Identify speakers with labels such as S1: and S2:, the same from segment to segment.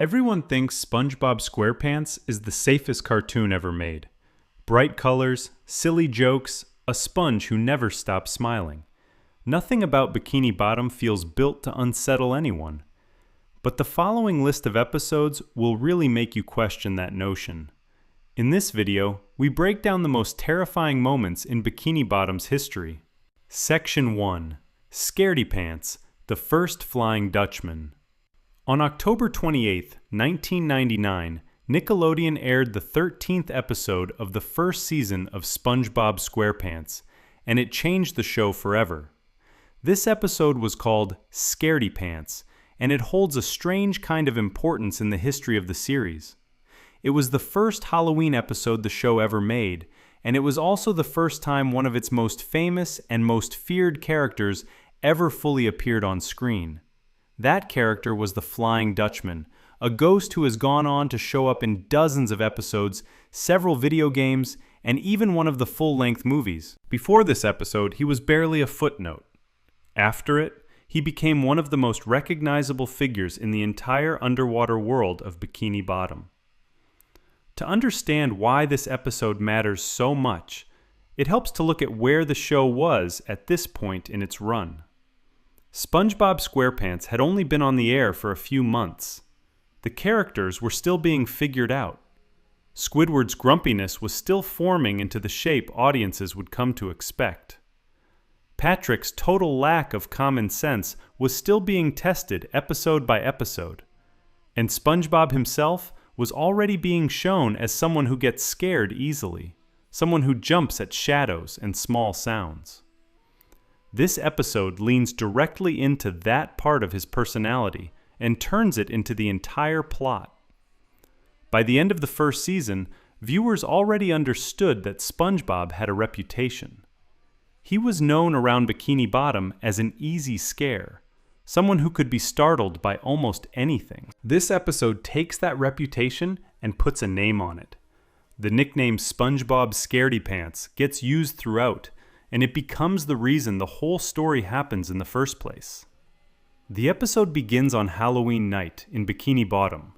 S1: Everyone thinks SpongeBob SquarePants is the safest cartoon ever made. Bright colors, silly jokes, a sponge who never stops smiling. Nothing about Bikini Bottom feels built to unsettle anyone. But the following list of episodes will really make you question that notion. In this video, we break down the most terrifying moments in Bikini Bottom's history. Section 1. Scaredy Pants, the First Flying Dutchman. On October 28, 1999, Nickelodeon aired the 13th episode of the first season of SpongeBob SquarePants, and it changed the show forever. This episode was called Scaredy Pants, and it holds a strange kind of importance in the history of the series. It was the first Halloween episode the show ever made, and it was also the first time one of its most famous and most feared characters ever fully appeared on screen. That character was the Flying Dutchman, a ghost who has gone on to show up in dozens of episodes, several video games, and even one of the full-length movies. Before this episode, he was barely a footnote. After it, he became one of the most recognizable figures in the entire underwater world of Bikini Bottom. To understand why this episode matters so much, it helps to look at where the show was at this point in its run. SpongeBob SquarePants had only been on the air for a few months. The characters were still being figured out. Squidward's grumpiness was still forming into the shape audiences would come to expect. Patrick's total lack of common sense was still being tested episode by episode. And SpongeBob himself was already being shown as someone who gets scared easily, someone who jumps at shadows and small sounds. This episode leans directly into that part of his personality and turns it into the entire plot. By the end of the first season, viewers already understood that SpongeBob had a reputation. He was known around Bikini Bottom as an easy scare, someone who could be startled by almost anything. This episode takes that reputation and puts a name on it. The nickname SpongeBob Scaredy Pants gets used throughout, and it becomes the reason the whole story happens in the first place. The episode begins on Halloween night in Bikini Bottom.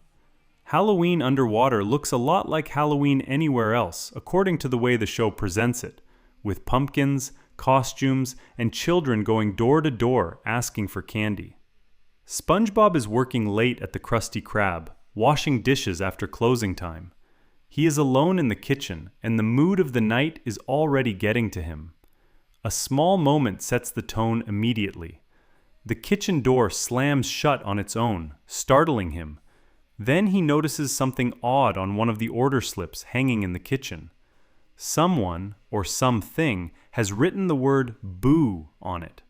S1: Halloween underwater looks a lot like Halloween anywhere else, according to the way the show presents it, with pumpkins, costumes, and children going door to door asking for candy. SpongeBob is working late at the Krusty Krab, washing dishes after closing time. He is alone in the kitchen, and the mood of the night is already getting to him. A small moment sets the tone immediately. The kitchen door slams shut on its own, startling him. Then he notices something odd on one of the order slips hanging in the kitchen. Someone, or something, has written the word "boo" on it.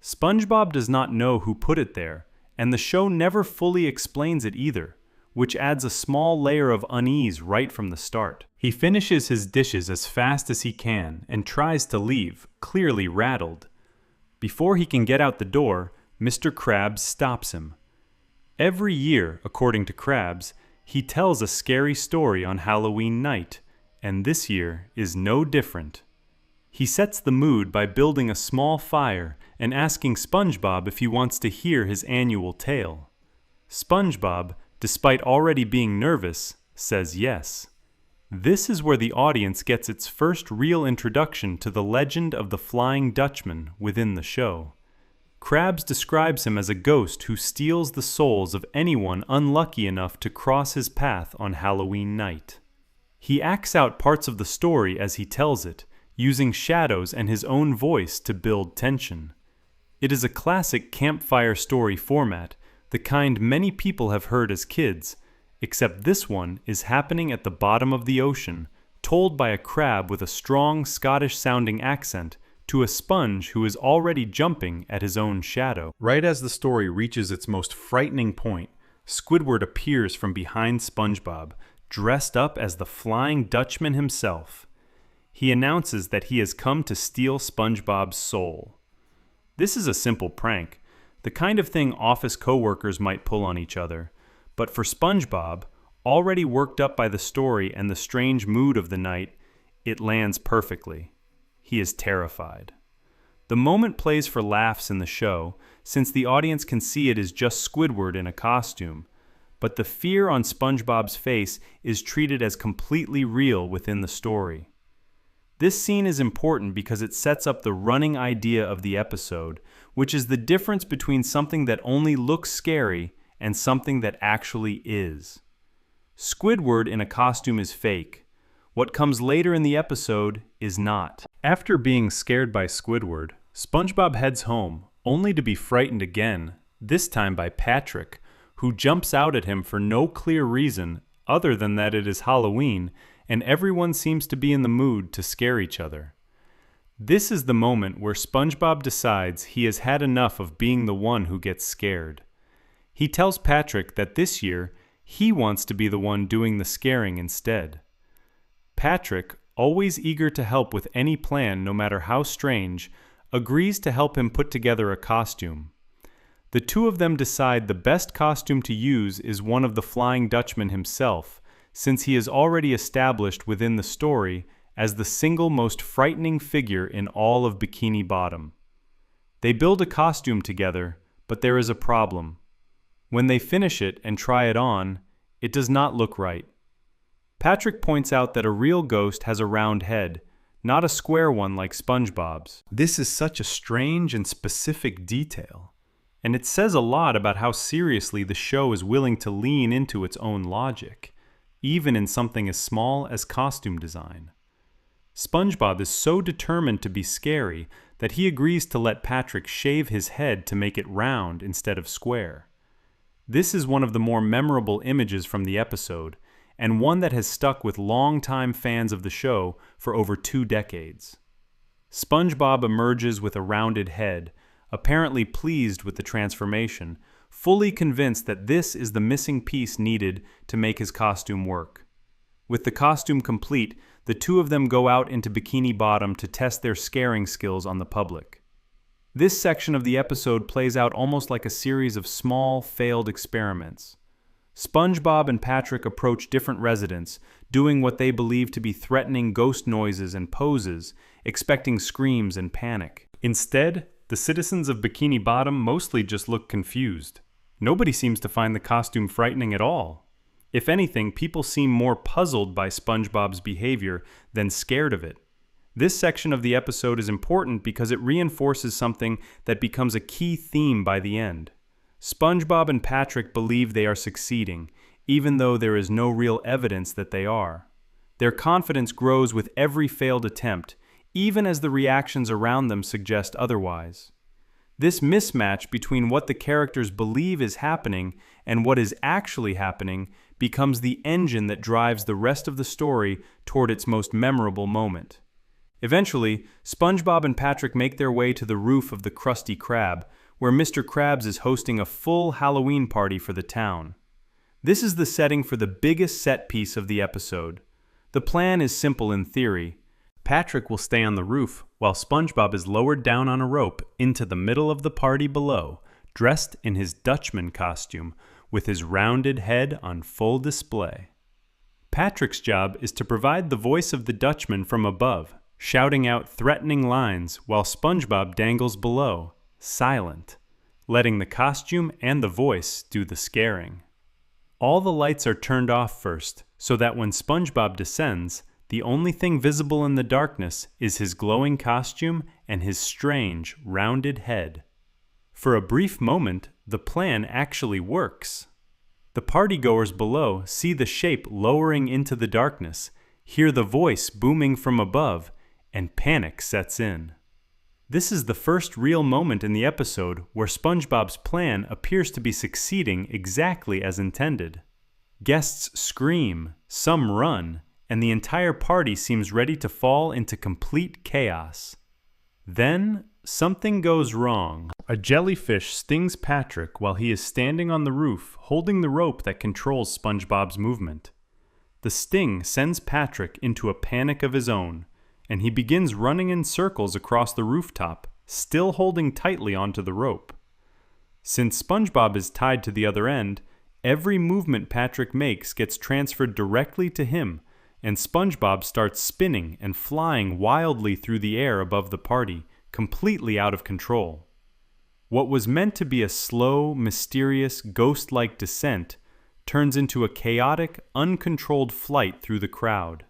S1: SpongeBob does not know who put it there, and the show never fully explains it either, which adds a small layer of unease right from the start. He finishes his dishes as fast as he can and tries to leave, clearly rattled. Before he can get out the door, Mr. Krabs stops him. Every year, according to Krabs, he tells a scary story on Halloween night, and this year is no different. He sets the mood by building a small fire and asking SpongeBob if he wants to hear his annual tale. SpongeBob, despite already being nervous, says yes. This is where the audience gets its first real introduction to the legend of the Flying Dutchman within the show. Krabs describes him as a ghost who steals the souls of anyone unlucky enough to cross his path on Halloween night. He acts out parts of the story as he tells it, using shadows and his own voice to build tension. It is a classic campfire story format, the kind many people have heard as kids, except this one is happening at the bottom of the ocean, told by a crab with a strong Scottish-sounding accent to a sponge who is already jumping at his own shadow. Right as the story reaches its most frightening point, Squidward appears from behind SpongeBob, dressed up as the Flying Dutchman himself. He announces that he has come to steal SpongeBob's soul. This is a simple prank, the kind of thing office coworkers might pull on each other. But for SpongeBob, already worked up by the story and the strange mood of the night, it lands perfectly. He is terrified. The moment plays for laughs in the show, since the audience can see it is just Squidward in a costume. but the fear on SpongeBob's face is treated as completely real within the story. This scene is important because it sets up the running idea of the episode, which is the difference between something that only looks scary and something that actually is. Squidward in a costume is fake. What comes later in the episode is not. After being scared by Squidward, SpongeBob heads home, only to be frightened again, this time by Patrick, who jumps out at him for no clear reason other than that it is Halloween and everyone seems to be in the mood to scare each other. This is the moment where SpongeBob decides he has had enough of being the one who gets scared. He tells Patrick that this year he wants to be the one doing the scaring instead. Patrick, always eager to help with any plan no matter how strange, agrees to help him put together a costume. The two of them decide the best costume to use is one of the Flying Dutchman himself, since he is already established within the story as the single most frightening figure in all of Bikini Bottom. They build a costume together, but there is a problem. When they finish it and try it on, it does not look right. Patrick points out that a real ghost has a round head, not a square one like SpongeBob's. This is such a strange and specific detail, and it says a lot about how seriously the show is willing to lean into its own logic, even in something as small as costume design. SpongeBob is so determined to be scary that he agrees to let Patrick shave his head to make it round instead of square. This is one of the more memorable images from the episode, and one that has stuck with longtime fans of the show for over 2 decades. SpongeBob emerges with a rounded head, apparently pleased with the transformation, fully convinced that this is the missing piece needed to make his costume work. With the costume complete, the two of them go out into Bikini Bottom to test their scaring skills on the public. This section of the episode plays out almost like a series of small, failed experiments. SpongeBob and Patrick approach different residents, doing what they believe to be threatening ghost noises and poses, expecting screams and panic. Instead, the citizens of Bikini Bottom mostly just look confused. Nobody seems to find the costume frightening at all. If anything, people seem more puzzled by SpongeBob's behavior than scared of it. This section of the episode is important because it reinforces something that becomes a key theme by the end. SpongeBob and Patrick believe they are succeeding, even though there is no real evidence that they are. Their confidence grows with every failed attempt, even as the reactions around them suggest otherwise. This mismatch between what the characters believe is happening and what is actually happening becomes the engine that drives the rest of the story toward its most memorable moment. Eventually, SpongeBob and Patrick make their way to the roof of the Krusty Krab, where Mr. Krabs is hosting a full Halloween party for the town. This is the setting for the biggest set piece of the episode. The plan is simple in theory. Patrick will stay on the roof while SpongeBob is lowered down on a rope into the middle of the party below, dressed in his Dutchman costume, with his rounded head on full display. Patrick's job is to provide the voice of the Dutchman from above, shouting out threatening lines while SpongeBob dangles below, silent, letting the costume and the voice do the scaring. All the lights are turned off first, so that when SpongeBob descends, the only thing visible in the darkness is his glowing costume and his strange, rounded head. For a brief moment, the plan actually works. The partygoers below see the shape lowering into the darkness, hear the voice booming from above, and panic sets in. This is the first real moment in the episode where SpongeBob's plan appears to be succeeding exactly as intended. Guests scream, some run, and the entire party seems ready to fall into complete chaos. Then, something goes wrong. A jellyfish stings Patrick while he is standing on the roof holding the rope that controls SpongeBob's movement. The sting sends Patrick into a panic of his own, and he begins running in circles across the rooftop, still holding tightly onto the rope. Since SpongeBob is tied to the other end, every movement Patrick makes gets transferred directly to him, and SpongeBob starts spinning and flying wildly through the air above the party, completely out of control. What was meant to be a slow, mysterious, ghost-like descent turns into a chaotic, uncontrolled flight through the crowd.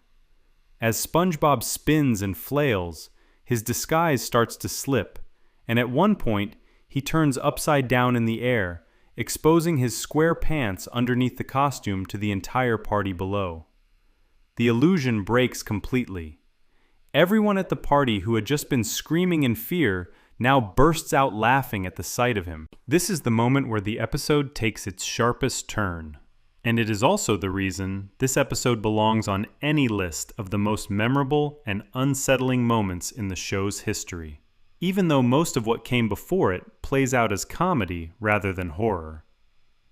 S1: As SpongeBob spins and flails, his disguise starts to slip, and at one point, he turns upside down in the air, exposing his square pants underneath the costume to the entire party below. The illusion breaks completely. Everyone at the party who had just been screaming in fear now bursts out laughing at the sight of him. This is the moment where the episode takes its sharpest turn. And it is also the reason this episode belongs on any list of the most memorable and unsettling moments in the show's history, even though most of what came before it plays out as comedy rather than horror.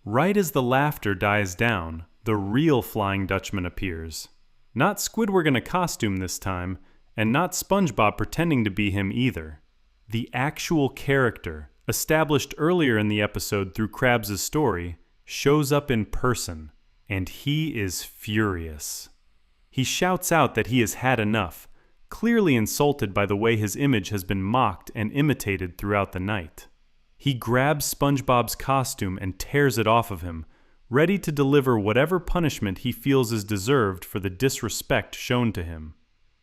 S1: Right as the laughter dies down, the real Flying Dutchman appears. Not Squidward in a costume this time, and not SpongeBob pretending to be him either. The actual character, established earlier in the episode through Krabs' story, shows up in person, and he is furious. He shouts out that he has had enough, clearly insulted by the way his image has been mocked and imitated throughout the night. He grabs SpongeBob's costume and tears it off of him, ready to deliver whatever punishment he feels is deserved for the disrespect shown to him.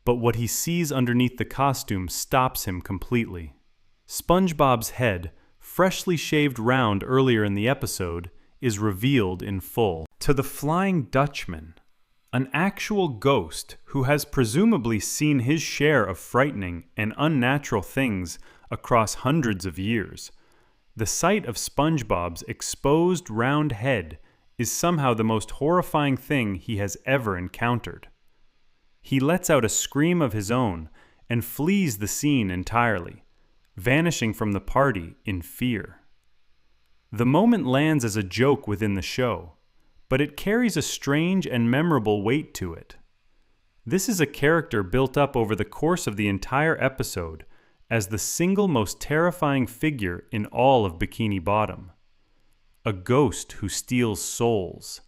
S1: But what he sees underneath the costume stops him completely. SpongeBob's head, freshly shaved round earlier in the episode, is revealed in full. To the Flying Dutchman, an actual ghost who has presumably seen his share of frightening and unnatural things across hundreds of years, the sight of SpongeBob's exposed round head is somehow the most horrifying thing he has ever encountered. He lets out a scream of his own and flees the scene entirely, vanishing from the party in fear. The moment lands as a joke within the show, but it carries a strange and memorable weight to it. This is a character built up over the course of the entire episode as the single most terrifying figure in all of Bikini Bottom. A ghost who steals souls.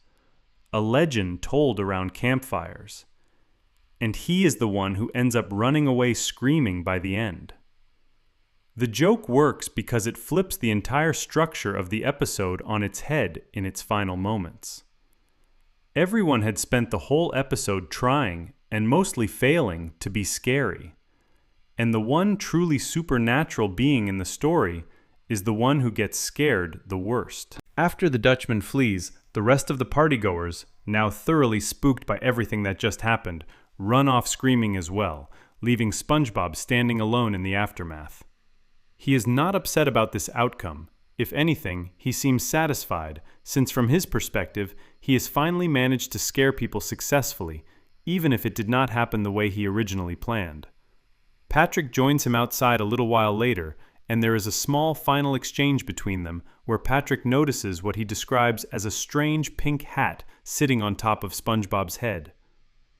S1: A legend told around campfires. And he is the one who ends up running away screaming by the end. The joke works because it flips the entire structure of the episode on its head in its final moments. Everyone had spent the whole episode trying, and mostly failing, to be scary. And the one truly supernatural being in the story is the one who gets scared the worst. After the Dutchman flees, the rest of the partygoers, now thoroughly spooked by everything that just happened, run off screaming as well, leaving SpongeBob standing alone in the aftermath. He is not upset about this outcome. If anything, he seems satisfied, since from his perspective, he has finally managed to scare people successfully, even if it did not happen the way he originally planned. Patrick joins him outside a little while later, and there is a small final exchange between them where Patrick notices what he describes as a strange pink hat sitting on top of SpongeBob's head.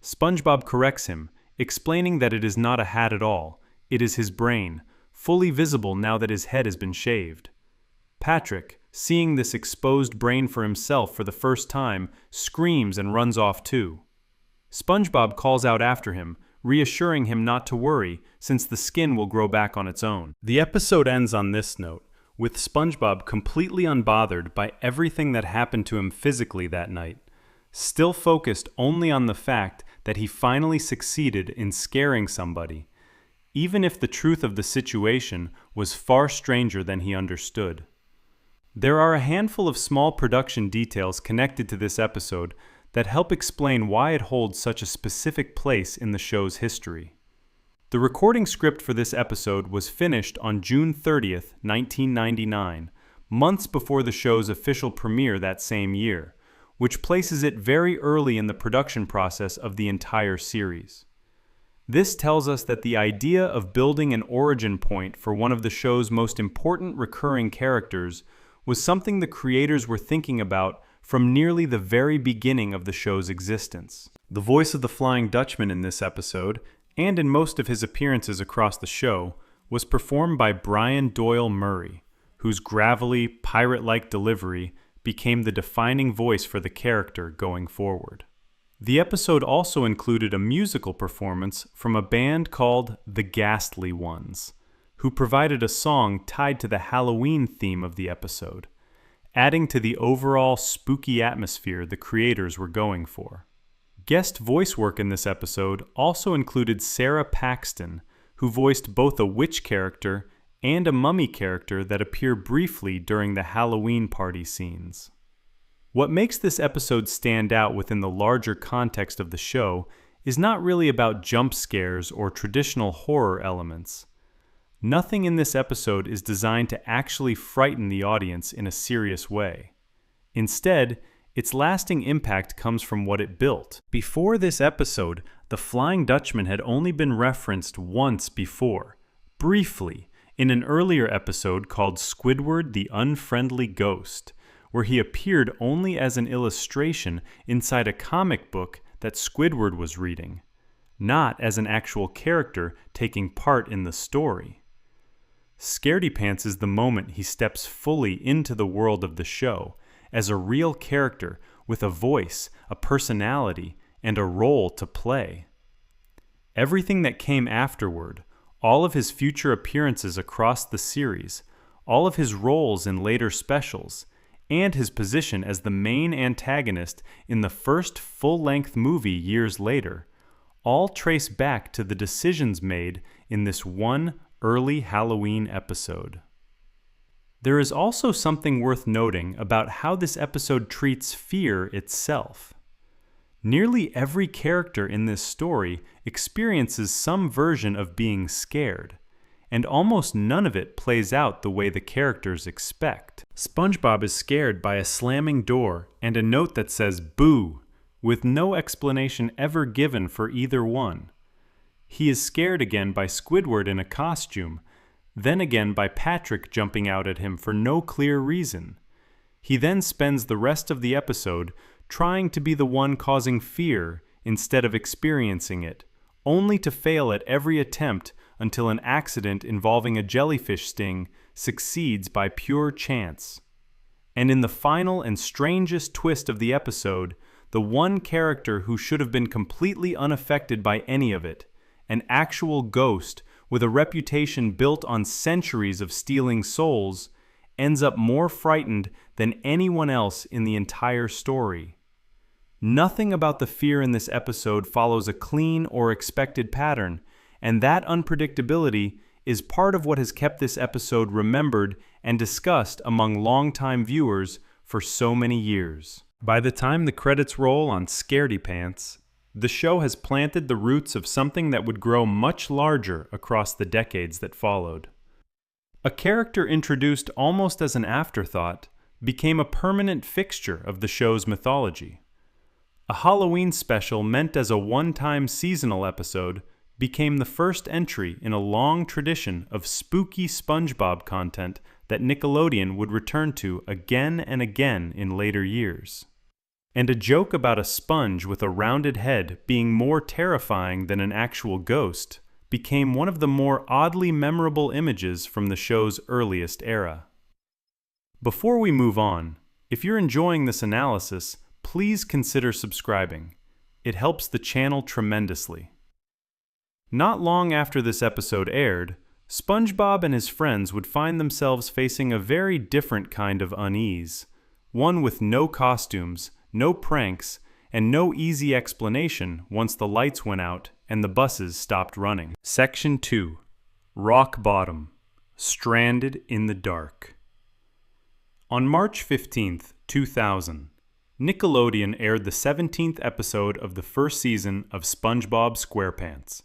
S1: SpongeBob corrects him, explaining that it is not a hat at all, it is his brain, fully visible now that his head has been shaved. Patrick, seeing this exposed brain for himself for the first time, screams and runs off too. SpongeBob calls out after him, reassuring him not to worry, since the skin will grow back on its own. The episode ends on this note, with SpongeBob completely unbothered by everything that happened to him physically that night, still focused only on the fact that he finally succeeded in scaring somebody, even if the truth of the situation was far stranger than he understood. There are a handful of small production details connected to this episode that help explain why it holds such a specific place in the show's history. The recording script for this episode was finished on June 30th, 1999, months before the show's official premiere that same year, which places it very early in the production process of the entire series. This tells us that the idea of building an origin point for one of the show's most important recurring characters was something the creators were thinking about from nearly the very beginning of the show's existence. The voice of the Flying Dutchman in this episode, and in most of his appearances across the show, was performed by Brian Doyle Murray, whose gravelly, pirate-like delivery became the defining voice for the character going forward. The episode also included a musical performance from a band called The Ghastly Ones, who provided a song tied to the Halloween theme of the episode. adding to the overall spooky atmosphere the creators were going for. Guest voice work in this episode also included Sarah Paxton, who voiced both a witch character and a mummy character that appear briefly during the Halloween party scenes. What makes this episode stand out within the larger context of the show is not really about jump scares or traditional horror elements. Nothing in this episode is designed to actually frighten the audience in a serious way. Instead, its lasting impact comes from what it built. Before this episode, the Flying Dutchman had only been referenced once before, briefly, in an earlier episode called Squidward the Unfriendly Ghost, where he appeared only as an illustration inside a comic book that Squidward was reading, not as an actual character taking part in the story. Scaredy-Pants is the moment he steps fully into the world of the show as a real character with a voice, a personality, and a role to play. Everything that came afterward, all of his future appearances across the series, all of his roles in later specials, and his position as the main antagonist in the first full-length movie years later, all trace back to the decisions made in this one early Halloween episode. There is also something worth noting about how this episode treats fear itself. Nearly every character in this story experiences some version of being scared, and almost none of it plays out the way the characters expect. SpongeBob is scared by a slamming door and a note that says "Boo," with no explanation ever given for either one. He is scared again by Squidward in a costume, then again by Patrick jumping out at him for no clear reason. He then spends the rest of the episode trying to be the one causing fear instead of experiencing it, only to fail at every attempt until an accident involving a jellyfish sting succeeds by pure chance. And in the final and strangest twist of the episode, the one character who should have been completely unaffected by any of it, an actual ghost with a reputation built on centuries of stealing souls, ends up more frightened than anyone else in the entire story. Nothing about the fear in this episode follows a clean or expected pattern, and that unpredictability is part of what has kept this episode remembered and discussed among longtime viewers for so many years. By the time the credits roll on Scaredy-Pants, the show has planted the roots of something that would grow much larger across the decades that followed. A character introduced almost as an afterthought became a permanent fixture of the show's mythology. A Halloween special meant as a one-time seasonal episode became the first entry in a long tradition of spooky SpongeBob content that Nickelodeon would return to again and again in later years. And a joke about a sponge with a rounded head being more terrifying than an actual ghost became one of the more oddly memorable images from the show's earliest era. Before we move on, if you're enjoying this analysis, please consider subscribing. It helps the channel tremendously. Not long after this episode aired, SpongeBob and his friends would find themselves facing a very different kind of unease, one with no costumes, no pranks, and no easy explanation once the lights went out and the buses stopped running. Section 2. Rock Bottom. Stranded in the Dark. On March 15th, 2000, Nickelodeon aired the 17th episode of the first season of SpongeBob SquarePants.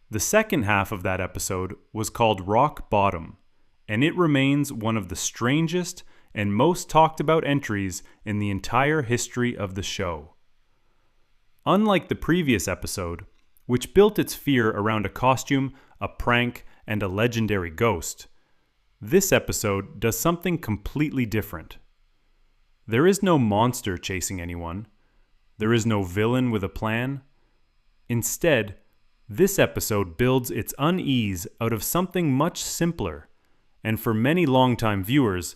S1: The second half of that episode was called Rock Bottom, and it remains one of the strangest and most talked about entries in the entire history of the show. Unlike the previous episode, which built its fear around a costume, a prank, and a legendary ghost, this episode does something completely different. There is no monster chasing anyone. There is no villain with a plan. Instead, this episode builds its unease out of something much simpler, and for many longtime viewers,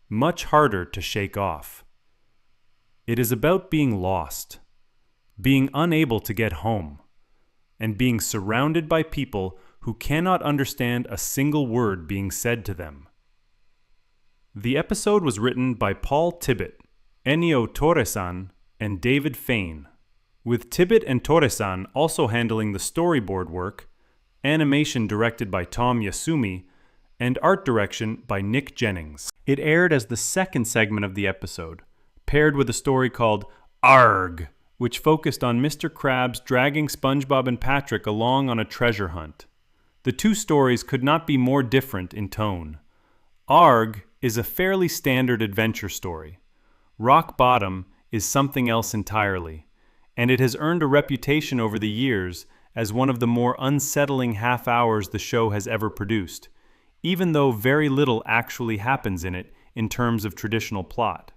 S1: much harder to shake off. It is about being lost, being unable to get home, and being surrounded by people who cannot understand a single word being said to them. The episode was written by Paul Tibbitt, Ennio Torresan, and David Fain, with Tibbitt and Torresan also handling the storyboard work, animation directed by Tom Yasumi, and art direction by Nick Jennings. It aired as the second segment of the episode, paired with a story called Arg, which focused on Mr. Krabs dragging SpongeBob and Patrick along on a treasure hunt. The two stories could not be more different in tone. Arg is a fairly standard adventure story. Rock Bottom is something else entirely, and it has earned a reputation over the years as one of the more unsettling half hours the show has ever produced, even though very little actually happens in it in terms of traditional plot.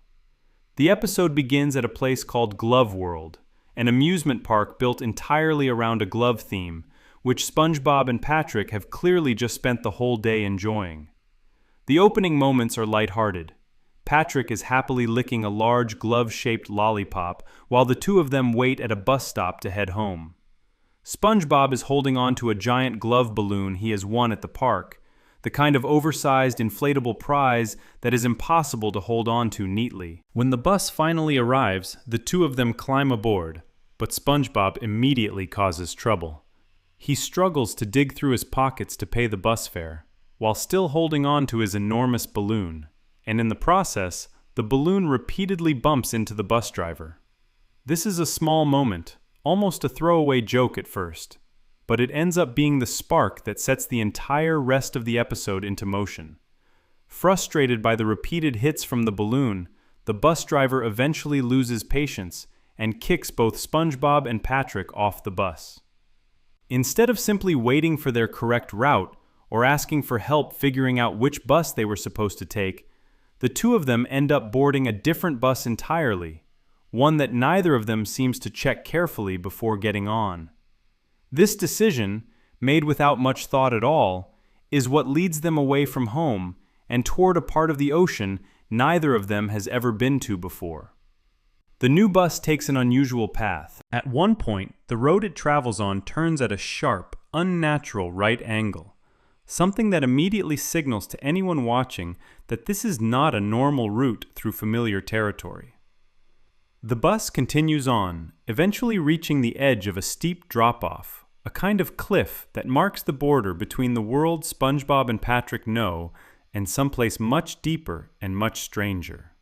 S1: The episode begins at a place called Glove World, an amusement park built entirely around a glove theme, which SpongeBob and Patrick have clearly just spent the whole day enjoying. The opening moments are lighthearted. Patrick is happily licking a large glove-shaped lollipop while the two of them wait at a bus stop to head home. SpongeBob is holding on to a giant glove balloon he has won at the park, the kind of oversized inflatable prize that is impossible to hold on to neatly. When the bus finally arrives, the two of them climb aboard, but SpongeBob immediately causes trouble. He struggles to dig through his pockets to pay the bus fare, while still holding on to his enormous balloon, and in the process, the balloon repeatedly bumps into the bus driver. This is a small moment, almost a throwaway joke at first, but it ends up being the spark that sets the entire rest of the episode into motion. Frustrated by the repeated hits from the balloon, the bus driver eventually loses patience and kicks both SpongeBob and Patrick off the bus. Instead of simply waiting for their correct route or asking for help figuring out which bus they were supposed to take, the two of them end up boarding a different bus entirely, one that neither of them seems to check carefully before getting on. This decision, made without much thought at all, is what leads them away from home and toward a part of the ocean neither of them has ever been to before. The new bus takes an unusual path. At one point, the road it travels on turns at a sharp, unnatural right angle, something that immediately signals to anyone watching that this is not a normal route through familiar territory. The bus continues on, eventually reaching the edge of a steep drop-off, a kind of cliff that marks the border between the world SpongeBob and Patrick know and someplace much deeper and much stranger.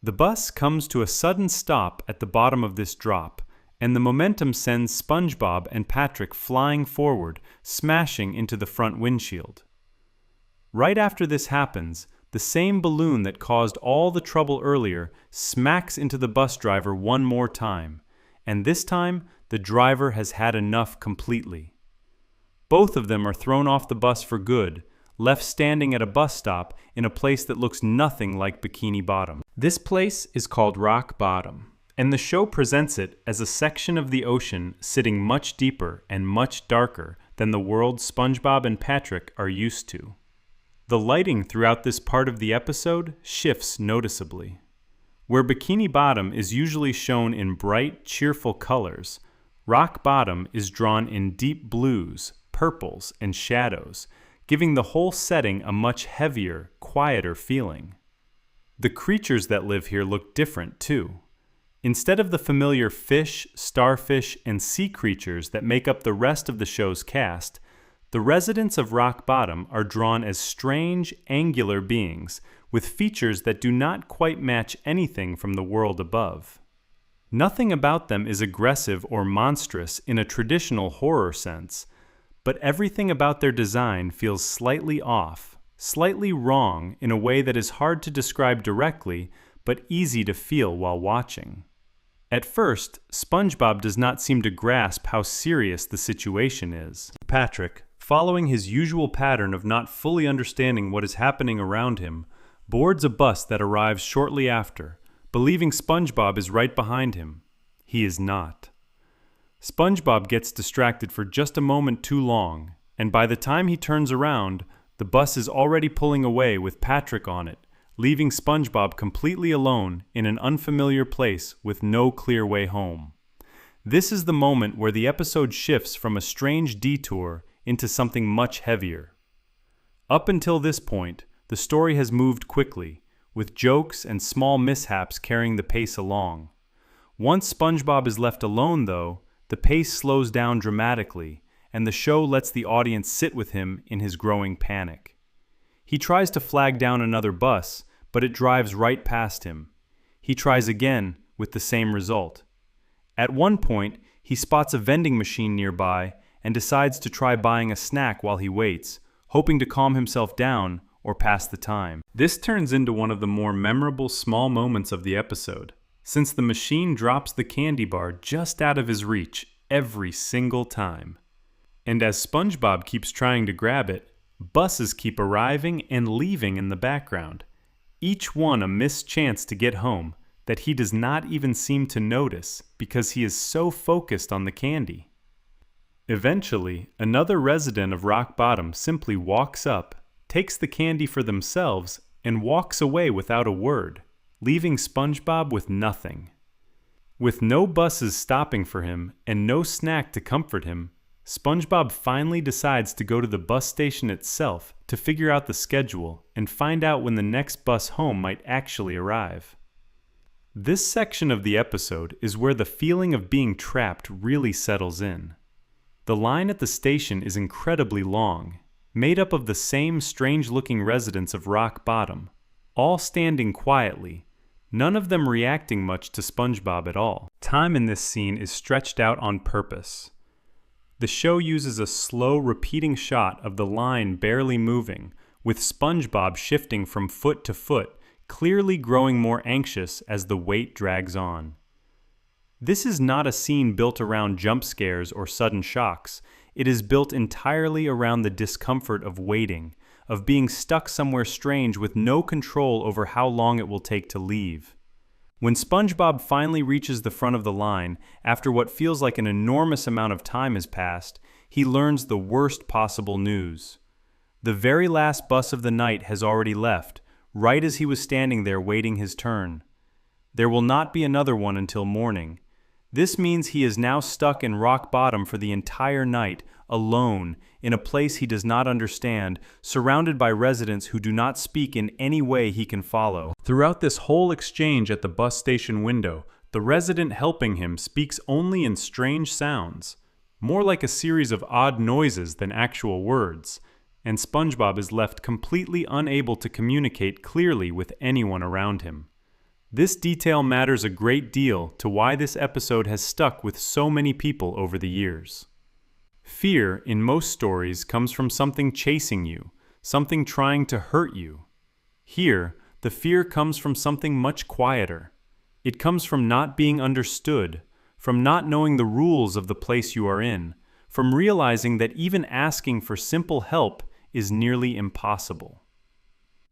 S1: The bus comes to a sudden stop at the bottom of this drop, and the momentum sends SpongeBob and Patrick flying forward, smashing into the front windshield. Right after this happens, the same balloon that caused all the trouble earlier smacks into the bus driver one more time, and this time the driver has had enough completely. Both of them are thrown off the bus for good, left standing at a bus stop in a place that looks nothing like Bikini Bottom. This place is called Rock Bottom, and the show presents it as a section of the ocean sitting much deeper and much darker than the world SpongeBob and Patrick are used to. The lighting throughout this part of the episode shifts noticeably. Where Bikini Bottom is usually shown in bright, cheerful colors, Rock Bottom is drawn in deep blues, purples, and shadows, giving the whole setting a much heavier, quieter feeling. The creatures that live here look different too. Instead of the familiar fish, starfish, and sea creatures that make up the rest of the show's cast, the residents of Rock Bottom are drawn as strange, angular beings with features that do not quite match anything from the world above. Nothing about them is aggressive or monstrous in a traditional horror sense, but everything about their design feels slightly off, slightly wrong in a way that is hard to describe directly, but easy to feel while watching. At first, SpongeBob does not seem to grasp how serious the situation is. Patrick, following his usual pattern of not fully understanding what is happening around him, boards a bus that arrives shortly after, believing SpongeBob is right behind him. He is not. SpongeBob gets distracted for just a moment too long, and by the time he turns around, the bus is already pulling away with Patrick on it, leaving SpongeBob completely alone in an unfamiliar place with no clear way home. This is the moment where the episode shifts from a strange detour into something much heavier. Up until this point, the story has moved quickly, with jokes and small mishaps carrying the pace along. Once SpongeBob is left alone, though, the pace slows down dramatically, and the show lets the audience sit with him in his growing panic. He tries to flag down another bus, but it drives right past him. He tries again, with the same result. At one point, he spots a vending machine nearby and decides to try buying a snack while he waits, hoping to calm himself down or pass the time. This turns into one of the more memorable small moments of the episode, since the machine drops the candy bar just out of his reach every single time. And as SpongeBob keeps trying to grab it, buses keep arriving and leaving in the background, each one a missed chance to get home that he does not even seem to notice because he is so focused on the candy. Eventually, another resident of Rock Bottom simply walks up, takes the candy for themselves, and walks away without a word, leaving SpongeBob with nothing. With no buses stopping for him and no snack to comfort him, SpongeBob finally decides to go to the bus station itself to figure out the schedule and find out when the next bus home might actually arrive. This section of the episode is where the feeling of being trapped really settles in. The line at the station is incredibly long, made up of the same strange-looking residents of Rock Bottom, all standing quietly, none of them reacting much to SpongeBob at all. Time in this scene is stretched out on purpose. The show uses a slow, repeating shot of the line barely moving, with SpongeBob shifting from foot to foot, clearly growing more anxious as the wait drags on. This is not a scene built around jump scares or sudden shocks. It is built entirely around the discomfort of waiting, of being stuck somewhere strange with no control over how long it will take to leave. When SpongeBob finally reaches the front of the line, after what feels like an enormous amount of time has passed, he learns the worst possible news. The very last bus of the night has already left, right as he was standing there waiting his turn. There will not be another one until morning. This means he is now stuck in Rock Bottom for the entire night, alone, in a place he does not understand, surrounded by residents who do not speak in any way he can follow. Throughout this whole exchange at the bus station window, the resident helping him speaks only in strange sounds, more like a series of odd noises than actual words, and SpongeBob is left completely unable to communicate clearly with anyone around him. This detail matters a great deal to why this episode has stuck with so many people over the years. Fear, in most stories, comes from something chasing you, something trying to hurt you. Here, the fear comes from something much quieter. It comes from not being understood, from not knowing the rules of the place you are in, from realizing that even asking for simple help is nearly impossible.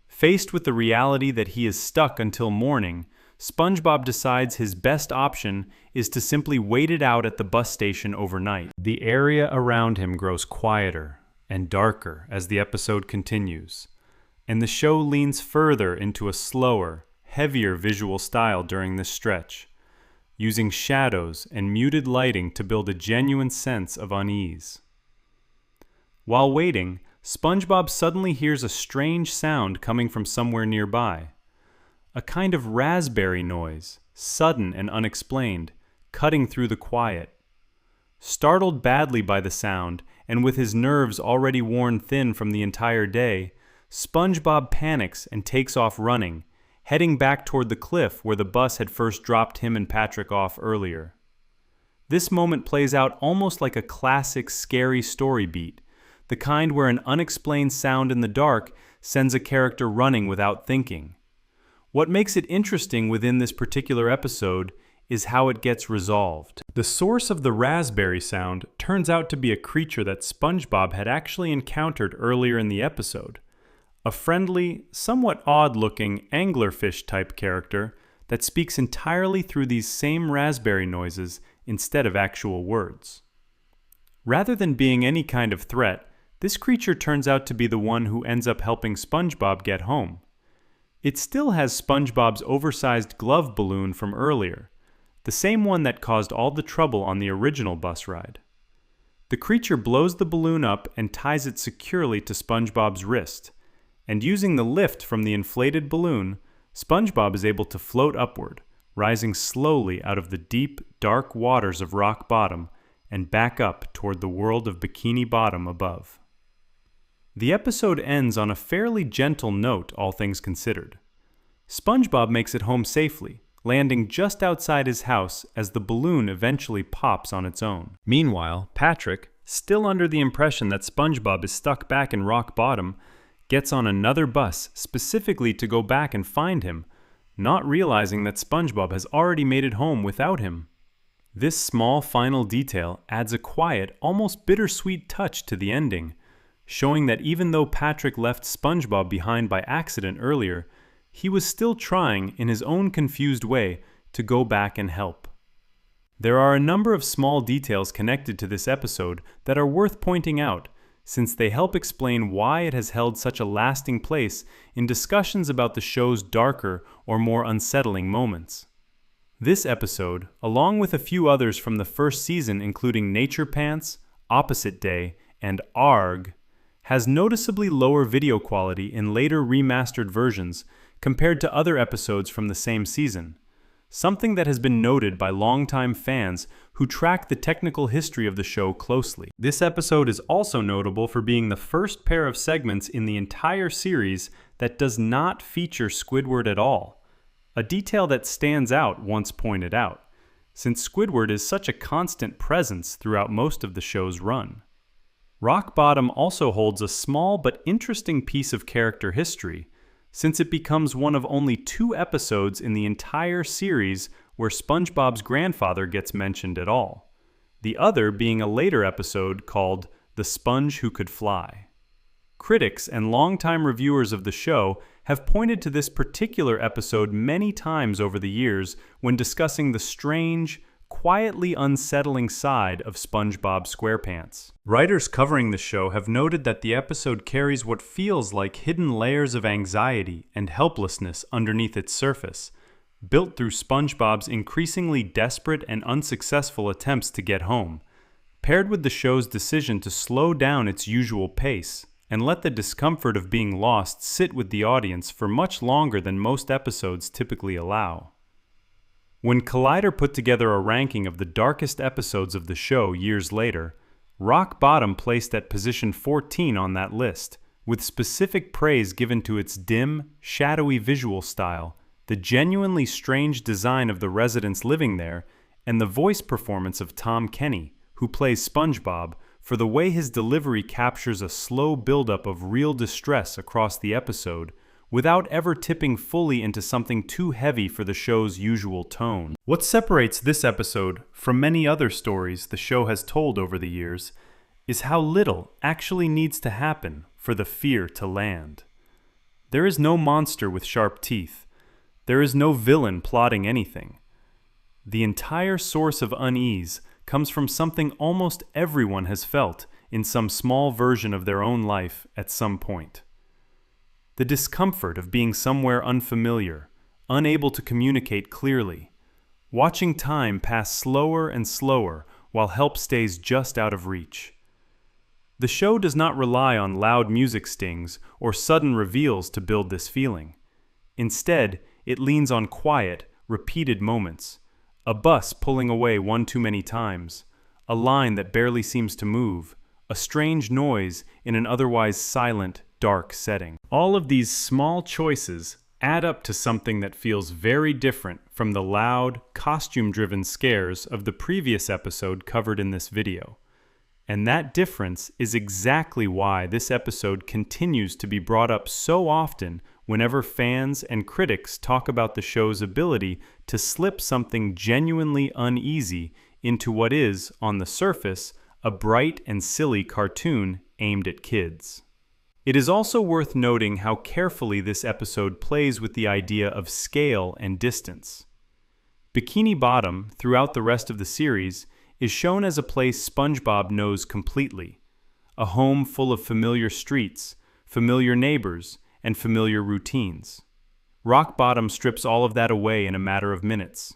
S1: Faced with the reality that he is stuck until morning, SpongeBob decides his best option is to simply wait it out at the bus station overnight. The area around him grows quieter and darker as the episode continues, and the show leans further into a slower, heavier visual style during this stretch, using shadows and muted lighting to build a genuine sense of unease. While waiting, SpongeBob suddenly hears a strange sound coming from somewhere nearby. A kind of raspberry noise, sudden and unexplained, cutting through the quiet. Startled badly by the sound, and with his nerves already worn thin from the entire day, SpongeBob panics and takes off running, heading back toward the cliff where the bus had first dropped him and Patrick off earlier. This moment plays out almost like a classic scary story beat, the kind where an unexplained sound in the dark sends a character running without thinking. What makes it interesting within this particular episode is how it gets resolved. The source of the raspberry sound turns out to be a creature that SpongeBob had actually encountered earlier in the episode. A friendly, somewhat odd-looking anglerfish-type character that speaks entirely through these same raspberry noises instead of actual words. Rather than being any kind of threat, this creature turns out to be the one who ends up helping SpongeBob get home. It still has SpongeBob's oversized glove balloon from earlier, the same one that caused all the trouble on the original bus ride. The creature blows the balloon up and ties it securely to SpongeBob's wrist, and using the lift from the inflated balloon, SpongeBob is able to float upward, rising slowly out of the deep, dark waters of Rock Bottom and back up toward the world of Bikini Bottom above. The episode ends on a fairly gentle note, all things considered. SpongeBob makes it home safely, landing just outside his house as the balloon eventually pops on its own. Meanwhile, Patrick, still under the impression that SpongeBob is stuck back in Rock Bottom, gets on another bus specifically to go back and find him, not realizing that SpongeBob has already made it home without him. This small final detail adds a quiet, almost bittersweet touch to the ending, showing that even though Patrick left SpongeBob behind by accident earlier, he was still trying, in his own confused way, to go back and help. There are a number of small details connected to this episode that are worth pointing out, since they help explain why it has held such a lasting place in discussions about the show's darker or more unsettling moments. This episode, along with a few others from the first season including Nature Pants, Opposite Day, and ARG, has noticeably lower video quality in later remastered versions compared to other episodes from the same season, something that has been noted by longtime fans who track the technical history of the show closely. This episode is also notable for being the first pair of segments in the entire series that does not feature Squidward at all, a detail that stands out once pointed out, since Squidward is such a constant presence throughout most of the show's run. Rock Bottom also holds a small but interesting piece of character history, since it becomes one of only 2 episodes in the entire series where SpongeBob's grandfather gets mentioned at all, the other being a later episode called The Sponge Who Could Fly. Critics and longtime reviewers of the show have pointed to this particular episode many times over the years when discussing the strange, quietly unsettling side of SpongeBob SquarePants. Writers covering the show have noted that the episode carries what feels like hidden layers of anxiety and helplessness underneath its surface, built through SpongeBob's increasingly desperate and unsuccessful attempts to get home, paired with the show's decision to slow down its usual pace and let the discomfort of being lost sit with the audience for much longer than most episodes typically allow. When Collider put together a ranking of the darkest episodes of the show years later, Rock Bottom placed at position 14 on that list, with specific praise given to its dim, shadowy visual style, the genuinely strange design of the residents living there, and the voice performance of Tom Kenny, who plays SpongeBob, for the way his delivery captures a slow buildup of real distress across the episode, without ever tipping fully into something too heavy for the show's usual tone. What separates this episode from many other stories the show has told over the years is how little actually needs to happen for the fear to land. There is no monster with sharp teeth. There is no villain plotting anything. The entire source of unease comes from something almost everyone has felt in some small version of their own life at some point. The discomfort of being somewhere unfamiliar, unable to communicate clearly, watching time pass slower and slower while help stays just out of reach. The show does not rely on loud music stings or sudden reveals to build this feeling. Instead, it leans on quiet, repeated moments, a bus pulling away one too many times, a line that barely seems to move, a strange noise in an otherwise silent, dark setting. All of these small choices add up to something that feels very different from the loud, costume-driven scares of the previous episode covered in this video. And that difference is exactly why this episode continues to be brought up so often whenever fans and critics talk about the show's ability to slip something genuinely uneasy into what is, on the surface, a bright and silly cartoon aimed at kids. It is also worth noting how carefully this episode plays with the idea of scale and distance. Bikini Bottom, throughout the rest of the series, is shown as a place SpongeBob knows completely, a home full of familiar streets, familiar neighbors, and familiar routines. Rock Bottom strips all of that away in a matter of minutes.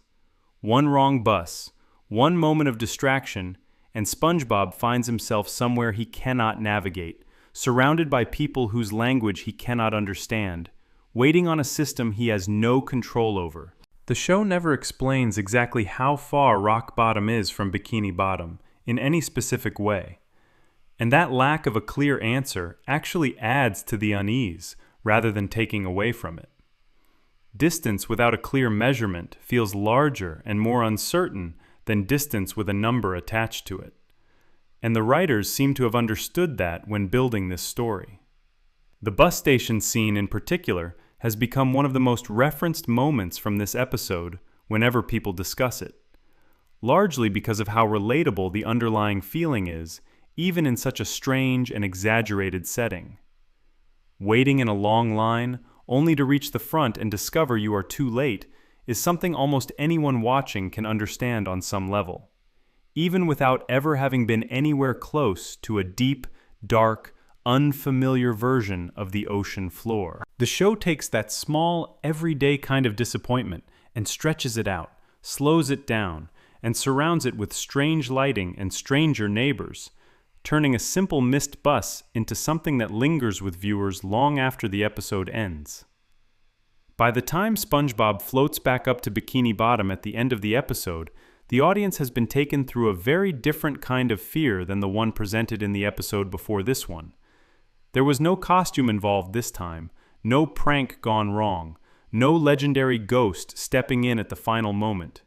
S1: One wrong bus, one moment of distraction, and SpongeBob finds himself somewhere he cannot navigate, surrounded by people whose language he cannot understand, waiting on a system he has no control over. The show never explains exactly how far rock bottom is from Bikini Bottom in any specific way. And that lack of a clear answer actually adds to the unease rather than taking away from it. Distance without a clear measurement feels larger and more uncertain than distance with a number attached to it. And the writers seem to have understood that when building this story. The bus station scene in particular has become one of the most referenced moments from this episode whenever people discuss it, largely because of how relatable the underlying feeling is, even in such a strange and exaggerated setting. Waiting in a long line, only to reach the front and discover you are too late, is something almost anyone watching can understand on some level, even without ever having been anywhere close to a deep, dark, unfamiliar version of the ocean floor. The show takes that small, everyday kind of disappointment and stretches it out, slows it down, and surrounds it with strange lighting and stranger neighbors, turning a simple missed bus into something that lingers with viewers long after the episode ends. By the time SpongeBob floats back up to Bikini Bottom at the end of the episode, the audience has been taken through a very different kind of fear than the one presented in the episode before this one. There was no costume involved this time, no prank gone wrong, no legendary ghost stepping in at the final moment.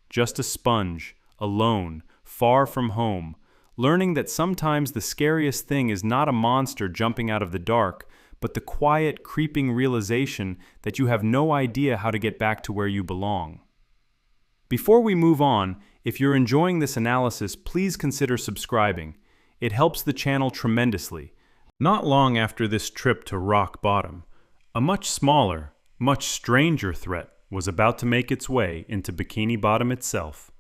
S1: Just a sponge, alone, far from home, learning that sometimes the scariest thing is not a monster jumping out of the dark, but the quiet, creeping realization that you have no idea how to get back to where you belong. Before we move on, if you're enjoying this analysis, please consider subscribing. It helps the channel tremendously. Not long after this trip to rock bottom, a much smaller, much stranger threat was about to make its way into Bikini Bottom itself.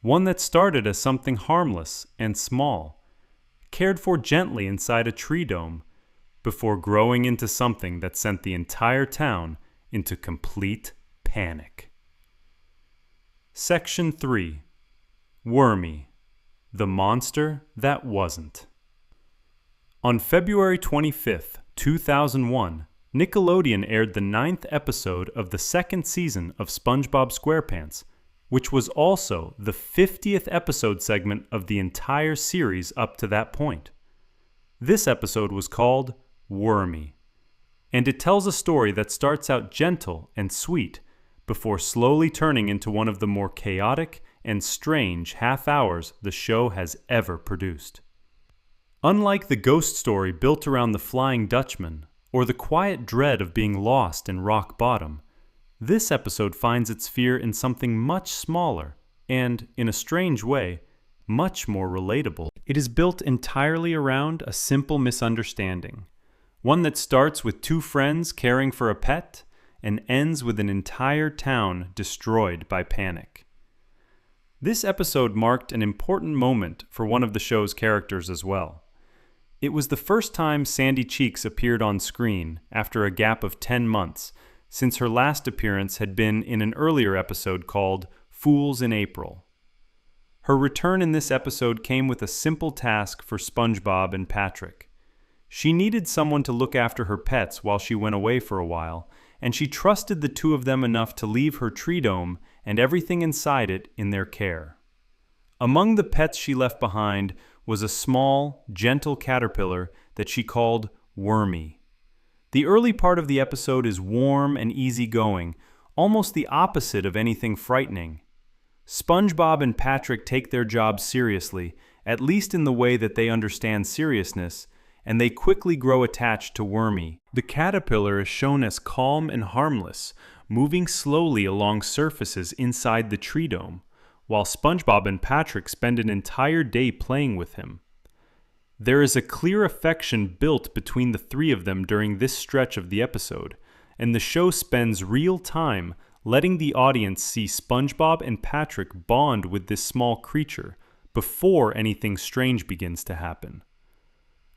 S1: One that started as something harmless and small, cared for gently inside a tree dome, before growing into something that sent the entire town into complete panic. Section 3. Wormy, the monster that wasn't. On February 25th, 2001, Nickelodeon aired the 9th episode of the second season of SpongeBob SquarePants, which was also the 50th episode segment of the entire series up to that point. This episode was called Wormy, and it tells a story that starts out gentle and sweet before slowly turning into one of the more chaotic and strange half hours the show has ever produced. Unlike the ghost story built around the Flying Dutchman or the quiet dread of being lost in rock bottom, this episode finds its fear in something much smaller and, in a strange way, much more relatable. It is built entirely around a simple misunderstanding, one that starts with two friends caring for a pet and ends with an entire town destroyed by panic. This episode marked an important moment for one of the show's characters as well. It was the first time Sandy Cheeks appeared on screen after a gap of 10 months, since her last appearance had been in an earlier episode called Fools in April. Her return in this episode came with a simple task for SpongeBob and Patrick. She needed someone to look after her pets while she went away for a while, and she trusted the two of them enough to leave her tree dome and everything inside it in their care. Among the pets she left behind was a small, gentle caterpillar that she called Wormy. The early part of the episode is warm and easygoing, almost the opposite of anything frightening. SpongeBob and Patrick take their job seriously, at least in the way that they understand seriousness, and they quickly grow attached to Wormy. The caterpillar is shown as calm and harmless, moving slowly along surfaces inside the tree dome, while SpongeBob and Patrick spend an entire day playing with him. There is a clear affection built between the three of them during this stretch of the episode, and the show spends real time letting the audience see SpongeBob and Patrick bond with this small creature before anything strange begins to happen.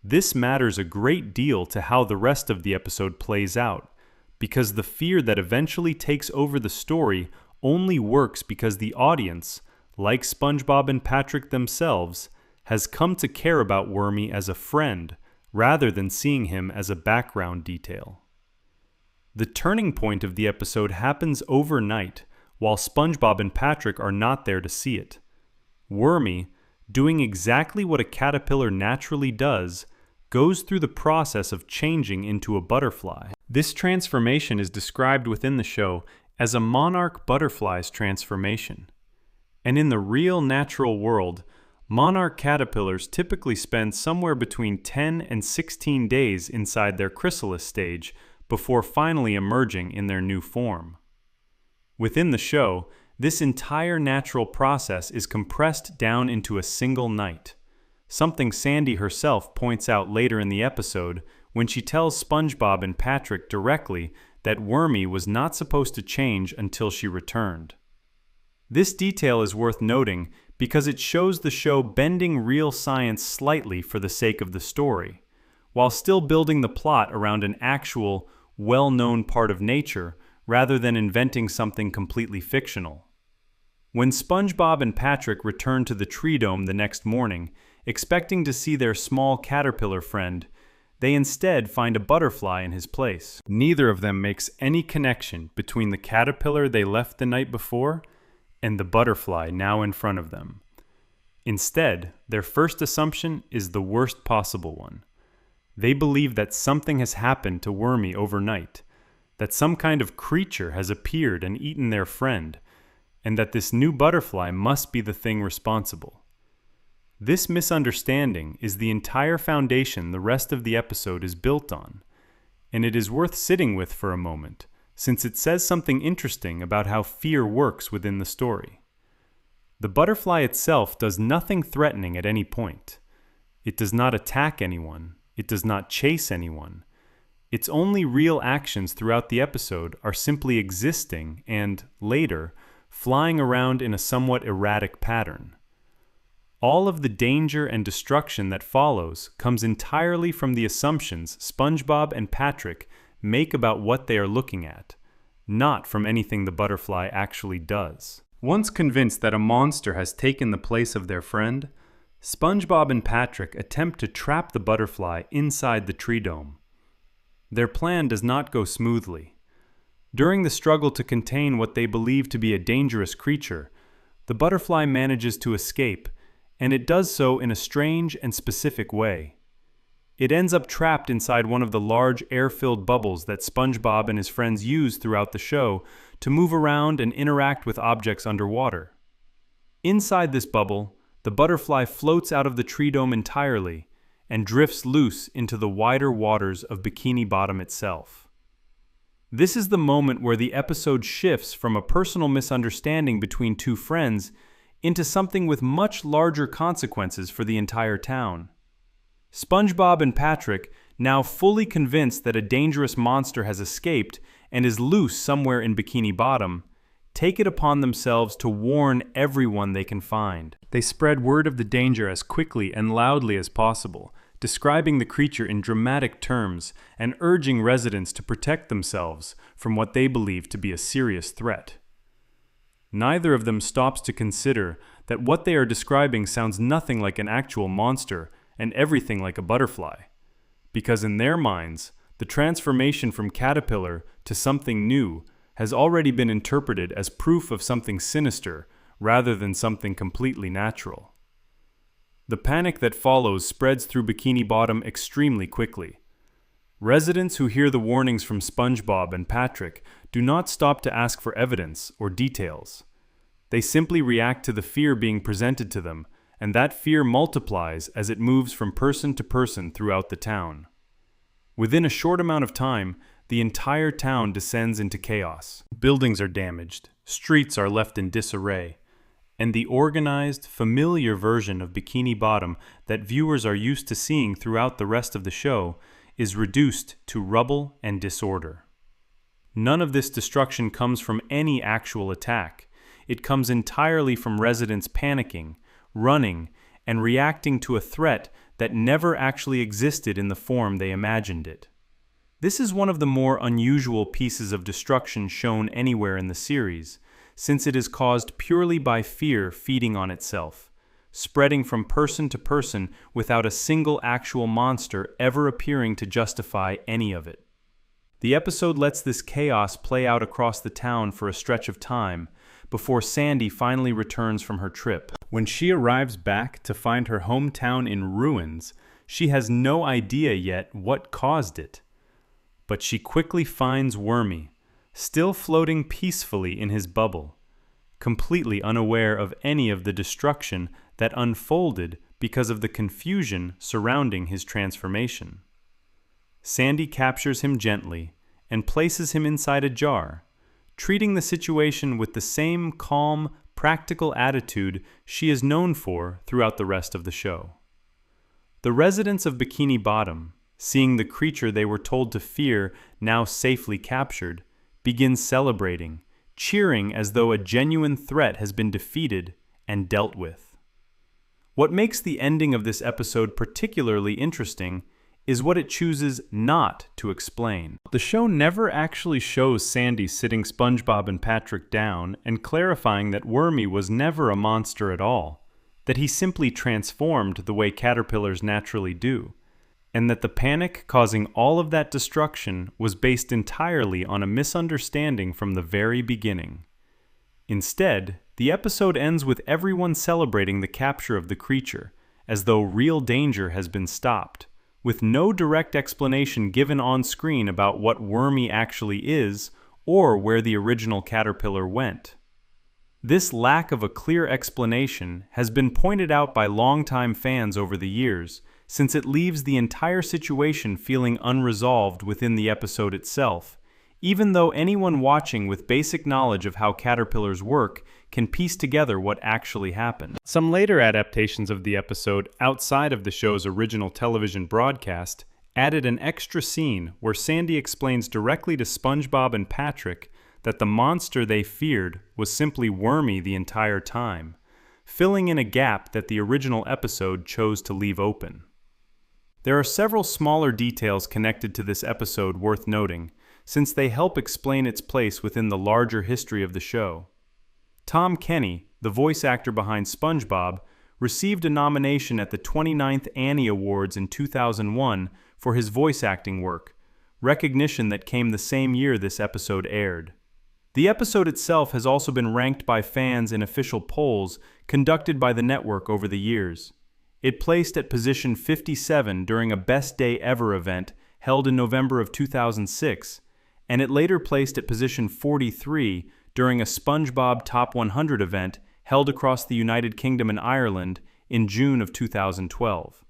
S1: This matters a great deal to how the rest of the episode plays out, because the fear that eventually takes over the story only works because the audience, like SpongeBob and Patrick themselves, has come to care about Wormy as a friend rather than seeing him as a background detail. The turning point of the episode happens overnight, while SpongeBob and Patrick are not there to see it. Wormy, doing exactly what a caterpillar naturally does, goes through the process of changing into a butterfly. This transformation is described within the show as a monarch butterfly's transformation. And in the real natural world, monarch caterpillars typically spend somewhere between 10 and 16 days inside their chrysalis stage before finally emerging in their new form. Within the show, this entire natural process is compressed down into a single night, something Sandy herself points out later in the episode when she tells SpongeBob and Patrick directly that Wormy was not supposed to change until she returned. This detail is worth noting because it shows the show bending real science slightly for the sake of the story, while still building the plot around an actual, well-known part of nature rather than inventing something completely fictional. When SpongeBob and Patrick return to the tree dome the next morning, expecting to see their small caterpillar friend, they instead find a butterfly in his place. Neither of them makes any connection between the caterpillar they left the night before and the butterfly now in front of them. Instead, their first assumption is the worst possible one. They believe that something has happened to Wormy overnight, that some kind of creature has appeared and eaten their friend, and that this new butterfly must be the thing responsible. This misunderstanding is the entire foundation the rest of the episode is built on, and it is worth sitting with for a moment, since it says something interesting about how fear works within the story. The butterfly itself does nothing threatening at any point. It does not attack anyone. It does not chase anyone. Its only real actions throughout the episode are simply existing and, later, flying around in a somewhat erratic pattern. All of the danger and destruction that follows comes entirely from the assumptions SpongeBob and Patrick make about what they are looking at, not from anything the butterfly actually does. Once convinced that a monster has taken the place of their friend, SpongeBob and Patrick attempt to trap the butterfly inside the tree dome. Their plan does not go smoothly. During the struggle to contain what they believe to be a dangerous creature, the butterfly manages to escape, and it does so in a strange and specific way. It ends up trapped inside one of the large air-filled bubbles that SpongeBob and his friends use throughout the show to move around and interact with objects underwater. Inside this bubble, the butterfly floats out of the tree dome entirely and drifts loose into the wider waters of Bikini Bottom itself. This is the moment where the episode shifts from a personal misunderstanding between two friends into something with much larger consequences for the entire town. SpongeBob and Patrick, now fully convinced that a dangerous monster has escaped and is loose somewhere in Bikini Bottom, take it upon themselves to warn everyone they can find. They spread word of the danger as quickly and loudly as possible, describing the creature in dramatic terms and urging residents to protect themselves from what they believe to be a serious threat. Neither of them stops to consider that what they are describing sounds nothing like an actual monster and everything like a butterfly, because in their minds, the transformation from caterpillar to something new has already been interpreted as proof of something sinister rather than something completely natural. The panic that follows spreads through Bikini Bottom extremely quickly. Residents who hear the warnings from SpongeBob and Patrick do not stop to ask for evidence or details. They simply react to the fear being presented to them, and that fear multiplies as it moves from person to person throughout the town. Within a short amount of time, the entire town descends into chaos. Buildings are damaged, streets are left in disarray, and the organized, familiar version of Bikini Bottom that viewers are used to seeing throughout the rest of the show is reduced to rubble and disorder. None of this destruction comes from any actual attack. It comes entirely from residents panicking, running, and reacting to a threat that never actually existed in the form they imagined it. This is one of the more unusual pieces of destruction shown anywhere in the series, since it is caused purely by fear feeding on itself, spreading from person to person without a single actual monster ever appearing to justify any of it. The episode lets this chaos play out across the town for a stretch of time, before Sandy finally returns from her trip. When she arrives back to find her hometown in ruins, she has no idea yet what caused it. But she quickly finds Wormy, still floating peacefully in his bubble, completely unaware of any of the destruction that unfolded because of the confusion surrounding his transformation. Sandy captures him gently and places him inside a jar, treating the situation with the same calm, practical attitude she is known for throughout the rest of the show. The residents of Bikini Bottom, seeing the creature they were told to fear now safely captured, begin celebrating, cheering as though a genuine threat has been defeated and dealt with. What makes the ending of this episode particularly interesting is what it chooses not to explain. The show never actually shows Sandy sitting SpongeBob and Patrick down and clarifying that Wormy was never a monster at all, that he simply transformed the way caterpillars naturally do, and that the panic causing all of that destruction was based entirely on a misunderstanding from the very beginning. Instead, the episode ends with everyone celebrating the capture of the creature, as though real danger has been stopped, with no direct explanation given on screen about what Wormy actually is or where the original caterpillar went. This lack of a clear explanation has been pointed out by longtime fans over the years, since it leaves the entire situation feeling unresolved within the episode itself, even though anyone watching with basic knowledge of how caterpillars work can piece together what actually happened. Some later adaptations of the episode outside of the show's original television broadcast added an extra scene where Sandy explains directly to SpongeBob and Patrick that the monster they feared was simply Wormy the entire time, filling in a gap that the original episode chose to leave open. There are several smaller details connected to this episode worth noting, since they help explain its place within the larger history of the show. Tom Kenny, the voice actor behind SpongeBob, received a nomination at the 29th Annie Awards in 2001 for his voice acting work, recognition that came the same year this episode aired. The episode itself has also been ranked by fans in official polls conducted by the network over the years. It placed at position 57 during a Best Day Ever event held in November of 2006, and it later placed at position 43 during a SpongeBob Top 100 event held across the United Kingdom and Ireland in June of 2012.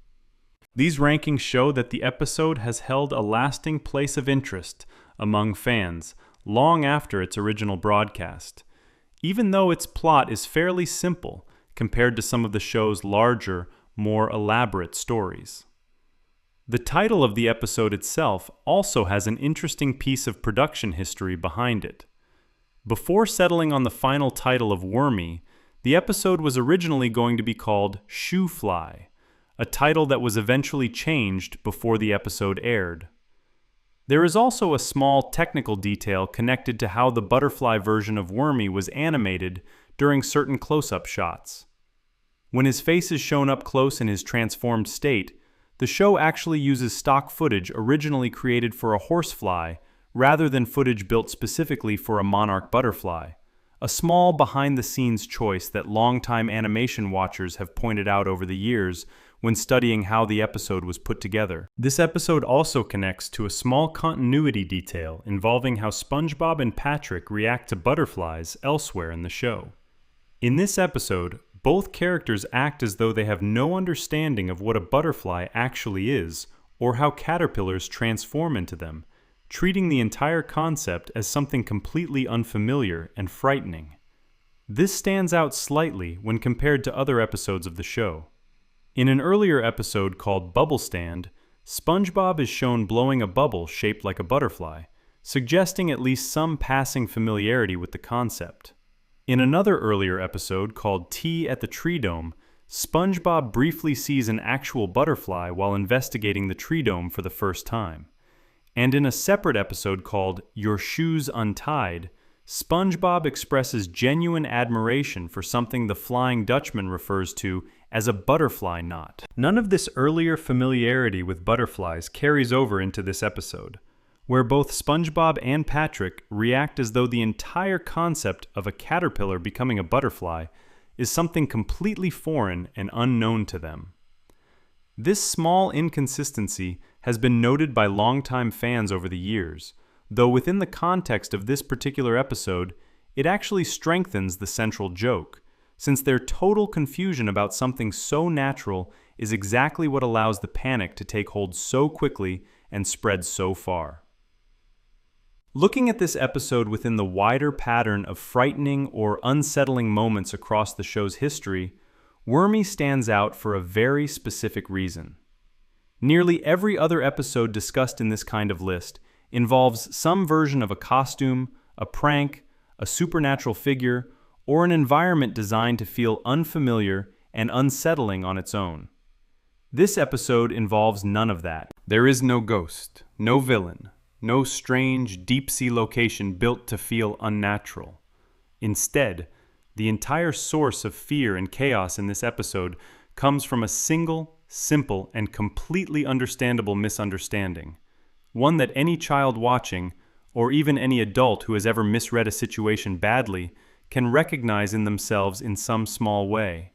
S1: These rankings show that the episode has held a lasting place of interest among fans long after its original broadcast, even though its plot is fairly simple compared to some of the show's larger, more elaborate stories. The title of the episode itself also has an interesting piece of production history behind it. Before settling on the final title of Wormy, the episode was originally going to be called Shoe Fly, a title that was eventually changed before the episode aired. There is also a small technical detail connected to how the butterfly version of Wormy was animated during certain close-up shots. When his face is shown up close in his transformed state, the show actually uses stock footage originally created for a horsefly rather than footage built specifically for a monarch butterfly, a small behind-the-scenes choice that longtime animation watchers have pointed out over the years when studying how the episode was put together. This episode also connects to a small continuity detail involving how SpongeBob and Patrick react to butterflies elsewhere in the show. In this episode, both characters act as though they have no understanding of what a butterfly actually is or how caterpillars transform into them, treating the entire concept as something completely unfamiliar and frightening. This stands out slightly when compared to other episodes of the show. In an earlier episode called Bubble Stand, SpongeBob is shown blowing a bubble shaped like a butterfly, suggesting at least some passing familiarity with the concept. In another earlier episode called Tea at the Tree Dome, SpongeBob briefly sees an actual butterfly while investigating the tree dome for the first time. And in a separate episode called Your Shoes Untied, SpongeBob expresses genuine admiration for something the Flying Dutchman refers to as a butterfly knot. None of this earlier familiarity with butterflies carries over into this episode, where both SpongeBob and Patrick react as though the entire concept of a caterpillar becoming a butterfly is something completely foreign and unknown to them. This small inconsistency has been noted by longtime fans over the years, though within the context of this particular episode, it actually strengthens the central joke, since their total confusion about something so natural is exactly what allows the panic to take hold so quickly and spread so far. Looking at this episode within the wider pattern of frightening or unsettling moments across the show's history, Wormy stands out for a very specific reason. Nearly every other episode discussed in this kind of list involves some version of a costume, a prank, a supernatural figure, or an environment designed to feel unfamiliar and unsettling on its own. This episode involves none of that. There is no ghost, no villain, no strange, deep-sea location built to feel unnatural. Instead, the entire source of fear and chaos in this episode comes from a single, simple, and completely understandable misunderstanding. One that any child watching, or even any adult who has ever misread a situation badly, can recognize in themselves in some small way.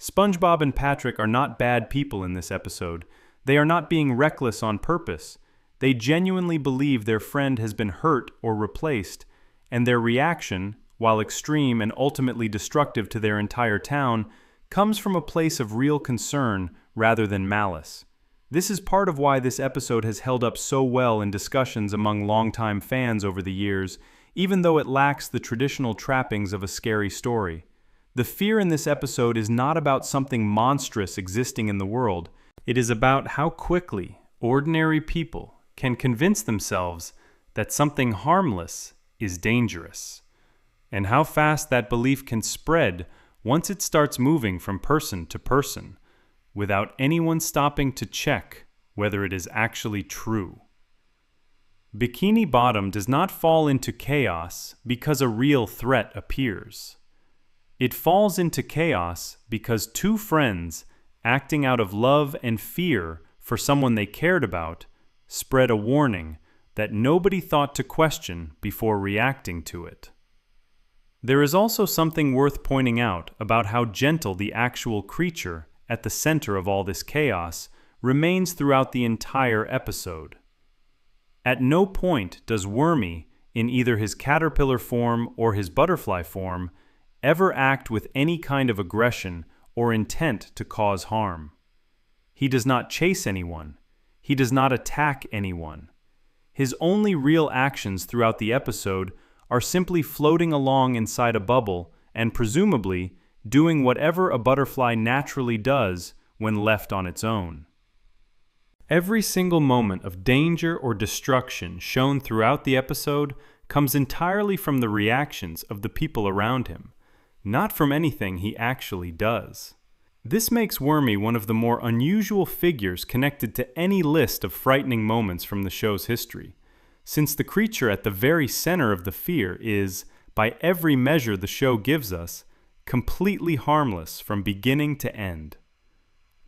S1: SpongeBob and Patrick are not bad people in this episode. They are not being reckless on purpose. They genuinely believe their friend has been hurt or replaced, and their reaction, while extreme and ultimately destructive to their entire town, comes from a place of real concern rather than malice. This is part of why this episode has held up so well in discussions among longtime fans over the years, even though it lacks the traditional trappings of a scary story. The fear in this episode is not about something monstrous existing in the world. It is about how quickly ordinary people can convince themselves that something harmless is dangerous, and how fast that belief can spread once it starts moving from person to person, without anyone stopping to check whether it is actually true. Bikini Bottom does not fall into chaos because a real threat appears. It falls into chaos because two friends, acting out of love and fear for someone they cared about, spread a warning that nobody thought to question before reacting to it. There is also something worth pointing out about how gentle the actual creature at the center of all this chaos remains throughout the entire episode. At no point does Wormy, in either his caterpillar form or his butterfly form, ever act with any kind of aggression or intent to cause harm. He does not chase anyone. He does not attack anyone. His only real actions throughout the episode are simply floating along inside a bubble and presumably doing whatever a butterfly naturally does when left on its own. Every single moment of danger or destruction shown throughout the episode comes entirely from the reactions of the people around him, not from anything he actually does. This makes Wormy one of the more unusual figures connected to any list of frightening moments from the show's history, since the creature at the very center of the fear is, by every measure the show gives us, completely harmless from beginning to end.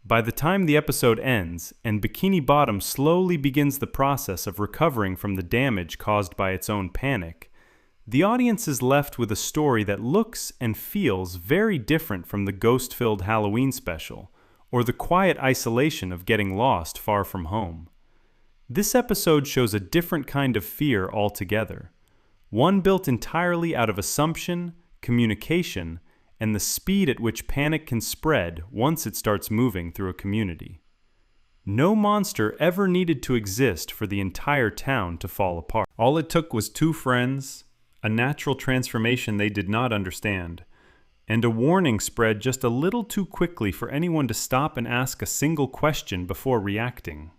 S1: By the time the episode ends and Bikini Bottom slowly begins the process of recovering from the damage caused by its own panic, the audience is left with a story that looks and feels very different from the ghost-filled Halloween special or the quiet isolation of getting lost far from home. This episode shows a different kind of fear altogether, one built entirely out of assumption, communication, and the speed at which panic can spread once it starts moving through a community. No monster ever needed to exist for the entire town to fall apart. All it took was two friends, a natural transformation they did not understand, and a warning spread just a little too quickly for anyone to stop and ask a single question before reacting.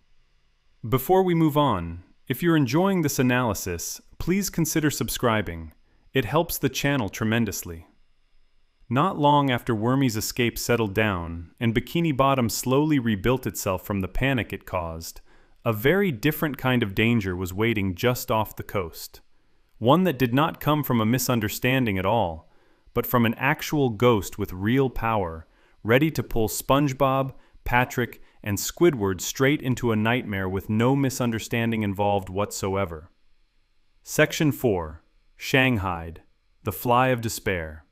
S1: Before we move on, if you're enjoying this analysis, please consider subscribing. It helps the channel tremendously. Not long after Wormy's escape settled down and Bikini Bottom slowly rebuilt itself from the panic it caused, a very different kind of danger was waiting just off the coast. one that did not come from a misunderstanding at all, but from an actual ghost with real power, ready to pull SpongeBob, Patrick, and Squidward straight into a nightmare with no misunderstanding involved whatsoever. Section 4. Shanghaied, The Fly of Despair.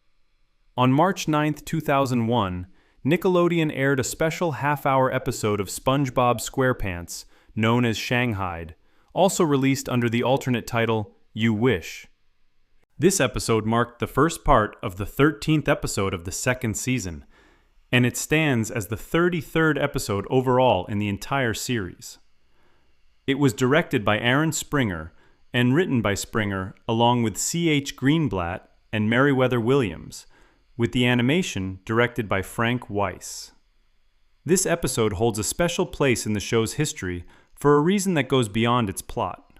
S1: On March 9, 2001, Nickelodeon aired a special half-hour episode of SpongeBob SquarePants, known as Shanghaied, also released under the alternate title, You Wish. This episode marked the first part of the 13th episode of the second season, and it stands as the 33rd episode overall in the entire series. It was directed by Aaron Springer and written by Springer along with C.H. Greenblatt and Meriwether Williams, with the animation directed by Frank Weiss. This episode holds a special place in the show's history for a reason that goes beyond its plot.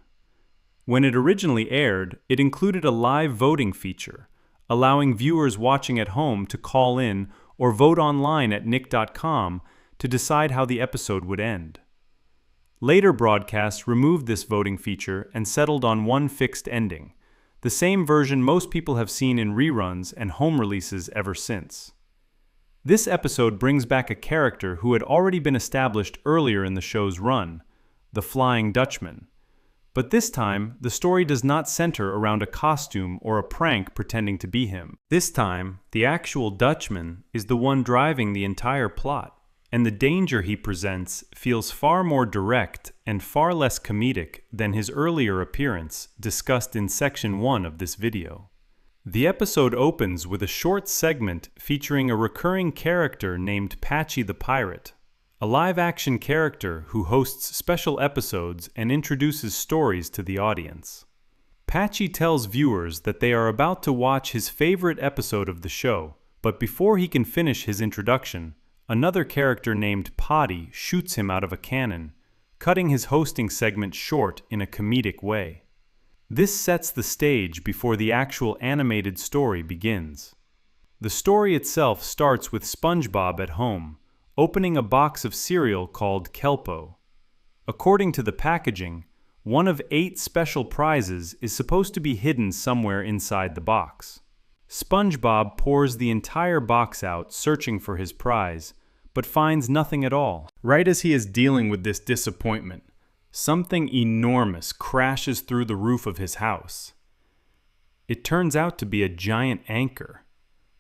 S1: When it originally aired, it included a live voting feature, allowing viewers watching at home to call in or vote online at nick.com to decide how the episode would end. Later broadcasts removed this voting feature and settled on one fixed ending, the same version most people have seen in reruns and home releases ever since. This episode brings back a character who had already been established earlier in the show's run, the Flying Dutchman. But this time, the story does not center around a costume or a prank pretending to be him. This time, the actual Dutchman is the one driving the entire plot, and the danger he presents feels far more direct and far less comedic than his earlier appearance discussed in Section 1 of this video. The episode opens with a short segment featuring a recurring character named Patchy the Pirate, a live-action character who hosts special episodes and introduces stories to the audience. Patchy tells viewers that they are about to watch his favorite episode of the show, but before he can finish his introduction, another character named Potty shoots him out of a cannon, cutting his hosting segment short in a comedic way. This sets the stage before the actual animated story begins. The story itself starts with SpongeBob at home, opening a box of cereal called Kelpo. According to the packaging, one of 8 special prizes is supposed to be hidden somewhere inside the box. SpongeBob pours the entire box out searching for his prize, but finds nothing at all. Right as he is dealing with this disappointment, something enormous crashes through the roof of his house. It turns out to be a giant anchor,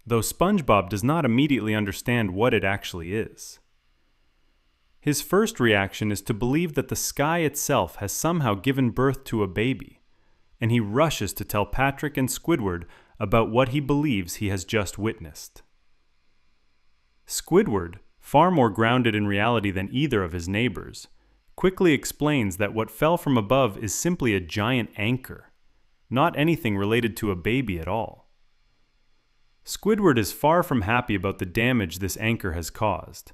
S1: though SpongeBob does not immediately understand what it actually is. His first reaction is to believe that the sky itself has somehow given birth to a baby, and he rushes to tell Patrick and Squidward about what he believes he has just witnessed. Squidward, far more grounded in reality than either of his neighbors, quickly explains that what fell from above is simply a giant anchor, not anything related to a baby at all. Squidward is far from happy about the damage this anchor has caused.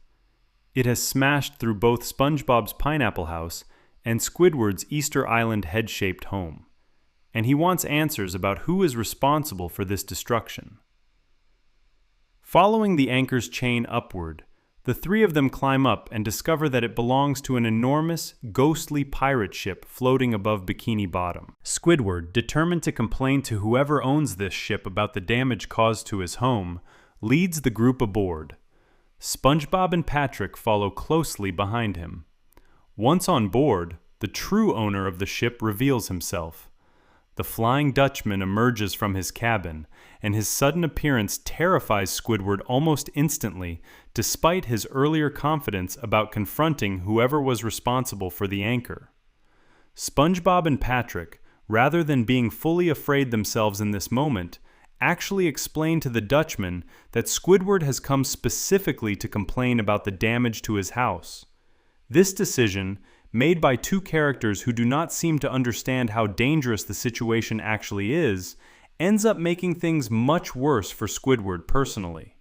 S1: It has smashed through both SpongeBob's Pineapple House and Squidward's Easter Island head-shaped home, and he wants answers about who is responsible for this destruction. Following the anchor's chain upward, the three of them climb up and discover that it belongs to an enormous, ghostly pirate ship floating above Bikini Bottom. Squidward, determined to complain to whoever owns this ship about the damage caused to his home, leads the group aboard. SpongeBob and Patrick follow closely behind him. Once on board, the true owner of the ship reveals himself. The Flying Dutchman emerges from his cabin, and his sudden appearance terrifies Squidward almost instantly, despite his earlier confidence about confronting whoever was responsible for the anchor. SpongeBob and Patrick, rather than being fully afraid themselves in this moment, actually explain to the Dutchman that Squidward has come specifically to complain about the damage to his house. This decision, made by two characters who do not seem to understand how dangerous the situation actually is, ends up making things much worse for Squidward personally.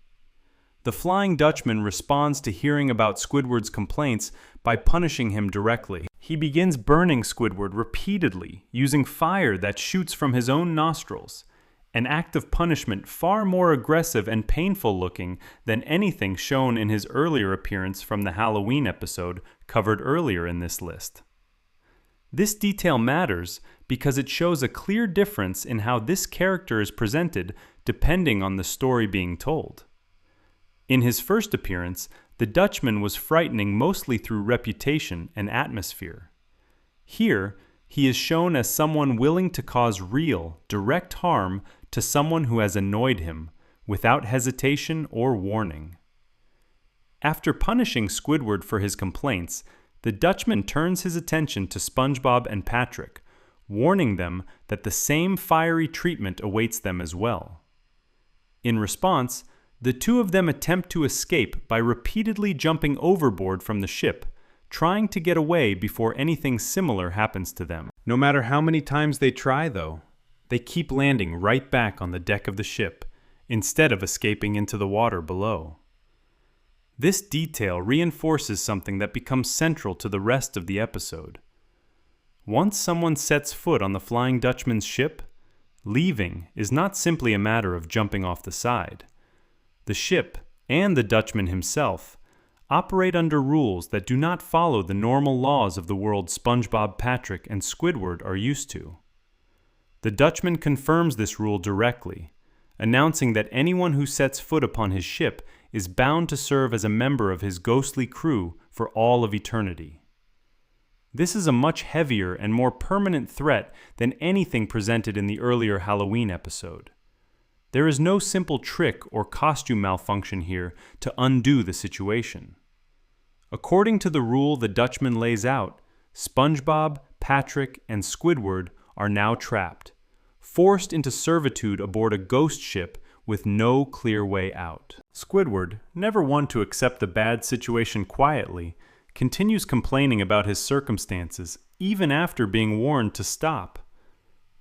S1: The Flying Dutchman responds to hearing about Squidward's complaints by punishing him directly. He begins burning Squidward repeatedly, using fire that shoots from his own nostrils, an act of punishment far more aggressive and painful looking than anything shown in his earlier appearance from the Halloween episode covered earlier in this list. This detail matters because it shows a clear difference in how this character is presented depending on the story being told. In his first appearance, the Dutchman was frightening mostly through reputation and atmosphere. Here, he is shown as someone willing to cause real, direct harm to someone who has annoyed him, without hesitation or warning. After punishing Squidward for his complaints, the Dutchman turns his attention to SpongeBob and Patrick, warning them that the same fiery treatment awaits them as well. In response, the two of them attempt to escape by repeatedly jumping overboard from the ship, trying to get away before anything similar happens to them. No matter how many times they try, though, they keep landing right back on the deck of the ship, instead of escaping into the water below. This detail reinforces something that becomes central to the rest of the episode. Once someone sets foot on the Flying Dutchman's ship, leaving is not simply a matter of jumping off the side. The ship, and the Dutchman himself, operate under rules that do not follow the normal laws of the world SpongeBob, Patrick, and Squidward are used to. The Dutchman confirms this rule directly, announcing that anyone who sets foot upon his ship is bound to serve as a member of his ghostly crew for all of eternity. This is a much heavier and more permanent threat than anything presented in the earlier Halloween episode. There is no simple trick or costume malfunction here to undo the situation. According to the rule the Dutchman lays out, SpongeBob, Patrick, and Squidward are now trapped, forced into servitude aboard a ghost ship with no clear way out. Squidward, never one to accept the bad situation quietly, continues complaining about his circumstances even after being warned to stop.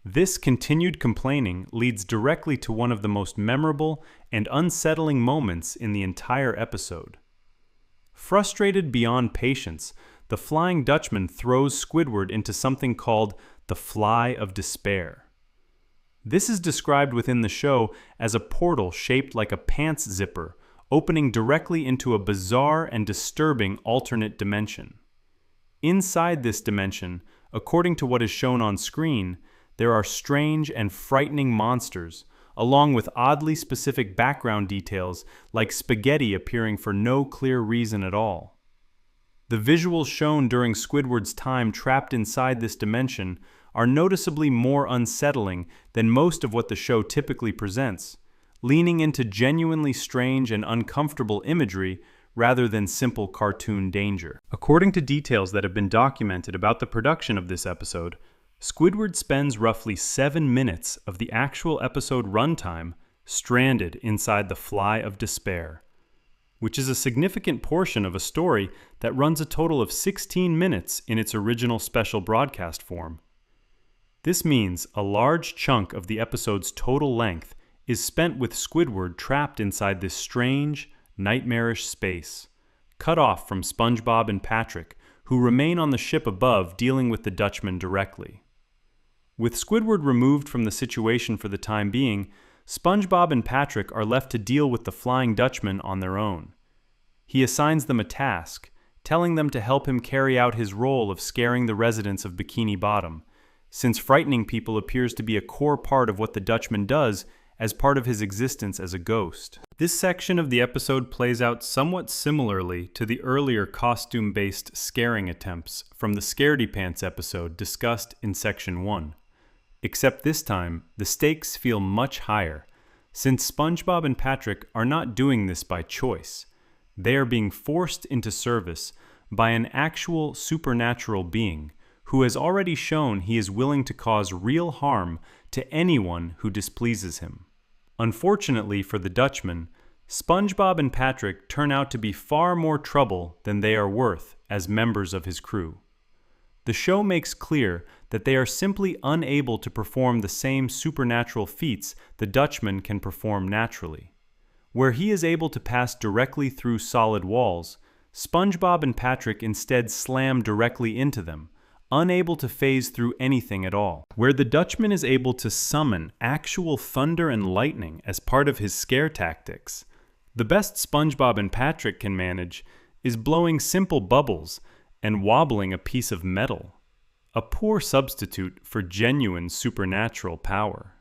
S1: This continued complaining leads directly to one of the most memorable and unsettling moments in the entire episode. Frustrated beyond patience, the Flying Dutchman throws Squidward into something called the Fly of Despair. This is described within the show as a portal shaped like a pants zipper, opening directly into a bizarre and disturbing alternate dimension. Inside this dimension, according to what is shown on screen, there are strange and frightening monsters, along with oddly specific background details like spaghetti appearing for no clear reason at all. The visuals shown during Squidward's time trapped inside this dimension are noticeably more unsettling than most of what the show typically presents, leaning into genuinely strange and uncomfortable imagery rather than simple cartoon danger. According to details that have been documented about the production of this episode, Squidward spends roughly 7 minutes of the actual episode runtime stranded inside the Fly of Despair, which is a significant portion of a story that runs a total of 16 minutes in its original special broadcast form. This means a large chunk of the episode's total length is spent with Squidward trapped inside this strange, nightmarish space, cut off from SpongeBob and Patrick, who remain on the ship above dealing with the Dutchman directly. With Squidward removed from the situation for the time being, SpongeBob and Patrick are left to deal with the Flying Dutchman on their own. He assigns them a task, telling them to help him carry out his role of scaring the residents of Bikini Bottom, since frightening people appears to be a core part of what the Dutchman does as part of his existence as a ghost. This section of the episode plays out somewhat similarly to the earlier costume-based scaring attempts from the Scaredy Pants episode discussed in Section 1. Except this time, the stakes feel much higher, since SpongeBob and Patrick are not doing this by choice. They are being forced into service by an actual supernatural being who has already shown he is willing to cause real harm to anyone who displeases him. Unfortunately for the Dutchman, SpongeBob and Patrick turn out to be far more trouble than they are worth as members of his crew. The show makes clear that they are simply unable to perform the same supernatural feats the Dutchman can perform naturally. Where he is able to pass directly through solid walls, SpongeBob and Patrick instead slam directly into them, unable to phase through anything at all. Where the Dutchman is able to summon actual thunder and lightning as part of his scare tactics, the best SpongeBob and Patrick can manage is blowing simple bubbles and wobbling a piece of metal. a poor substitute for genuine supernatural power.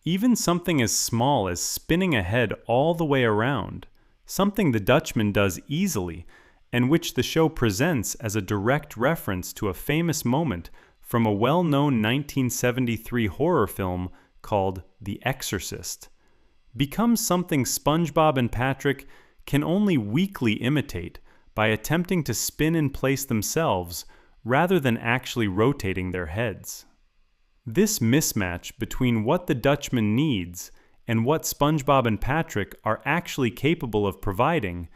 S1: Even something as small as spinning a head all the way around, something the Dutchman does easily, and which the show presents as a direct reference to a famous moment from a well-known 1973 horror film called The Exorcist, becomes something SpongeBob and Patrick can only weakly imitate by attempting to spin in place themselves rather than actually rotating their heads. This mismatch between what the Dutchman needs and what SpongeBob and Patrick are actually capable of providing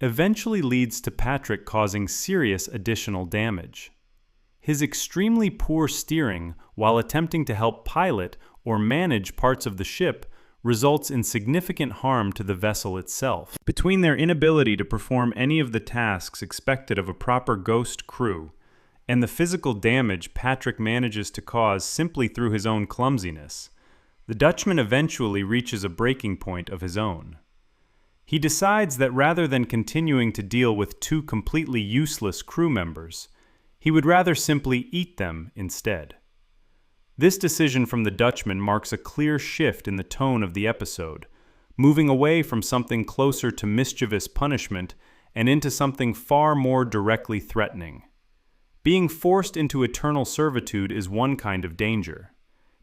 S1: eventually leads to Patrick causing serious additional damage. His extremely poor steering while attempting to help pilot or manage parts of the ship results in significant harm to the vessel itself. Between their inability to perform any of the tasks expected of a proper ghost crew and the physical damage Patrick manages to cause simply through his own clumsiness, the Dutchman eventually reaches a breaking point of his own. He decides that rather than continuing to deal with two completely useless crew members, he would rather simply eat them instead. This decision from the Dutchman marks a clear shift in the tone of the episode, moving away from something closer to mischievous punishment and into something far more directly threatening. Being forced into eternal servitude is one kind of danger.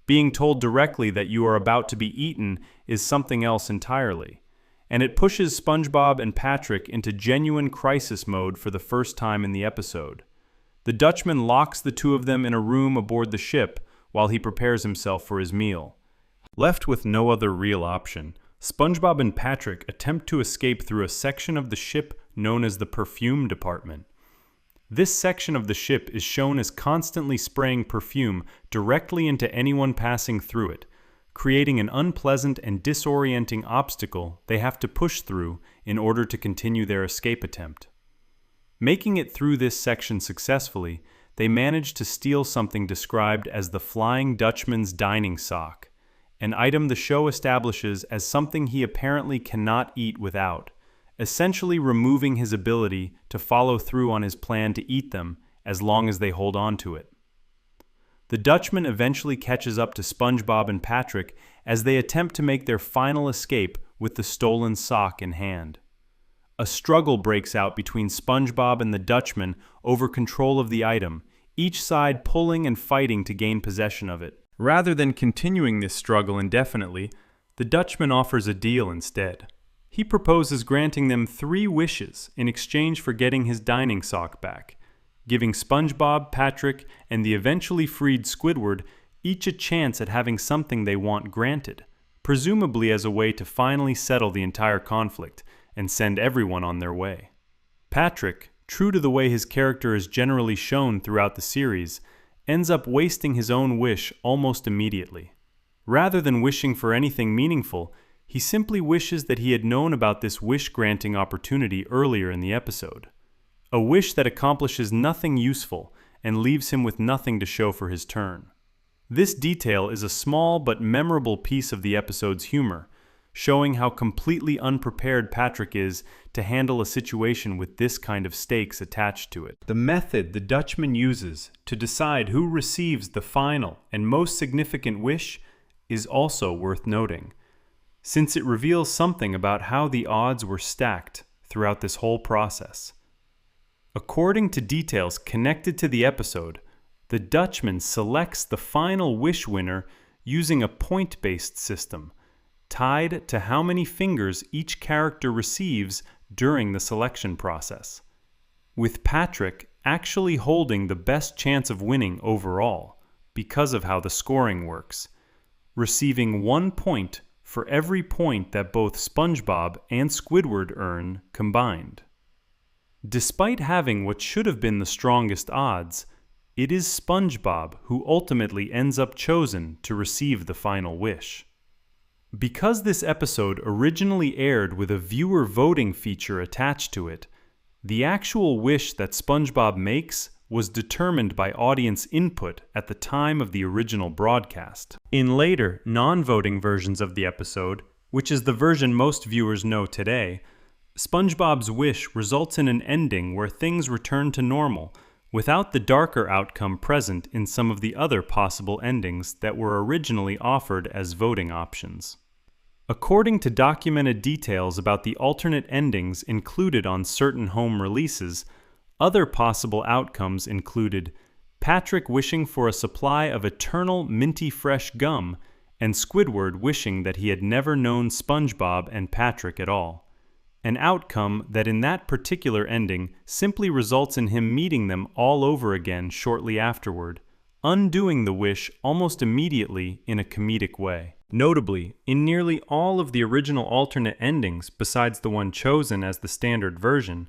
S1: Being told directly that you are about to be eaten is something else entirely, and it pushes SpongeBob and Patrick into genuine crisis mode for the first time in the episode. The Dutchman locks the two of them in a room aboard the ship while he prepares himself for his meal. Left with no other real option, SpongeBob and Patrick attempt to escape through a section of the ship known as the perfume department. This section of the ship is shown as constantly spraying perfume directly into anyone passing through it, creating an unpleasant and disorienting obstacle they have to push through in order to continue their escape attempt. Making it through this section successfully, they manage to steal something described as the Flying Dutchman's dining sock, an item the show establishes as something he apparently cannot eat without, essentially removing his ability to follow through on his plan to eat them as long as they hold on to it. The Dutchman eventually catches up to SpongeBob and Patrick as they attempt to make their final escape with the stolen sock in hand. A struggle breaks out between SpongeBob and the Dutchman over control of the item, each side pulling and fighting to gain possession of it. Rather than continuing this struggle indefinitely, the Dutchman offers a deal instead. He proposes granting them 3 wishes in exchange for getting his dining sock back, giving SpongeBob, Patrick, and the eventually freed Squidward each a chance at having something they want granted, presumably as a way to finally settle the entire conflict and send everyone on their way. Patrick, true to the way his character is generally shown throughout the series, ends up wasting his own wish almost immediately. Rather than wishing for anything meaningful, he simply wishes that he had known about this wish-granting opportunity earlier in the episode. A wish that accomplishes nothing useful and leaves him with nothing to show for his turn. This detail is a small but memorable piece of the episode's humor, showing how completely unprepared Patrick is to handle a situation with this kind of stakes attached to it. The method the Dutchman uses to decide who receives the final and most significant wish is also worth noting, since it reveals something about how the odds were stacked throughout this whole process. According to details connected to the episode, the Dutchman selects the final wish winner using a point-based system, tied to how many fingers each character receives during the selection process, with Patrick actually holding the best chance of winning overall because of how the scoring works, receiving 1 point for every point that both SpongeBob and Squidward earn combined. Despite having what should have been the strongest odds, it is SpongeBob who ultimately ends up chosen to receive the final wish. Because this episode originally aired with a viewer voting feature attached to it, the actual wish that SpongeBob makes was determined by audience input at the time of the original broadcast. In later, non-voting versions of the episode, which is the version most viewers know today, SpongeBob's wish results in an ending where things return to normal, without the darker outcome present in some of the other possible endings that were originally offered as voting options. According to documented details about the alternate endings included on certain home releases, other possible outcomes included Patrick wishing for a supply of eternal minty fresh gum and Squidward wishing that he had never known SpongeBob and Patrick at all. An outcome that in that particular ending simply results in him meeting them all over again shortly afterward, undoing the wish almost immediately in a comedic way. Notably, in nearly all of the original alternate endings, besides the one chosen as the standard version,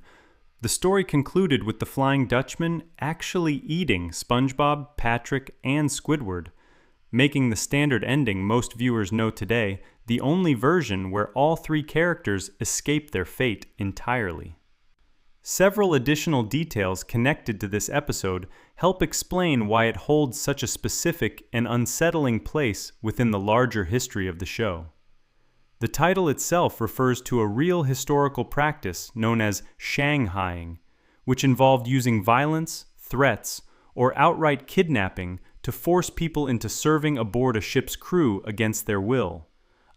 S1: the story concluded with the Flying Dutchman actually eating SpongeBob, Patrick, and Squidward, making the standard ending most viewers know today the only version where all three characters escape their fate entirely. Several additional details connected to this episode help explain why it holds such a specific and unsettling place within the larger history of the show. The title itself refers to a real historical practice known as Shanghaiing, which involved using violence, threats, or outright kidnapping to force people into serving aboard a ship's crew against their will,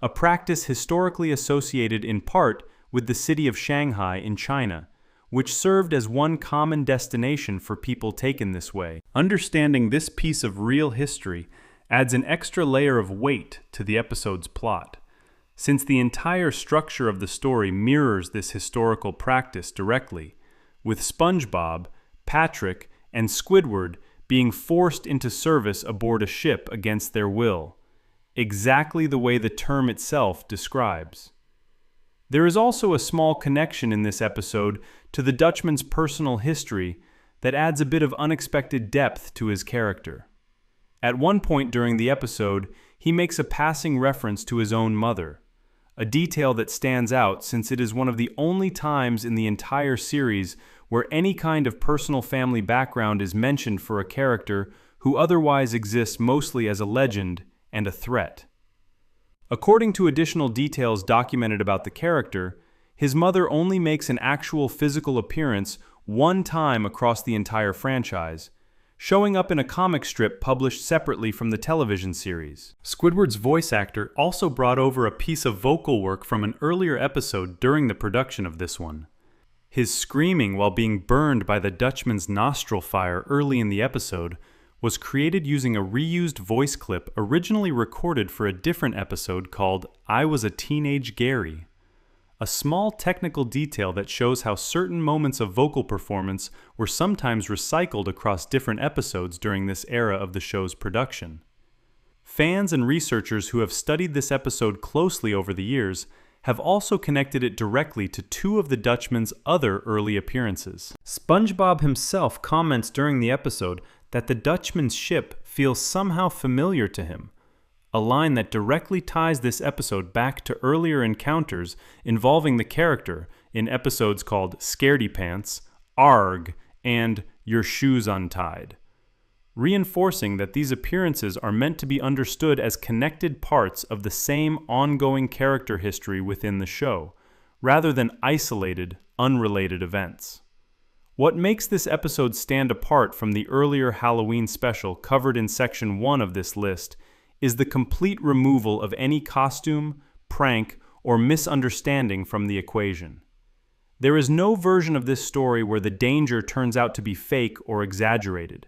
S1: a practice historically associated in part with the city of Shanghai in China, which served as one common destination for people taken this way. Understanding this piece of real history adds an extra layer of weight to the episode's plot, since the entire structure of the story mirrors this historical practice directly, with SpongeBob, Patrick, and Squidward being forced into service aboard a ship against their will, exactly the way the term itself describes. There is also a small connection in this episode to the Dutchman's personal history that adds a bit of unexpected depth to his character. At one point during the episode, he makes a passing reference to his own mother, a detail that stands out since it is one of the only times in the entire series where any kind of personal family background is mentioned for a character who otherwise exists mostly as a legend and a threat. According to additional details documented about the character, his mother only makes an actual physical appearance one time across the entire franchise, showing up in a comic strip published separately from the television series. Squidward's voice actor also brought over a piece of vocal work from an earlier episode during the production of this one. His screaming while being burned by the Dutchman's nostril fire early in the episode was created using a reused voice clip originally recorded for a different episode called I Was a Teenage Gary, a small technical detail that shows how certain moments of vocal performance were sometimes recycled across different episodes during this era of the show's production. Fans and researchers who have studied this episode closely over the years have also connected it directly to two of the Dutchman's other early appearances. SpongeBob himself comments during the episode that the Dutchman's ship feels somehow familiar to him, a line that directly ties this episode back to earlier encounters involving the character in episodes called Scaredy Pants, Arg, and Your Shoes Untied, reinforcing that these appearances are meant to be understood as connected parts of the same ongoing character history within the show, rather than isolated, unrelated events. What makes this episode stand apart from the earlier Halloween special covered in Section 1 of this list is the complete removal of any costume, prank, or misunderstanding from the equation. There is no version of this story where the danger turns out to be fake or exaggerated.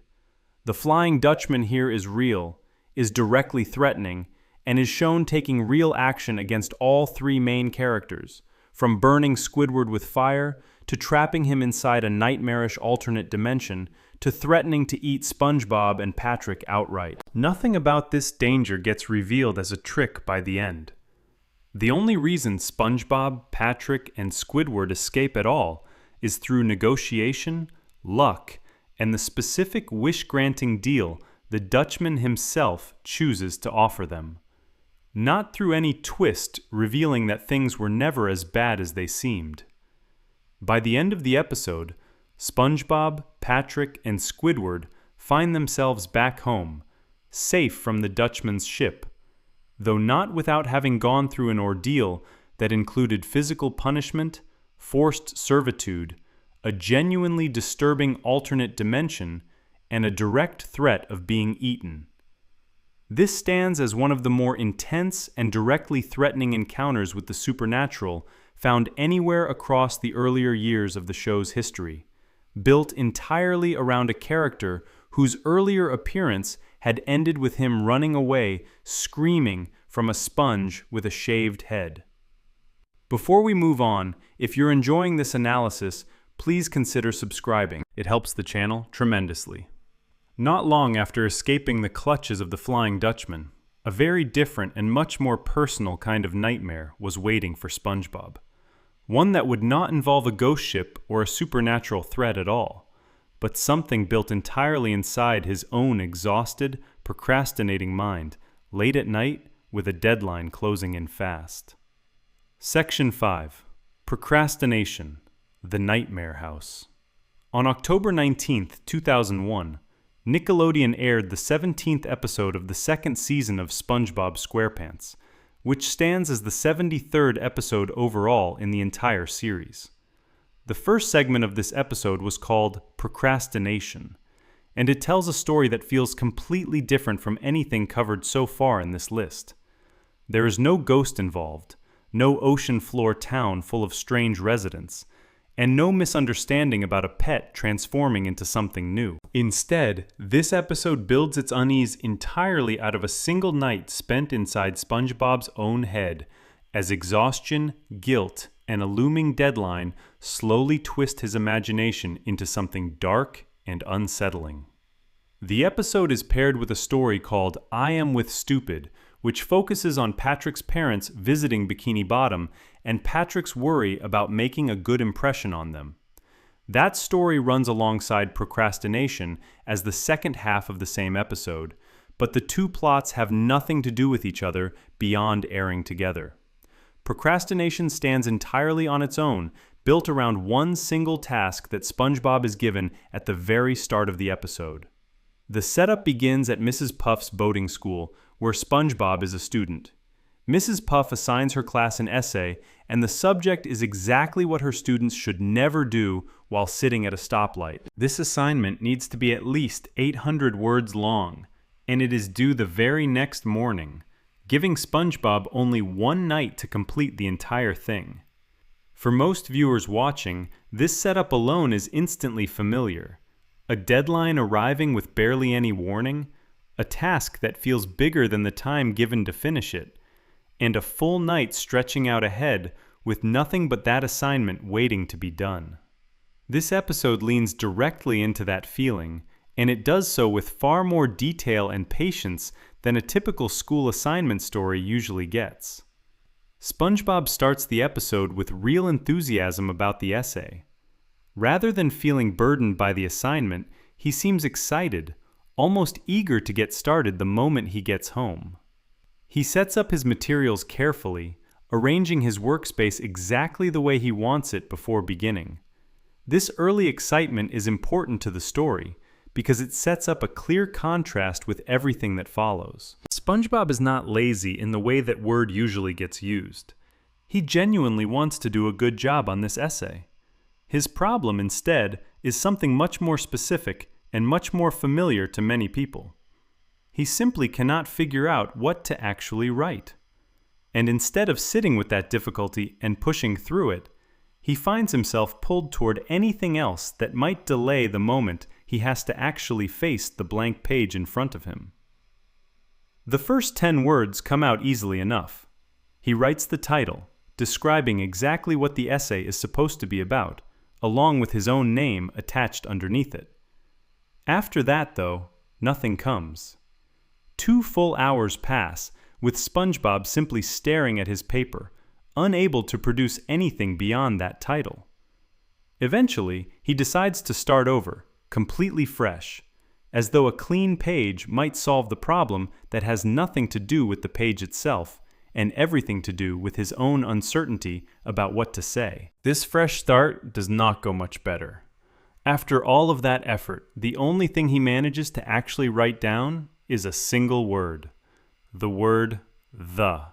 S1: The Flying Dutchman here is real, is directly threatening, and is shown taking real action against all three main characters, from burning Squidward with fire, to trapping him inside a nightmarish alternate dimension, to threatening to eat SpongeBob and Patrick outright. Nothing about this danger gets revealed as a trick by the end. The only reason SpongeBob, Patrick, and Squidward escape at all is through negotiation, luck, and the specific wish-granting deal the Dutchman himself chooses to offer them. Not through any twist revealing that things were never as bad as they seemed. By the end of the episode, SpongeBob, Patrick, and Squidward find themselves back home, safe from the Dutchman's ship, though not without having gone through an ordeal that included physical punishment, forced servitude, a genuinely disturbing alternate dimension, and a direct threat of being eaten. This stands as one of the more intense and directly threatening encounters with the supernatural found anywhere across the earlier years of the show's history, built entirely around a character whose earlier appearance had ended with him running away, screaming from a sponge with a shaved head. Before we move on, if you're enjoying this analysis, please consider subscribing. It helps the channel tremendously. Not long after escaping the clutches of the Flying Dutchman, a very different and much more personal kind of nightmare was waiting for SpongeBob. One that would not involve a ghost ship or a supernatural threat at all, but something built entirely inside his own exhausted, procrastinating mind, late at night with a deadline closing in fast. Section 5. Procrastination, the Nightmare House. On October 19, 2001, Nickelodeon aired the 17th episode of the second season of SpongeBob SquarePants, which stands as the 73rd episode overall in the entire series. The first segment of this episode was called Procrastination, and it tells a story that feels completely different from anything covered so far in this list. There is no ghost involved, no ocean floor town full of strange residents, and no misunderstanding about a pet transforming into something new. Instead, this episode builds its unease entirely out of a single night spent inside SpongeBob's own head, as exhaustion, guilt, and a looming deadline slowly twist his imagination into something dark and unsettling. The episode is paired with a story called I Am With Stupid, which focuses on Patrick's parents visiting Bikini Bottom and Patrick's worry about making a good impression on them. That story runs alongside Procrastination as the second half of the same episode, but the two plots have nothing to do with each other beyond airing together. Procrastination stands entirely on its own, built around one single task that SpongeBob is given at the very start of the episode. The setup begins at Mrs. Puff's boating school, where SpongeBob is a student. Mrs. Puff assigns her class an essay, and the subject is exactly what her students should never do while sitting at a stoplight. This assignment needs to be at least 800 words long, and it is due the very next morning, giving SpongeBob only one night to complete the entire thing. For most viewers watching, this setup alone is instantly familiar. A deadline arriving with barely any warning, a task that feels bigger than the time given to finish it, and a full night stretching out ahead with nothing but that assignment waiting to be done. This episode leans directly into that feeling, and it does so with far more detail and patience than a typical school assignment story usually gets. SpongeBob starts the episode with real enthusiasm about the essay. Rather than feeling burdened by the assignment, he seems excited, almost eager to get started the moment he gets home. He sets up his materials carefully, arranging his workspace exactly the way he wants it before beginning. This early excitement is important to the story because it sets up a clear contrast with everything that follows. SpongeBob is not lazy in the way that word usually gets used. He genuinely wants to do a good job on this essay. His problem, instead, is something much more specific and much more familiar to many people. He simply cannot figure out what to actually write. And instead of sitting with that difficulty and pushing through it, he finds himself pulled toward anything else that might delay the moment he has to actually face the blank page in front of him. The first 10 words come out easily enough. He writes the title, describing exactly what the essay is supposed to be about, along with his own name attached underneath it. After that, though, nothing comes. 2 full hours pass, with SpongeBob simply staring at his paper, unable to produce anything beyond that title. Eventually, he decides to start over, completely fresh, as though a clean page might solve the problem that has nothing to do with the page itself and everything to do with his own uncertainty about what to say. This fresh start does not go much better. After all of that effort, the only thing he manages to actually write down is a single word. The word "the."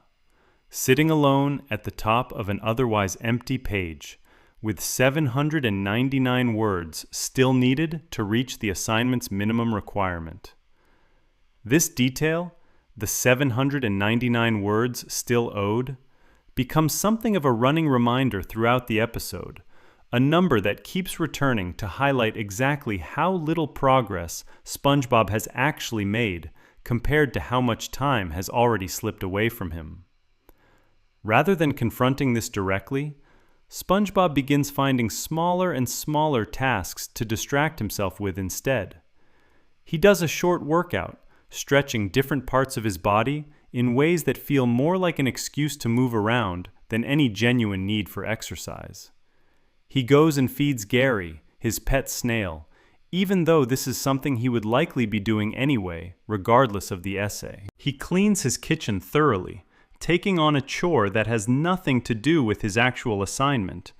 S1: Sitting alone at the top of an otherwise empty page, with 799 words still needed to reach the assignment's minimum requirement. This detail, the 799 words still owed, becomes something of a running reminder throughout the episode, a number that keeps returning to highlight exactly how little progress SpongeBob has actually made compared to how much time has already slipped away from him. Rather than confronting this directly, SpongeBob begins finding smaller and smaller tasks to distract himself with instead. He does a short workout, stretching different parts of his body in ways that feel more like an excuse to move around than any genuine need for exercise. He goes and feeds Gary, his pet snail, even though this is something he would likely be doing anyway, regardless of the essay. He cleans his kitchen thoroughly, taking on a chore that has nothing to do with his actual assignment,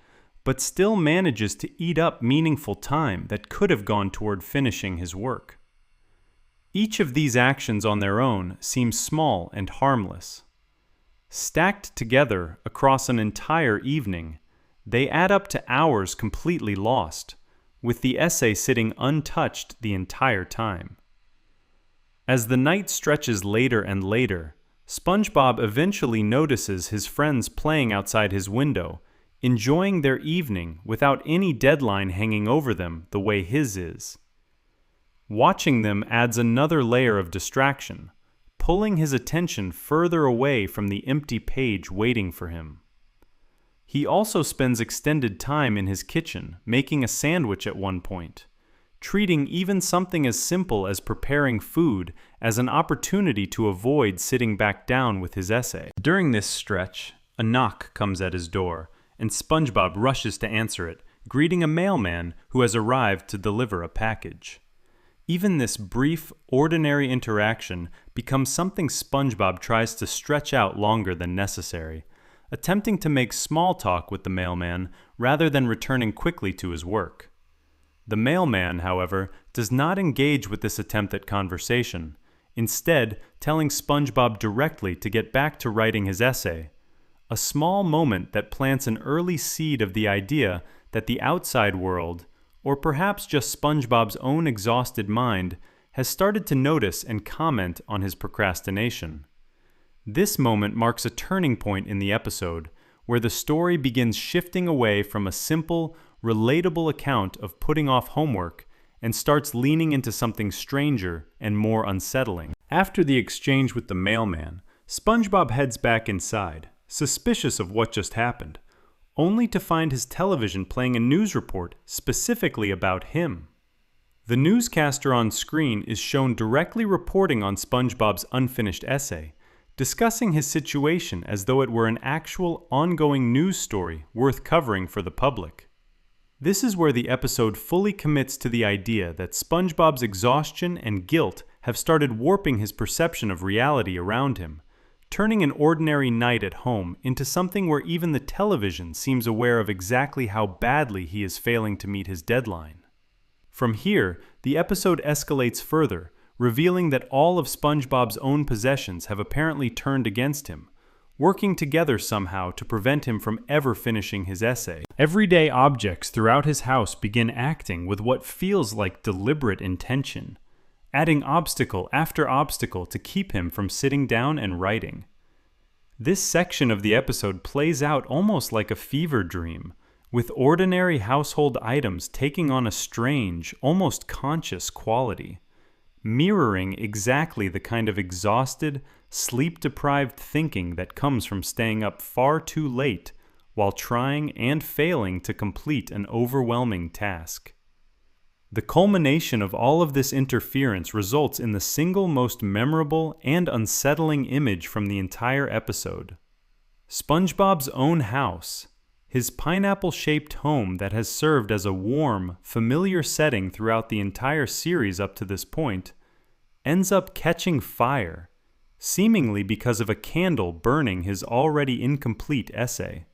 S1: but still manages to eat up meaningful time that could have gone toward finishing his work. Each of these actions on their own seems small and harmless. Stacked together across an entire evening, they add up to hours completely lost, with the essay sitting untouched the entire time. As the night stretches later and later, SpongeBob eventually notices his friends playing outside his window, enjoying their evening without any deadline hanging over them the way his is. Watching them adds another layer of distraction, pulling his attention further away from the empty page waiting for him. He also spends extended time in his kitchen, making a sandwich at one point, treating even something as simple as preparing food as an opportunity to avoid sitting back down with his essay. During this stretch, a knock comes at his door, and SpongeBob rushes to answer it, greeting a mailman who has arrived to deliver a package. Even this brief, ordinary interaction becomes something SpongeBob tries to stretch out longer than necessary, attempting to make small talk with the mailman rather than returning quickly to his work. The mailman, however, does not engage with this attempt at conversation, instead telling SpongeBob directly to get back to writing his essay, a small moment that plants an early seed of the idea that the outside world, or perhaps just SpongeBob's own exhausted mind, has started to notice and comment on his procrastination. This moment marks a turning point in the episode, where the story begins shifting away from a simple, relatable account of putting off homework and starts leaning into something stranger and more unsettling. After the exchange with the mailman, SpongeBob heads back inside, suspicious of what just happened, only to find his television playing a news report specifically about him. The newscaster on screen is shown directly reporting on SpongeBob's unfinished essay, discussing his situation as though it were an actual ongoing news story worth covering for the public. This is where the episode fully commits to the idea that SpongeBob's exhaustion and guilt have started warping his perception of reality around him, turning an ordinary night at home into something where even the television seems aware of exactly how badly he is failing to meet his deadline. From here, the episode escalates further, revealing that all of SpongeBob's own possessions have apparently turned against him, working together somehow to prevent him from ever finishing his essay. Everyday objects throughout his house begin acting with what feels like deliberate intention, adding obstacle after obstacle to keep him from sitting down and writing. This section of the episode plays out almost like a fever dream, with ordinary household items taking on a strange, almost conscious quality, mirroring exactly the kind of exhausted, sleep-deprived thinking that comes from staying up far too late while trying and failing to complete an overwhelming task. The culmination of all of this interference results in the single most memorable and unsettling image from the entire episode. SpongeBob's own house, his pineapple-shaped home that has served as a warm, familiar setting throughout the entire series up to this point, ends up catching fire, seemingly because of a candle burning his already incomplete essay.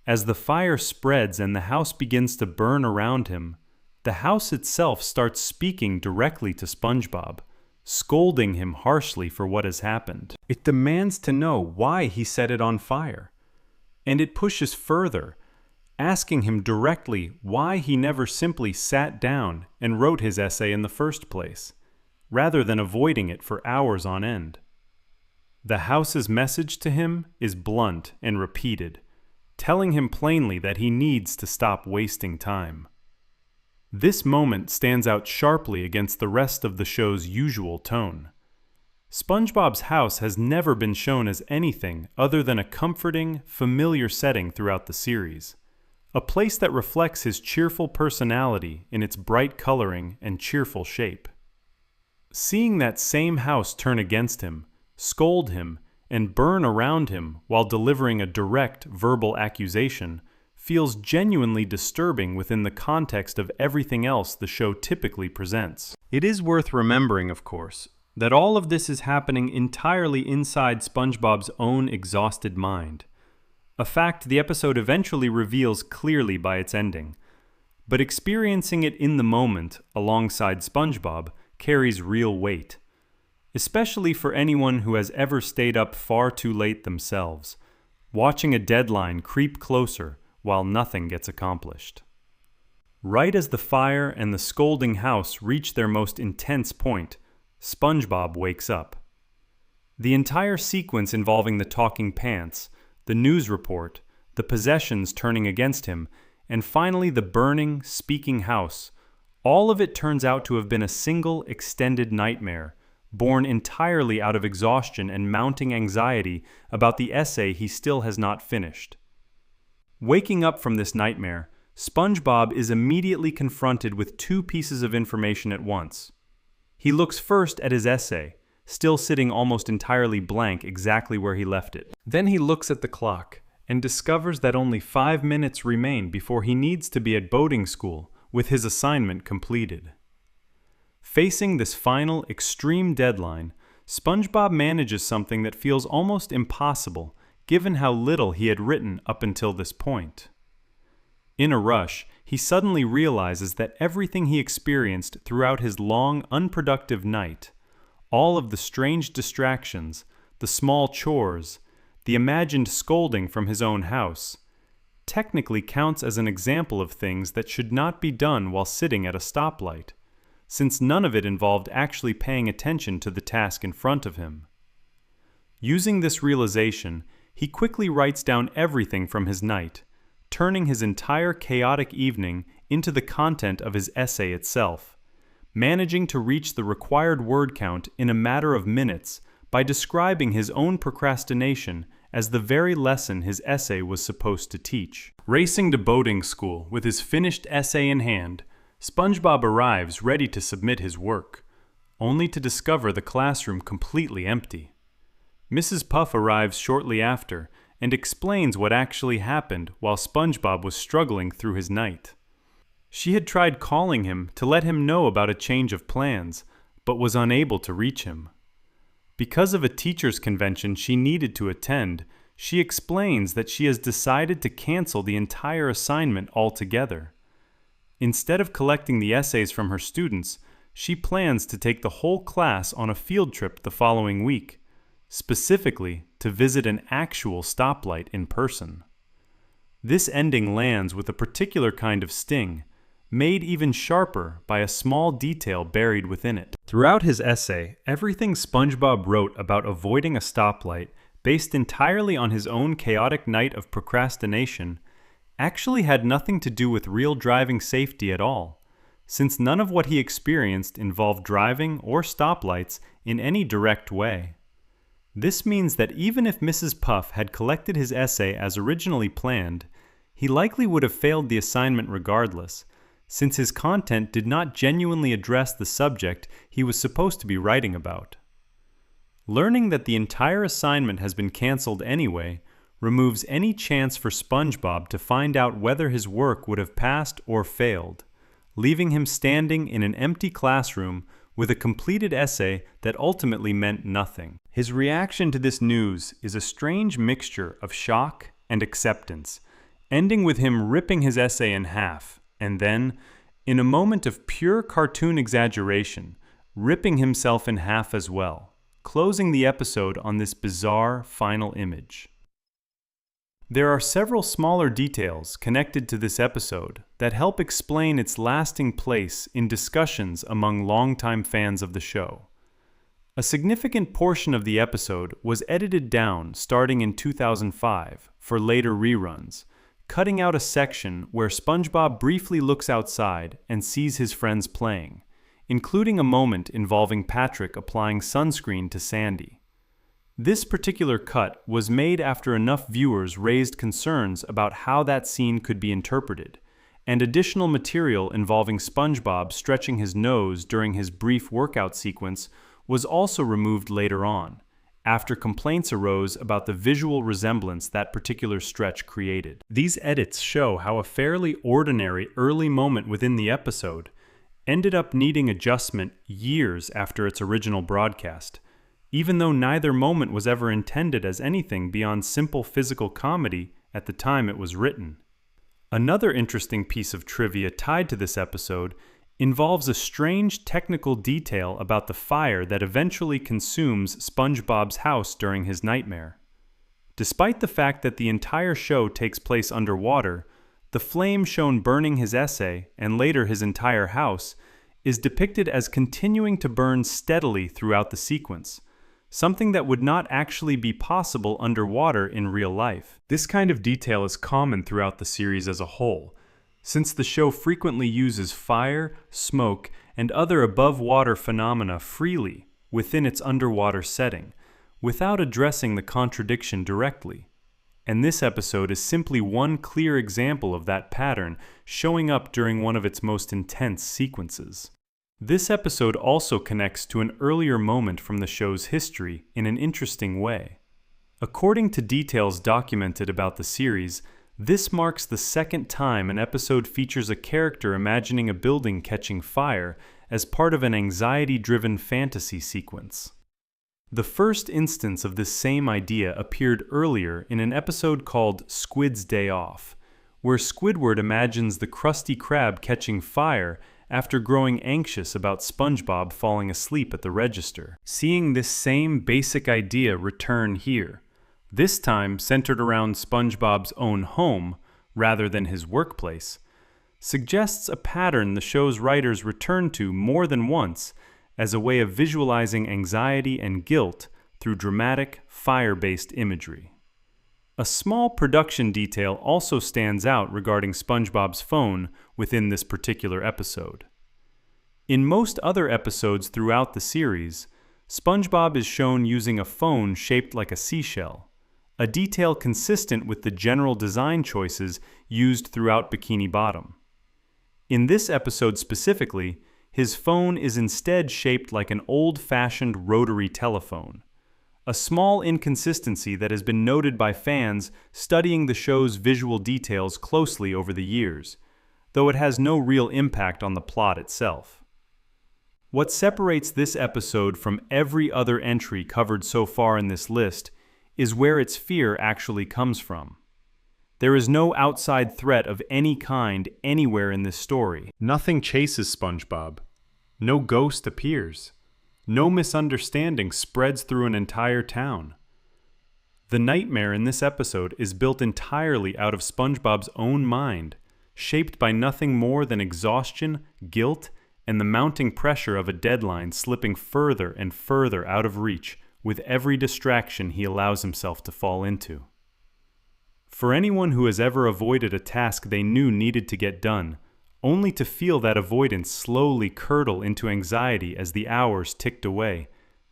S1: As the fire spreads and the house begins to burn around him, the house itself starts speaking directly to SpongeBob, scolding him harshly for what has happened. It demands to know why he set it on fire. And it pushes further, asking him directly why he never simply sat down and wrote his essay in the first place, rather than avoiding it for hours on end. The house's message to him is blunt and repeated, telling him plainly that he needs to stop wasting time. This moment stands out sharply against the rest of the show's usual tone. SpongeBob's house has never been shown as anything other than a comforting, familiar setting throughout the series, a place that reflects his cheerful personality in its bright coloring and cheerful shape. Seeing that same house turn against him, scold him, and burn around him while delivering a direct verbal accusation feels genuinely disturbing within the context of everything else the show typically presents. It is worth remembering, of course, that all of this is happening entirely inside SpongeBob's own exhausted mind, a fact the episode eventually reveals clearly by its ending. But experiencing it in the moment alongside SpongeBob carries real weight, especially for anyone who has ever stayed up far too late themselves, watching a deadline creep closer while nothing gets accomplished. Right as the fire and the scolding house reach their most intense point, SpongeBob wakes up. The entire sequence involving the talking pants, the news report, the possessions turning against him, and finally the burning, speaking house, all of it turns out to have been a single extended nightmare, born entirely out of exhaustion and mounting anxiety about the essay he still has not finished. Waking up from this nightmare, SpongeBob is immediately confronted with two pieces of information at once. He looks first at his essay, still sitting almost entirely blank exactly where he left it. Then he looks at the clock and discovers that only 5 minutes remain before he needs to be at boating school with his assignment completed. Facing this final, extreme deadline, SpongeBob manages something that feels almost impossible given how little he had written up until this point. In a rush, he suddenly realizes that everything he experienced throughout his long, unproductive night, all of the strange distractions, the small chores, the imagined scolding from his own house, technically counts as an example of things that should not be done while sitting at a stoplight, since none of it involved actually paying attention to the task in front of him. Using this realization, he quickly writes down everything from his night, turning his entire chaotic evening into the content of his essay itself, managing to reach the required word count in a matter of minutes by describing his own procrastination as the very lesson his essay was supposed to teach. Racing to boating school with his finished essay in hand, SpongeBob arrives ready to submit his work, only to discover the classroom completely empty. Mrs. Puff arrives shortly after and explains what actually happened while SpongeBob was struggling through his night. She had tried calling him to let him know about a change of plans, but was unable to reach him. Because of a teacher's convention she needed to attend, she explains that she has decided to cancel the entire assignment altogether. Instead of collecting the essays from her students, she plans to take the whole class on a field trip the following week, specifically to visit an actual stoplight in person. This ending lands with a particular kind of sting, made even sharper by a small detail buried within it. Throughout his essay, everything SpongeBob wrote about avoiding a stoplight, based entirely on his own chaotic night of procrastination, actually had nothing to do with real driving safety at all, since none of what he experienced involved driving or stoplights in any direct way. This means that even if Mrs. Puff had collected his essay as originally planned, he likely would have failed the assignment regardless, since his content did not genuinely address the subject he was supposed to be writing about. Learning that the entire assignment has been canceled anyway removes any chance for SpongeBob to find out whether his work would have passed or failed, leaving him standing in an empty classroom with a completed essay that ultimately meant nothing. His reaction to this news is a strange mixture of shock and acceptance, ending with him ripping his essay in half, and then, in a moment of pure cartoon exaggeration, ripping himself in half as well, closing the episode on this bizarre final image. There are several smaller details connected to this episode that help explain its lasting place in discussions among longtime fans of the show. A significant portion of the episode was edited down starting in 2005 for later reruns, cutting out a section where SpongeBob briefly looks outside and sees his friends playing, including a moment involving Patrick applying sunscreen to Sandy. This particular cut was made after enough viewers raised concerns about how that scene could be interpreted, and additional material involving SpongeBob stretching his nose during his brief workout sequence was also removed later on, after complaints arose about the visual resemblance that particular stretch created. These edits show how a fairly ordinary early moment within the episode ended up needing adjustment years after its original broadcast, even though neither moment was ever intended as anything beyond simple physical comedy at the time it was written. Another interesting piece of trivia tied to this episode involves a strange technical detail about the fire that eventually consumes SpongeBob's house during his nightmare. Despite the fact that the entire show takes place underwater, the flame shown burning his essay and later his entire house is depicted as continuing to burn steadily throughout the sequence, something that would not actually be possible underwater in real life. This kind of detail is common throughout the series as a whole, since the show frequently uses fire, smoke, and other above-water phenomena freely within its underwater setting, without addressing the contradiction directly. And this episode is simply one clear example of that pattern showing up during one of its most intense sequences. This episode also connects to an earlier moment from the show's history in an interesting way. According to details documented about the series, this marks the second time an episode features a character imagining a building catching fire as part of an anxiety-driven fantasy sequence. The first instance of this same idea appeared earlier in an episode called Squid's Day Off, where Squidward imagines the Krusty Krab catching fire after growing anxious about SpongeBob falling asleep at the register. Seeing this same basic idea return here, this time centered around SpongeBob's own home rather than his workplace, suggests a pattern the show's writers return to more than once as a way of visualizing anxiety and guilt through dramatic, fire-based imagery. A small production detail also stands out regarding SpongeBob's phone within this particular episode. In most other episodes throughout the series, SpongeBob is shown using a phone shaped like a seashell, a detail consistent with the general design choices used throughout Bikini Bottom. In this episode specifically, his phone is instead shaped like an old-fashioned rotary telephone, a small inconsistency that has been noted by fans studying the show's visual details closely over the years, though it has no real impact on the plot itself. What separates this episode from every other entry covered so far in this list is where its fear actually comes from. There is no outside threat of any kind anywhere in this story. Nothing chases SpongeBob. No ghost appears. No misunderstanding spreads through an entire town. The nightmare in this episode is built entirely out of SpongeBob's own mind, shaped by nothing more than exhaustion, guilt, and the mounting pressure of a deadline slipping further and further out of reach with every distraction he allows himself to fall into. For anyone who has ever avoided a task they knew needed to get done, only to feel that avoidance slowly curdle into anxiety as the hours ticked away,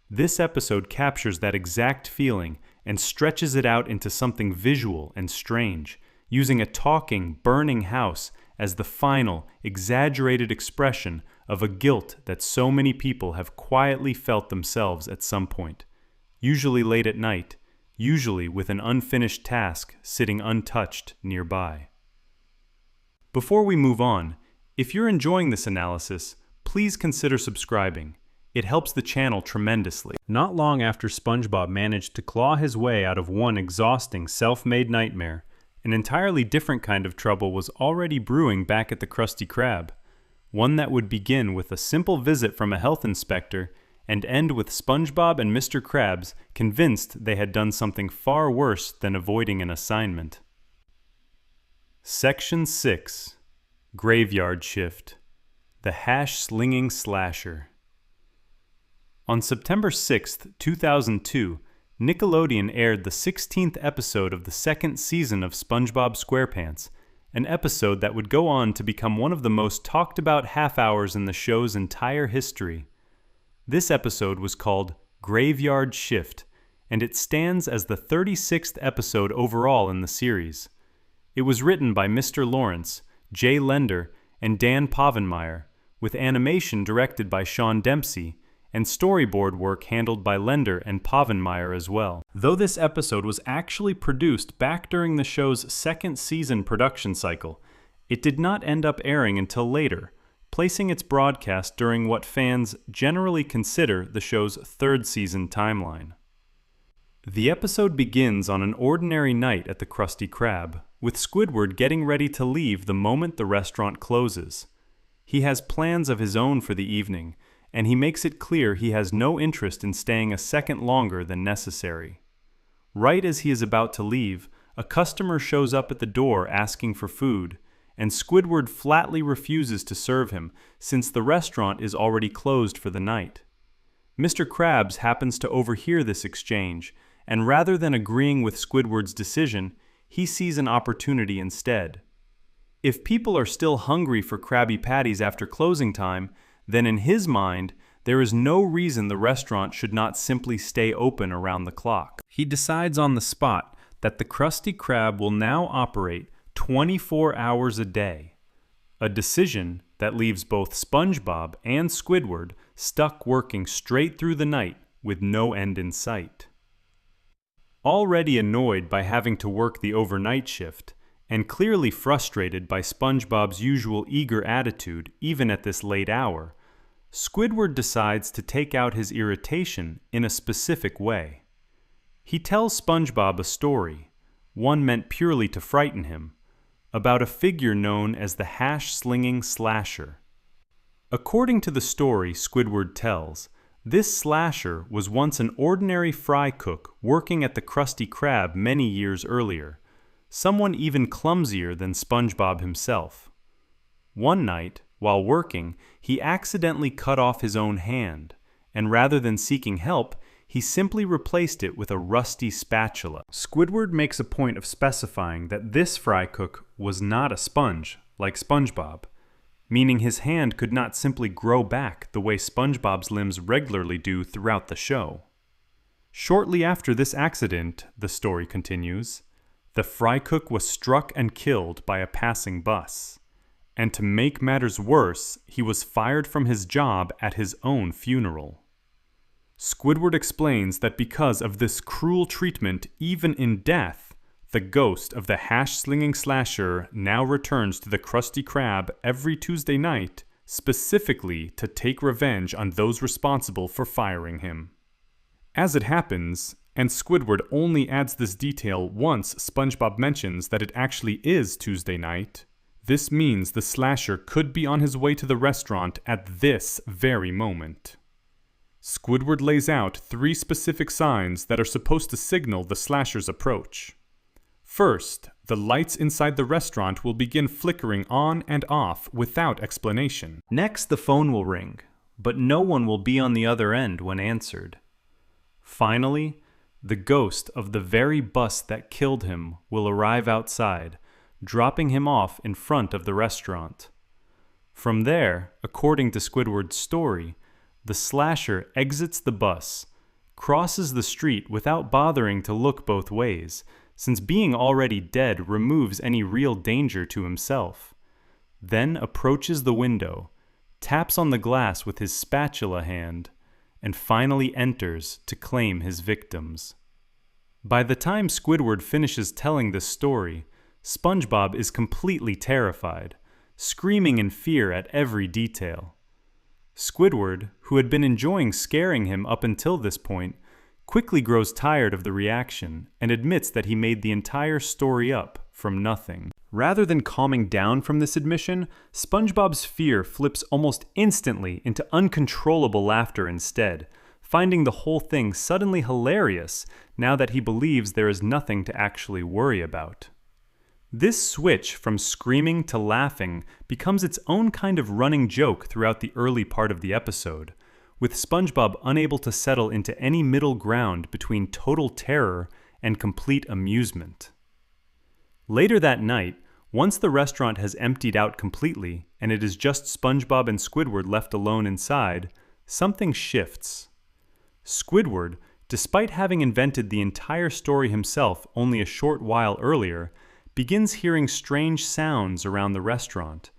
S1: this episode captures that exact feeling and stretches it out into something visual and strange, using a talking, burning house as the final, exaggerated expression of a guilt that so many people have quietly felt themselves at some point, usually late at night, usually with an unfinished task sitting untouched nearby. Before we move on, if you're enjoying this analysis, please consider subscribing. It helps the channel tremendously. Not long after SpongeBob managed to claw his way out of one exhausting self-made nightmare, an entirely different kind of trouble was already brewing back at the Krusty Krab, one that would begin with a simple visit from a health inspector and end with SpongeBob and Mr. Krabs convinced they had done something far worse than avoiding an assignment. Section 6. Graveyard Shift. The Hash-Slinging Slasher. On September 6, 2002, Nickelodeon aired the 16th episode of the second season of SpongeBob SquarePants, an episode that would go on to become one of the most talked about half-hours in the show's entire history. This episode was called Graveyard Shift, and it stands as the 36th episode overall in the series. It was written by Mr. Lawrence, Jay Lender, and Dan Povenmire, with animation directed by Sean Dempsey, and storyboard work handled by Lender and Povenmire as well. Though this episode was actually produced back during the show's second season production cycle, it did not end up airing until later, placing its broadcast during what fans generally consider the show's third season timeline. The episode begins on an ordinary night at the Krusty Krab, with Squidward getting ready to leave the moment the restaurant closes. He has plans of his own for the evening, and he makes it clear he has no interest in staying a second longer than necessary. Right as he is about to leave, a customer shows up at the door asking for food, and Squidward flatly refuses to serve him since the restaurant is already closed for the night. Mr. Krabs happens to overhear this exchange, and rather than agreeing with Squidward's decision, he sees an opportunity instead. If people are still hungry for Krabby Patties after closing time, then in his mind, there is no reason the restaurant should not simply stay open around the clock. He decides on the spot that the Krusty Krab will now operate 24 hours a day, a decision that leaves both SpongeBob and Squidward stuck working straight through the night with no end in sight. Already annoyed by having to work the overnight shift, and clearly frustrated by SpongeBob's usual eager attitude even at this late hour, Squidward decides to take out his irritation in a specific way. He tells SpongeBob a story, one meant purely to frighten him, about a figure known as the Hash-Slinging Slasher. According to the story Squidward tells, this slasher was once an ordinary fry cook working at the Krusty Krab many years earlier, someone even clumsier than SpongeBob himself. One night, while working, he accidentally cut off his own hand, and rather than seeking help, he simply replaced it with a rusty spatula. Squidward makes a point of specifying that this fry cook was not a sponge, like SpongeBob, meaning his hand could not simply grow back the way SpongeBob's limbs regularly do throughout the show. Shortly after this accident, the story continues, the fry cook was struck and killed by a passing bus. And to make matters worse, he was fired from his job at his own funeral. Squidward explains that because of this cruel treatment, even in death, the ghost of the Hash-Slinging Slasher now returns to the Krusty Krab every Tuesday night, specifically to take revenge on those responsible for firing him. As it happens, and Squidward only adds this detail once SpongeBob mentions that it actually is Tuesday night, this means the slasher could be on his way to the restaurant at this very moment. Squidward lays out 3 specific signs that are supposed to signal the slasher's approach. First, the lights inside the restaurant will begin flickering on and off without explanation. Next, the phone will ring, but no one will be on the other end when answered. Finally, the ghost of the very bus that killed him will arrive outside, dropping him off in front of the restaurant. From there, according to Squidward's story, the slasher exits the bus, crosses the street without bothering to look both ways, since being already dead removes any real danger to himself, then approaches the window, taps on the glass with his spatula hand, and finally enters to claim his victims. By the time Squidward finishes telling this story, SpongeBob is completely terrified, screaming in fear at every detail. Squidward, who had been enjoying scaring him up until this point, quickly grows tired of the reaction and admits that he made the entire story up from nothing. Rather than calming down from this admission, SpongeBob's fear flips almost instantly into uncontrollable laughter instead, finding the whole thing suddenly hilarious now that he believes there is nothing to actually worry about. This switch from screaming to laughing becomes its own kind of running joke throughout the early part of the episode, with SpongeBob unable to settle into any middle ground between total terror and complete amusement. Later that night, once the restaurant has emptied out completely and it is just SpongeBob and Squidward left alone inside, something shifts. Squidward, despite having invented the entire story himself only a short while earlier, begins hearing strange sounds around the restaurant,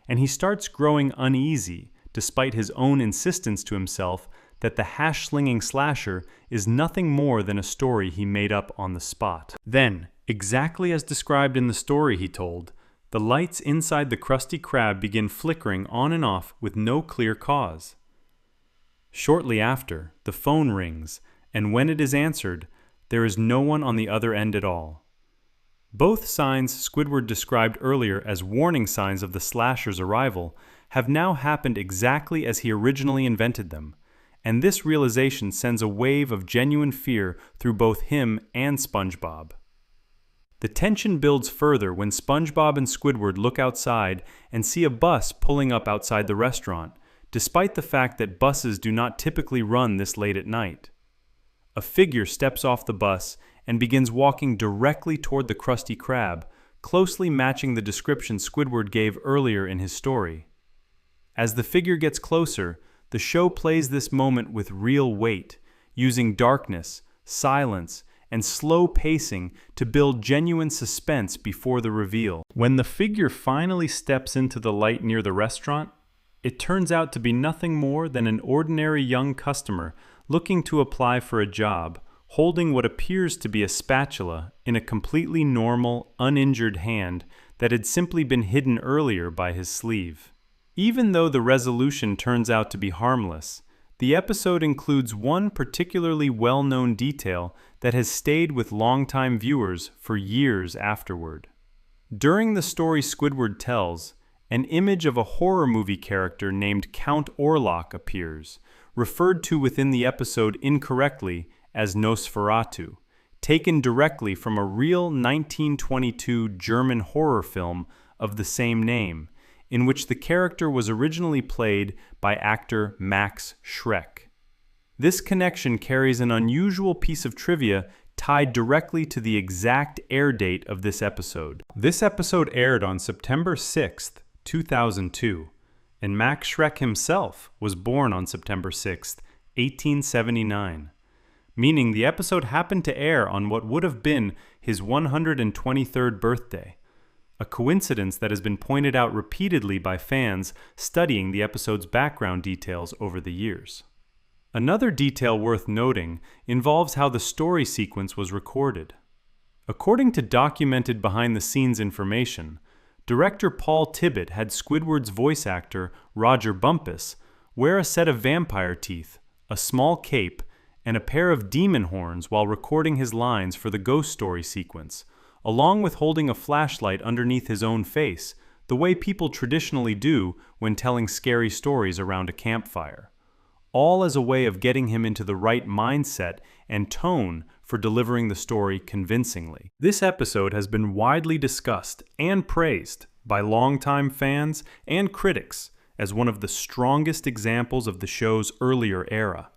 S1: and he starts growing uneasy despite his own insistence to himself that the hash-slinging slasher is nothing more than a story he made up on the spot. Then, exactly as described in the story he told, the lights inside the Krusty Krab begin flickering on and off with no clear cause. Shortly after, the phone rings, and when it is answered, there is no one on the other end at all. Both signs Squidward described earlier as warning signs of the slasher's arrival have now happened exactly as he originally invented them, and this realization sends a wave of genuine fear through both him and SpongeBob. The tension builds further when SpongeBob and Squidward look outside and see a bus pulling up outside the restaurant, despite the fact that buses do not typically run this late at night. A figure steps off the bus and begins walking directly toward the Krusty Krab, closely matching the description Squidward gave earlier in his story. As the figure gets closer, the show plays this moment with real weight, using darkness, silence, and slow pacing to build genuine suspense before the reveal. When the figure finally steps into the light near the restaurant, it turns out to be nothing more than an ordinary young customer looking to apply for a job, holding what appears to be a spatula in a completely normal, uninjured hand that had simply been hidden earlier by his sleeve. Even though the resolution turns out to be harmless, the episode includes one particularly well-known detail that has stayed with longtime viewers for years afterward. During the story Squidward tells, an image of a horror movie character named Count Orlok appears, referred to within the episode incorrectly as Nosferatu, taken directly from a real 1922 German horror film of the same name, in which the character was originally played by actor Max Schreck. This connection carries an unusual piece of trivia tied directly to the exact air date of this episode. This episode aired on September 6th, 2002, and Max Schreck himself was born on September 6th, 1879, meaning the episode happened to air on what would have been his 123rd birthday, a coincidence that has been pointed out repeatedly by fans studying the episode's background details over the years. Another detail worth noting involves how the story sequence was recorded. According to documented behind-the-scenes information, director Paul Tibbett had Squidward's voice actor, Roger Bumpus, wear a set of vampire teeth, a small cape, and a pair of demon horns while recording his lines for the ghost story sequence, along with holding a flashlight underneath his own face, the way people traditionally do when telling scary stories around a campfire, all as a way of getting him into the right mindset and tone for delivering the story convincingly. This episode has been widely discussed and praised by longtime fans and critics as one of the strongest examples of the show's earlier era,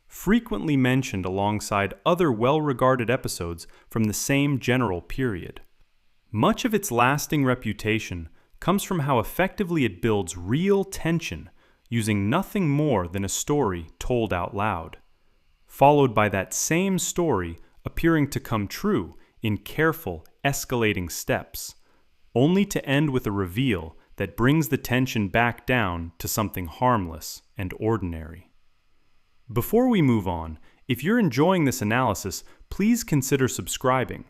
S1: frequently mentioned alongside other well-regarded episodes from the same general period. Much of its lasting reputation comes from how effectively it builds real tension using nothing more than a story told out loud, followed by that same story appearing to come true in careful, escalating steps, only to end with a reveal that brings the tension back down to something harmless and ordinary. Before we move on, if you're enjoying this analysis, please consider subscribing.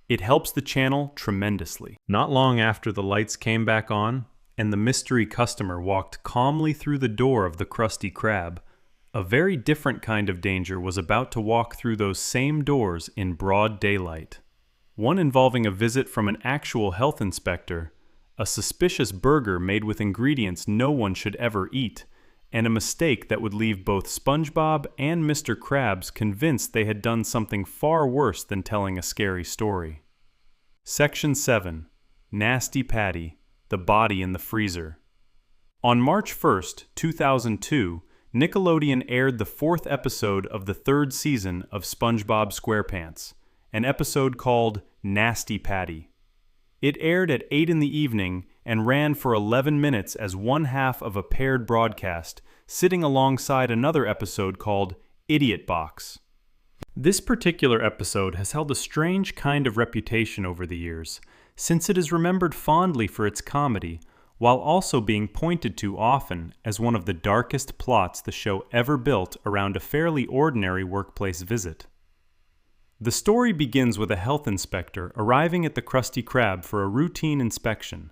S1: It helps the channel tremendously. Not long after the lights came back on, and the mystery customer walked calmly through the door of the Krusty Krab, a very different kind of danger was about to walk through those same doors in broad daylight. One involving a visit from an actual health inspector, a suspicious burger made with ingredients no one should ever eat, and a mistake that would leave both SpongeBob and Mr. Krabs convinced they had done something far worse than telling a scary story. Section 7. Nasty Patty, the Body in the Freezer. On March 1st, 2002, Nickelodeon aired the 4th episode of the 3rd season of SpongeBob SquarePants, an episode called Nasty Patty. It aired at 8 in the evening and ran for 11 minutes as one half of a paired broadcast, sitting alongside another episode called Idiot Box. This particular episode has held a strange kind of reputation over the years, since it is remembered fondly for its comedy, while also being pointed to often as one of the darkest plots the show ever built around a fairly ordinary workplace visit. The story begins with a health inspector arriving at the Krusty Krab for a routine inspection.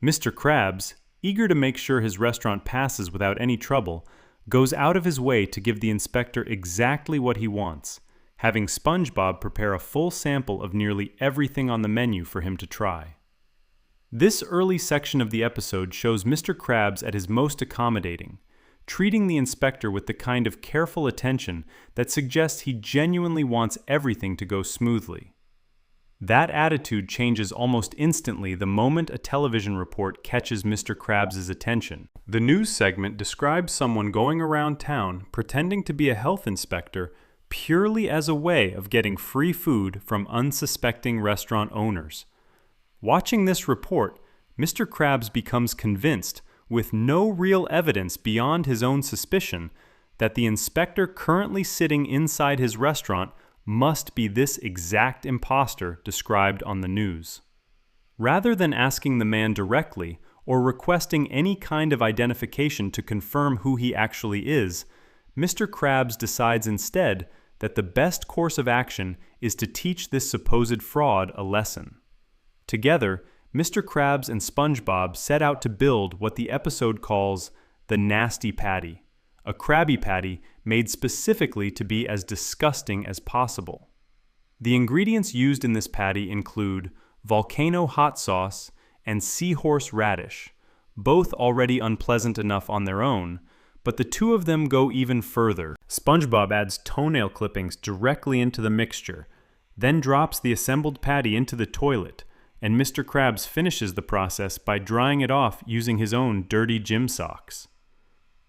S1: Mr. Krabs, eager to make sure his restaurant passes without any trouble, goes out of his way to give the inspector exactly what he wants, having SpongeBob prepare a full sample of nearly everything on the menu for him to try. This early section of the episode shows Mr. Krabs at his most accommodating, treating the inspector with the kind of careful attention that suggests he genuinely wants everything to go smoothly. That attitude changes almost instantly the moment a television report catches Mr. Krabs' attention. The news segment describes someone going around town pretending to be a health inspector purely as a way of getting free food from unsuspecting restaurant owners. Watching this report, Mr. Krabs becomes convinced, with no real evidence beyond his own suspicion, that the inspector currently sitting inside his restaurant must be this exact imposter described on the news. Rather than asking the man directly or requesting any kind of identification to confirm who he actually is, Mr. Krabs decides instead that the best course of action is to teach this supposed fraud a lesson. Together, Mr. Krabs and SpongeBob set out to build what the episode calls the Nasty Patty, a Krabby Patty made specifically to be as disgusting as possible. The ingredients used in this patty include volcano hot sauce and seahorse radish, both already unpleasant enough on their own, but the two of them go even further. SpongeBob adds toenail clippings directly into the mixture, then drops the assembled patty into the toilet, and Mr. Krabs finishes the process by drying it off using his own dirty gym socks.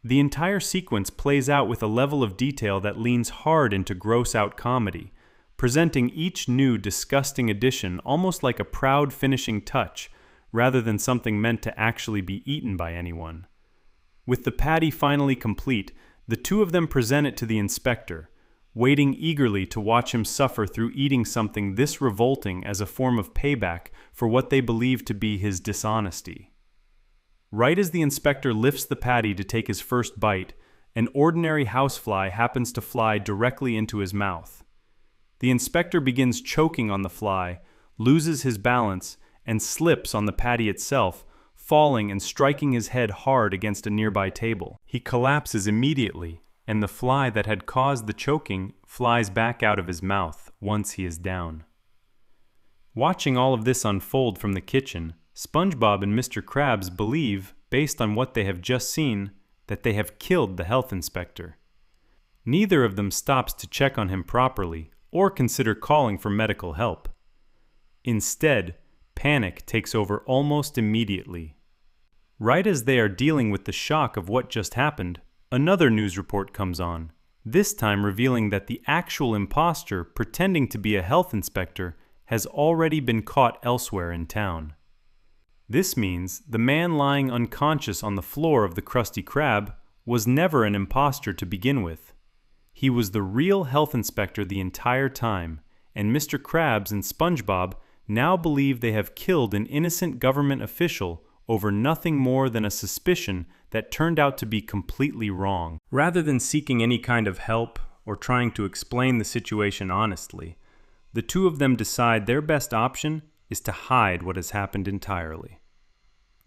S1: The entire sequence plays out with a level of detail that leans hard into gross-out comedy, presenting each new disgusting addition almost like a proud finishing touch, rather than something meant to actually be eaten by anyone. With the patty finally complete, the two of them present it to the inspector, waiting eagerly to watch him suffer through eating something this revolting as a form of payback for what they believe to be his dishonesty. Right as the inspector lifts the patty to take his first bite, an ordinary housefly happens to fly directly into his mouth. The inspector begins choking on the fly, loses his balance, and slips on the patty itself, falling and striking his head hard against a nearby table. He collapses immediately, and the fly that had caused the choking flies back out of his mouth once he is down. Watching all of this unfold from the kitchen, SpongeBob and Mr. Krabs believe, based on what they have just seen, that they have killed the health inspector. Neither of them stops to check on him properly or consider calling for medical help. Instead, panic takes over almost immediately. Right as they are dealing with the shock of what just happened, another news report comes on, this time revealing that the actual imposter pretending to be a health inspector has already been caught elsewhere in town. This means the man lying unconscious on the floor of the Krusty Krab was never an imposter to begin with. He was the real health inspector the entire time, and Mr. Krabs and SpongeBob now believe they have killed an innocent government official over nothing more than a suspicion that turned out to be completely wrong. Rather than seeking any kind of help or trying to explain the situation honestly, the two of them decide their best option is to hide what has happened entirely.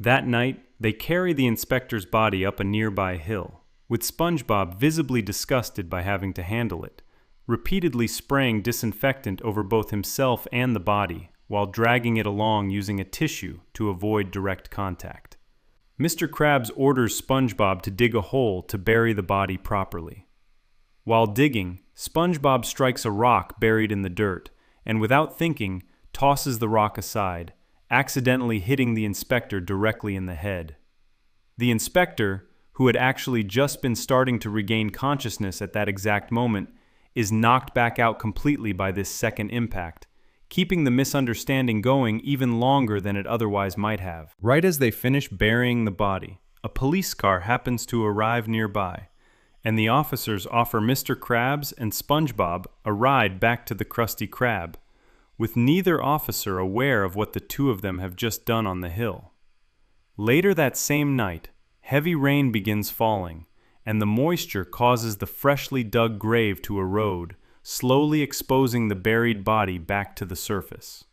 S1: That night, they carry the inspector's body up a nearby hill, with SpongeBob visibly disgusted by having to handle it, repeatedly spraying disinfectant over both himself and the body, while dragging it along using a tissue to avoid direct contact. Mr. Krabs orders SpongeBob to dig a hole to bury the body properly. While digging, SpongeBob strikes a rock buried in the dirt, and without thinking, tosses the rock aside, accidentally hitting the inspector directly in the head. The inspector, who had actually just been starting to regain consciousness at that exact moment, is knocked back out completely by this second impact, keeping the misunderstanding going even longer than it otherwise might have. Right as they finish burying the body, a police car happens to arrive nearby, and the officers offer Mr. Krabs and SpongeBob a ride back to the Krusty Krab, with neither officer aware of what the two of them have just done on the hill. Later that same night, heavy rain begins falling, and the moisture causes the freshly dug grave to erode, slowly exposing the buried body back to the surface.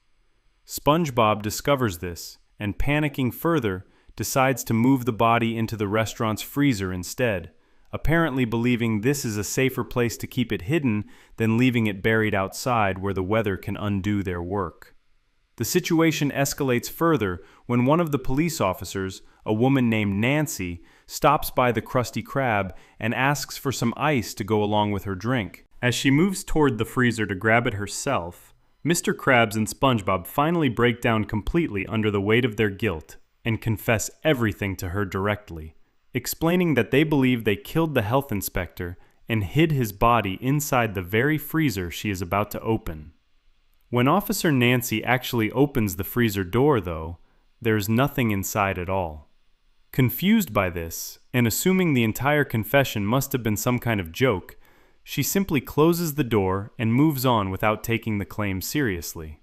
S1: SpongeBob discovers this, and panicking further, decides to move the body into the restaurant's freezer instead, apparently believing this is a safer place to keep it hidden than leaving it buried outside where the weather can undo their work. The situation escalates further when one of the police officers, a woman named Nancy, stops by the Krusty Krab and asks for some ice to go along with her drink. As she moves toward the freezer to grab it herself, Mr. Krabs and SpongeBob finally break down completely under the weight of their guilt and confess everything to her directly, explaining that they believe they killed the health inspector and hid his body inside the very freezer she is about to open. When Officer Nancy actually opens the freezer door, though, there's nothing inside at all. Confused by this, and assuming the entire confession must have been some kind of joke, she simply closes the door and moves on without taking the claim seriously.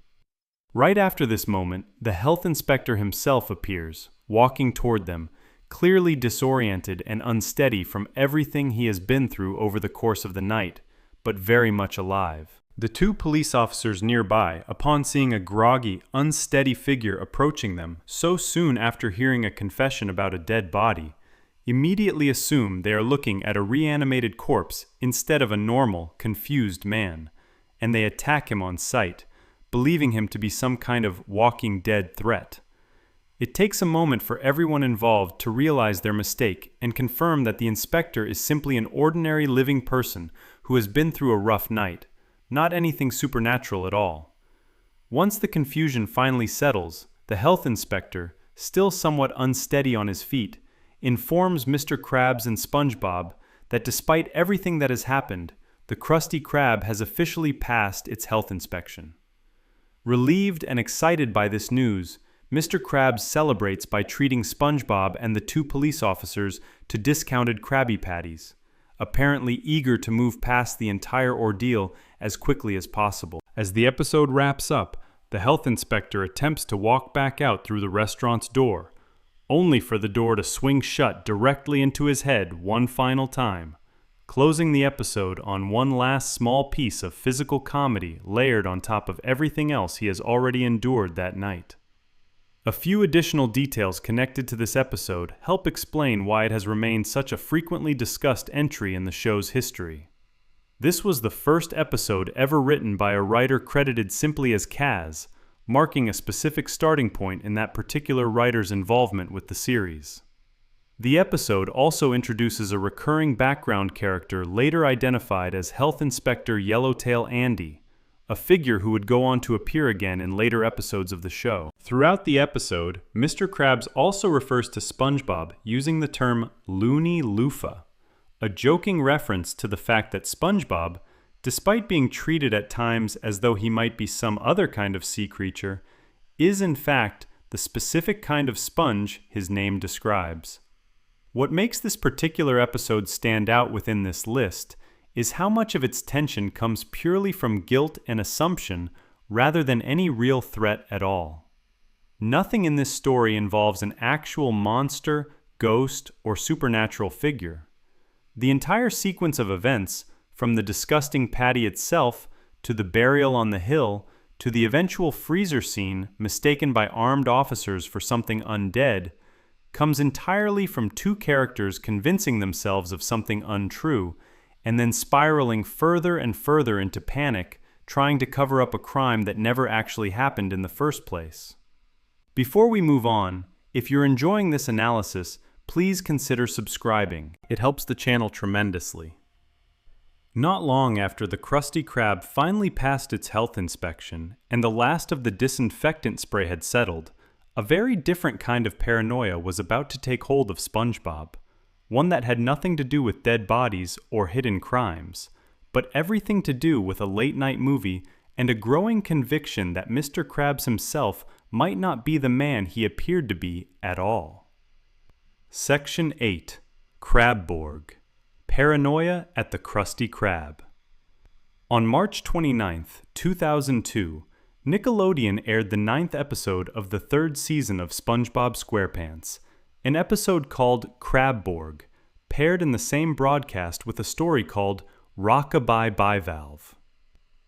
S1: Right after this moment, the health inspector himself appears, walking toward them, clearly disoriented and unsteady from everything he has been through over the course of the night, but very much alive. The two police officers nearby, upon seeing a groggy, unsteady figure approaching them so soon after hearing a confession about a dead body, immediately assume they are looking at a reanimated corpse instead of a normal, confused man, and they attack him on sight, believing him to be some kind of walking dead threat. It takes a moment for everyone involved to realize their mistake and confirm that the inspector is simply an ordinary living person who has been through a rough night, not anything supernatural at all. Once the confusion finally settles, the health inspector, still somewhat unsteady on his feet, informs Mr. Krabs and SpongeBob that despite everything that has happened, the Krusty Krab has officially passed its health inspection. Relieved and excited by this news, Mr. Krabs celebrates by treating SpongeBob and the two police officers to discounted Krabby Patties, apparently eager to move past the entire ordeal as quickly as possible. As the episode wraps up, the health inspector attempts to walk back out through the restaurant's door, only for the door to swing shut directly into his head one final time, closing the episode on one last small piece of physical comedy layered on top of everything else he has already endured that night. A few additional details connected to this episode help explain why it has remained such a frequently discussed entry in the show's history. This was the first episode ever written by a writer credited simply as Kaz, marking a specific starting point in that particular writer's involvement with the series. The episode also introduces a recurring background character later identified as Health Inspector Yellowtail Andy, a figure who would go on to appear again in later episodes of the show. Throughout the episode, Mr. Krabs also refers to SpongeBob using the term loony loofah, a joking reference to the fact that SpongeBob, despite being treated at times as though he might be some other kind of sea creature, is in fact the specific kind of sponge his name describes. What makes this particular episode stand out within this list is how much of its tension comes purely from guilt and assumption rather than any real threat at all. Nothing in this story involves an actual monster, ghost, or supernatural figure. The entire sequence of events, from the disgusting patty itself, to the burial on the hill, to the eventual freezer scene mistaken by armed officers for something undead, comes entirely from two characters convincing themselves of something untrue, and then spiraling further and further into panic, trying to cover up a crime that never actually happened in the first place. Before we move on, if you're enjoying this analysis, please consider subscribing. It helps the channel tremendously. Not long after the Krusty Krab finally passed its health inspection, and the last of the disinfectant spray had settled, A very different kind of paranoia was about to take hold of SpongeBob, one that had nothing to do with dead bodies or hidden crimes, but everything to do with a late-night movie and a growing conviction that Mr. Krabs himself might not be the man he appeared to be at all. Section 8. Krabborg. Paranoia at the Krusty Krab. On March 29, 2002, Nickelodeon aired the 9th episode of the 3rd season of SpongeBob SquarePants, an episode called Krabborg, paired in the same broadcast with a story called Rock-a-Bye Bivalve.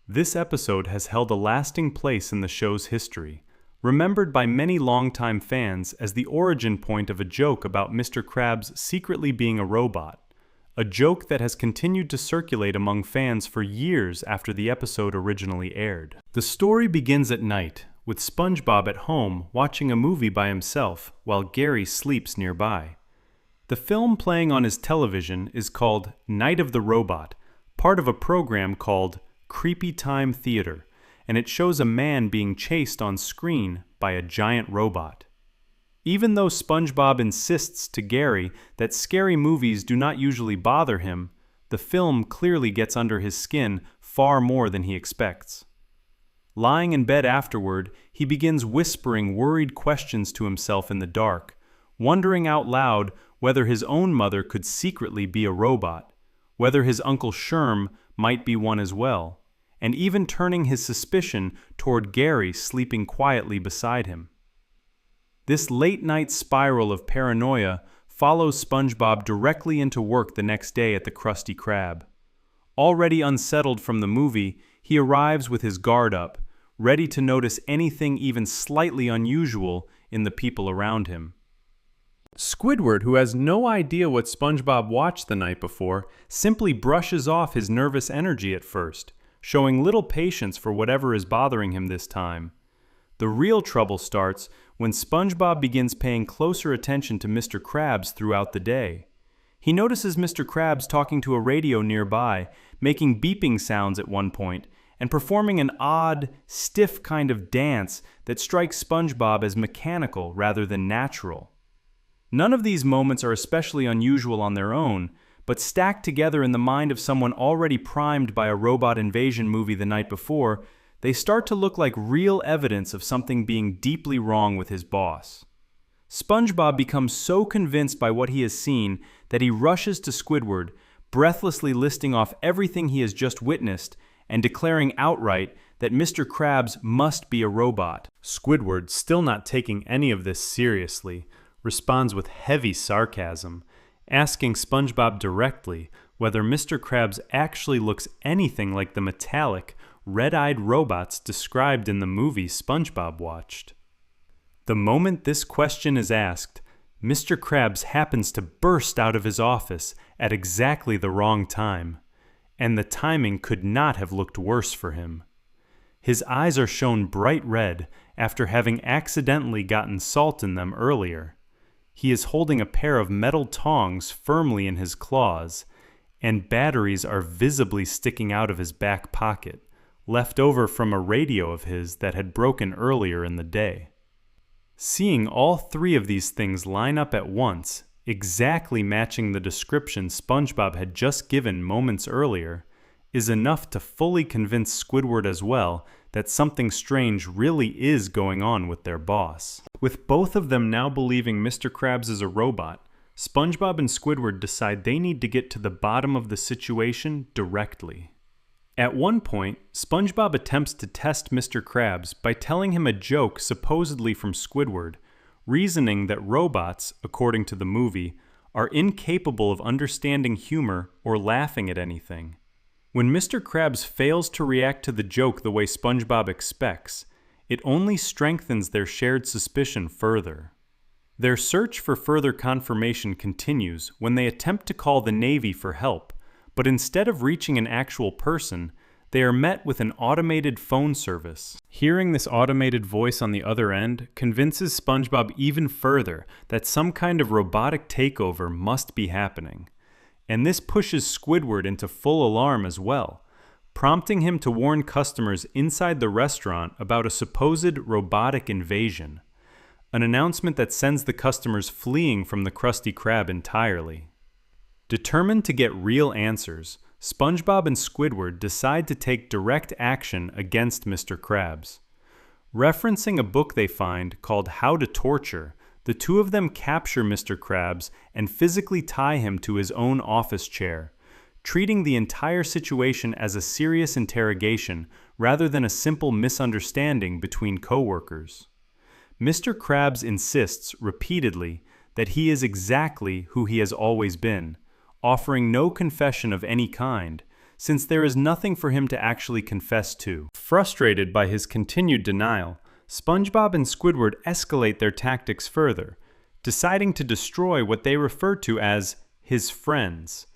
S1: This episode has held a lasting place in the show's history, remembered by many longtime fans as the origin point of a joke about Mr. Krabs secretly being a robot, a joke that has continued to circulate among fans for years after the episode originally aired. The story begins at night, with SpongeBob at home watching a movie by himself while Gary sleeps nearby. The film playing on his television is called Night of the Robot, part of a program called Creepy Time Theater, and it shows a man being chased on screen by a giant robot. Even though SpongeBob insists to Gary that scary movies do not usually bother him, the film clearly gets under his skin far more than he expects. Lying in bed afterward, he begins whispering worried questions to himself in the dark, wondering out loud whether his own mother could secretly be a robot, whether his Uncle Sherm might be one as well, and even turning his suspicion toward Gary sleeping quietly beside him. This late-night spiral of paranoia follows SpongeBob directly into work the next day at the Krusty Krab. Already unsettled from the movie, he arrives with his guard up, ready to notice anything even slightly unusual in the people around him. Squidward, who has no idea what SpongeBob watched the night before, simply brushes off his nervous energy at first, showing little patience for whatever is bothering him this time. The real trouble starts when SpongeBob begins paying closer attention to Mr. Krabs throughout the day. He notices Mr. Krabs talking to a radio nearby, making beeping sounds at one point, and performing an odd, stiff kind of dance that strikes SpongeBob as mechanical rather than natural. None of these moments are especially unusual on their own, but stacked together in the mind of someone already primed by a robot invasion movie the night before, they start to look like real evidence of something being deeply wrong with his boss. SpongeBob becomes so convinced by what he has seen that he rushes to Squidward, breathlessly listing off everything he has just witnessed and declaring outright that Mr. Krabs must be a robot. Squidward, still not taking any of this seriously, responds with heavy sarcasm, asking SpongeBob directly whether Mr. Krabs actually looks anything like the metallic, red-eyed robots described in the movie SpongeBob watched. The moment this question is asked, Mr. Krabs happens to burst out of his office at exactly the wrong time, and the timing could not have looked worse for him. His eyes are shown bright red after having accidentally gotten salt in them earlier. He is holding a pair of metal tongs firmly in his claws, and batteries are visibly sticking out of his back pocket, left over from a radio of his that had broken earlier in the day. Seeing all three of these things line up at once, exactly matching the description SpongeBob had just given moments earlier, is enough to fully convince Squidward as well that something strange really is going on with their boss. With both of them now believing Mr. Krabs is a robot, SpongeBob and Squidward decide they need to get to the bottom of the situation directly. At one point, SpongeBob attempts to test Mr. Krabs by telling him a joke supposedly from Squidward, reasoning that robots, according to the movie, are incapable of understanding humor or laughing at anything. When Mr. Krabs fails to react to the joke the way SpongeBob expects, it only strengthens their shared suspicion further. Their search for further confirmation continues when they attempt to call the Navy for help, but instead of reaching an actual person, they are met with an automated phone service. Hearing this automated voice on the other end convinces SpongeBob even further that some kind of robotic takeover must be happening. And this pushes Squidward into full alarm as well, prompting him to warn customers inside the restaurant about a supposed robotic invasion. an announcement that sends the customers fleeing from the Krusty Krab entirely. Determined to get real answers, SpongeBob and Squidward decide to take direct action against Mr. Krabs. Referencing a book they find called How to Torture, the two of them capture Mr. Krabs and physically tie him to his own office chair, treating the entire situation as a serious interrogation rather than a simple misunderstanding between coworkers. Mr. Krabs insists repeatedly that he is exactly who he has always been, offering no confession of any kind, since there is nothing for him to actually confess to. Frustrated by his continued denial, SpongeBob and Squidward escalate their tactics further, deciding to destroy what they refer to as his friends,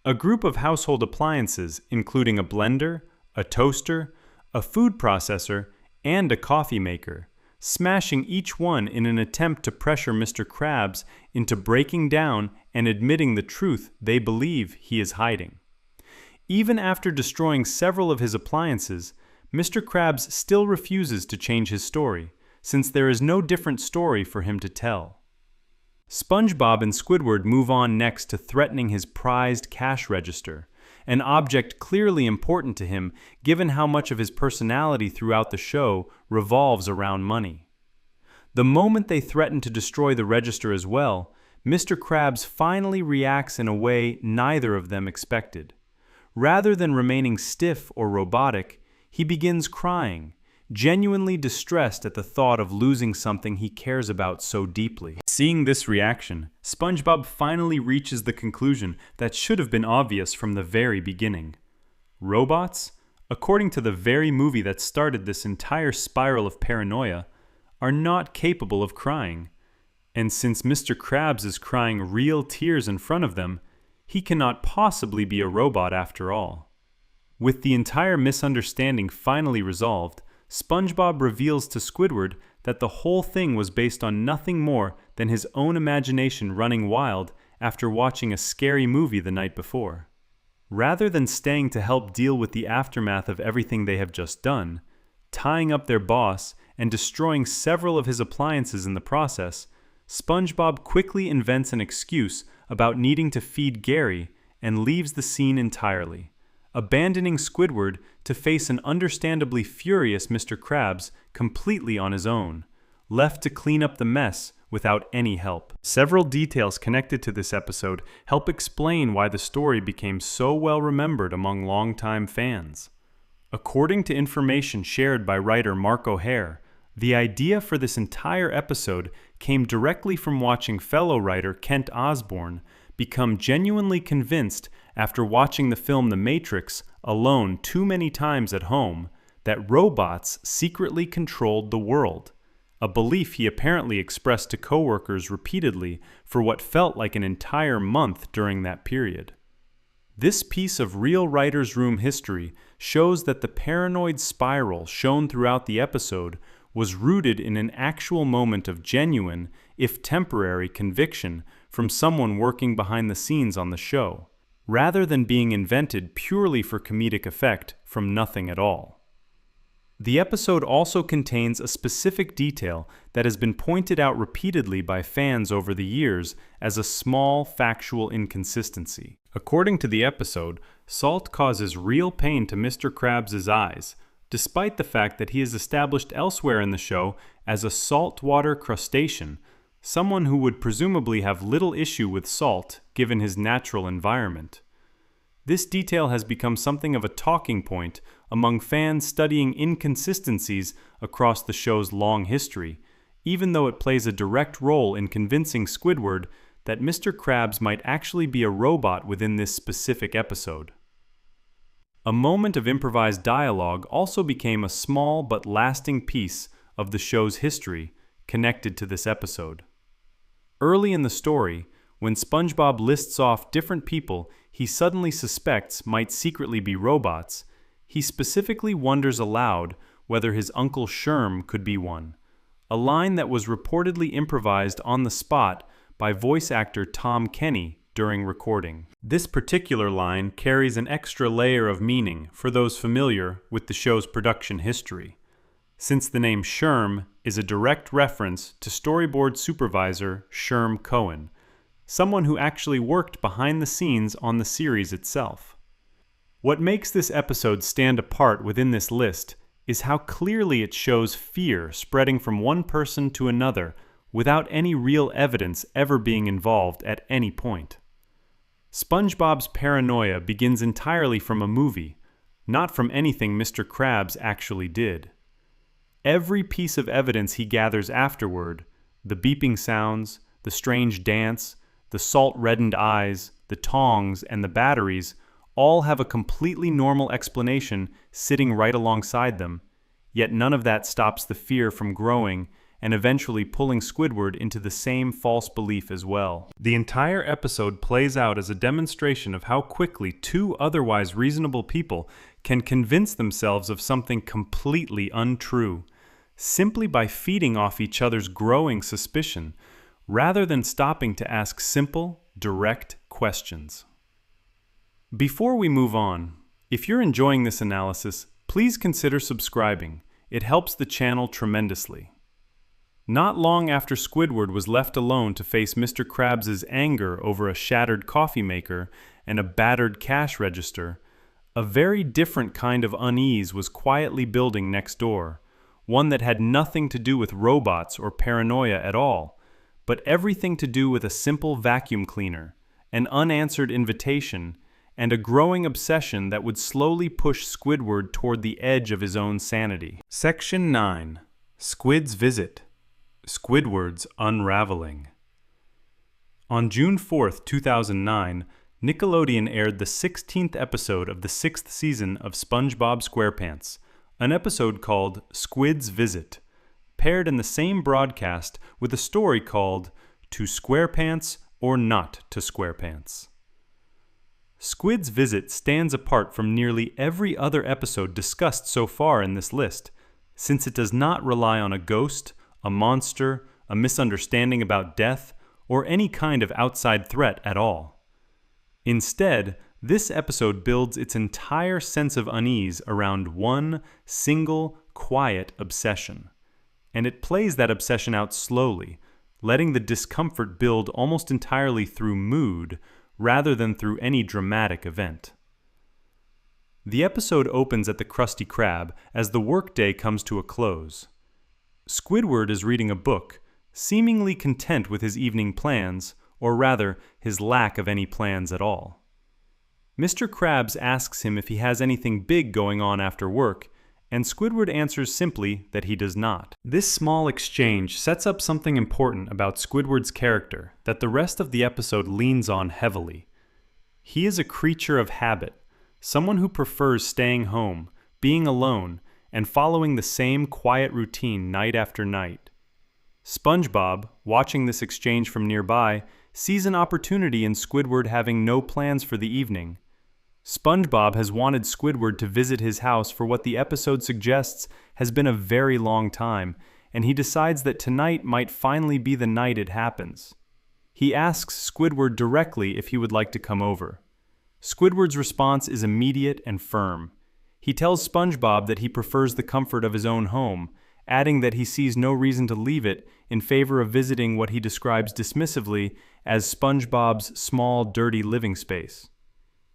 S1: a group of household appliances including a blender, a toaster, a food processor, and a coffee maker, smashing each one in an attempt to pressure Mr. Krabs into breaking down and admitting the truth they believe he is hiding. Even after destroying several of his appliances, Mr. Krabs still refuses to change his story, since there is no different story for him to tell. SpongeBob and Squidward move on next to threatening his prized cash register, an object clearly important to him given how much of his personality throughout the show revolves around money. The moment they threaten to destroy the register as well, Mr. Krabs finally reacts in a way neither of them expected. Rather than remaining stiff or robotic, he begins crying, genuinely distressed at the thought of losing something he cares about so deeply. Seeing this reaction, SpongeBob finally reaches the conclusion that should have been obvious from the very beginning. Robots, according to the very movie that started this entire spiral of paranoia, are not capable of crying. And since Mr. Krabs is crying real tears in front of them, he cannot possibly be a robot after all. With the entire misunderstanding finally resolved, SpongeBob reveals to Squidward that the whole thing was based on nothing more than his own imagination running wild after watching a scary movie the night before. Rather than staying to help deal with the aftermath of everything they have just done, tying up their boss and destroying several of his appliances in the process, SpongeBob quickly invents an excuse about needing to feed Gary and leaves the scene entirely, abandoning Squidward to face an understandably furious Mr. Krabs completely on his own, left to clean up the mess without any help. Several details connected to this episode help explain why the story became so well remembered among longtime fans. According to information shared by writer Mark O'Hare, the idea for this entire episode came directly from watching fellow writer Kent Osborne become genuinely convinced after watching the film The Matrix alone too many times at home that robots secretly controlled the world, a belief he apparently expressed to coworkers repeatedly for what felt like an entire month during that period. This piece of real writer's room history shows that the paranoid spiral shown throughout the episode was rooted in an actual moment of genuine, if temporary, conviction from someone working behind the scenes on the show, rather than being invented purely for comedic effect from nothing at all. The episode also contains a specific detail that has been pointed out repeatedly by fans over the years as a small factual inconsistency. According to the episode, salt causes real pain to Mr. Krabs' eyes, despite the fact that he is established elsewhere in the show as a saltwater crustacean, someone who would presumably have little issue with salt given his natural environment. This detail has become something of a talking point among fans studying inconsistencies across the show's long history, even though it plays a direct role in convincing Squidward that Mr. Krabs might actually be a robot within this specific episode. A moment of improvised dialogue also became a small but lasting piece of the show's history connected to this episode. Early in the story, when SpongeBob lists off different people he suddenly suspects might secretly be robots, he specifically wonders aloud whether his Uncle Sherm could be one, a line that was reportedly improvised on the spot by voice actor Tom Kenny during recording. This particular line carries an extra layer of meaning for those familiar with the show's production history. since the name Sherm is a direct reference to storyboard supervisor Sherm Cohen, someone who actually worked behind the scenes on the series itself. What makes this episode stand apart within this list is how clearly it shows fear spreading from one person to another without any real evidence ever being involved at any point. SpongeBob's paranoia begins entirely from a movie, not from anything Mr. Krabs actually did. Every piece of evidence he gathers afterward, the beeping sounds, the strange dance, the salt-reddened eyes, the tongs, and the batteries, all have a completely normal explanation sitting right alongside them, yet none of that stops the fear from growing and eventually pulling Squidward into the same false belief as well. The entire episode plays out as a demonstration of how quickly two otherwise reasonable people can convince themselves of something completely untrue, simply by feeding off each other's growing suspicion, rather than stopping to ask simple, direct questions. Before we move on, if you're enjoying this analysis, please consider subscribing. It helps the channel tremendously. Not long after Squidward was left alone to face Mr. Krabs' anger over a shattered coffee maker and a battered cash register, a very different kind of unease was quietly building next door, one that had nothing to do with robots or paranoia at all, but everything to do with a simple vacuum cleaner, an unanswered invitation, and a growing obsession that would slowly push Squidward toward the edge of his own sanity. Section 9. Squid's Visit. Squidward's Unraveling. On June 4th, 2009, Nickelodeon aired the 16th episode of the 6th season of SpongeBob SquarePants, an episode called Squid's Visit, paired in the same broadcast with a story called To SquarePants or Not to SquarePants. Squid's Visit stands apart from nearly every other episode discussed so far in this list, since it does not rely on a ghost, a monster, a misunderstanding about death, or any kind of outside threat at all. Instead, this episode builds its entire sense of unease around one single, quiet obsession, and it plays that obsession out slowly, letting the discomfort build almost entirely through mood rather than through any dramatic event. The episode opens at the Krusty Krab as the workday comes to a close. Squidward is reading a book, seemingly content with his evening plans, or rather, his lack of any plans at all. Mr. Krabs asks him if he has anything big going on after work, and Squidward answers simply that he does not. This small exchange sets up something important about Squidward's character that the rest of the episode leans on heavily. He is a creature of habit, someone who prefers staying home, being alone, and following the same quiet routine night after night. SpongeBob, watching this exchange from nearby, sees an opportunity in Squidward having no plans for the evening. SpongeBob has wanted Squidward to visit his house for what the episode suggests has been a very long time, and he decides that tonight might finally be the night it happens. He asks Squidward directly if he would like to come over. Squidward's response is immediate and firm. He tells SpongeBob that he prefers the comfort of his own home, adding that he sees no reason to leave it in favor of visiting what he describes dismissively as SpongeBob's small, dirty living space.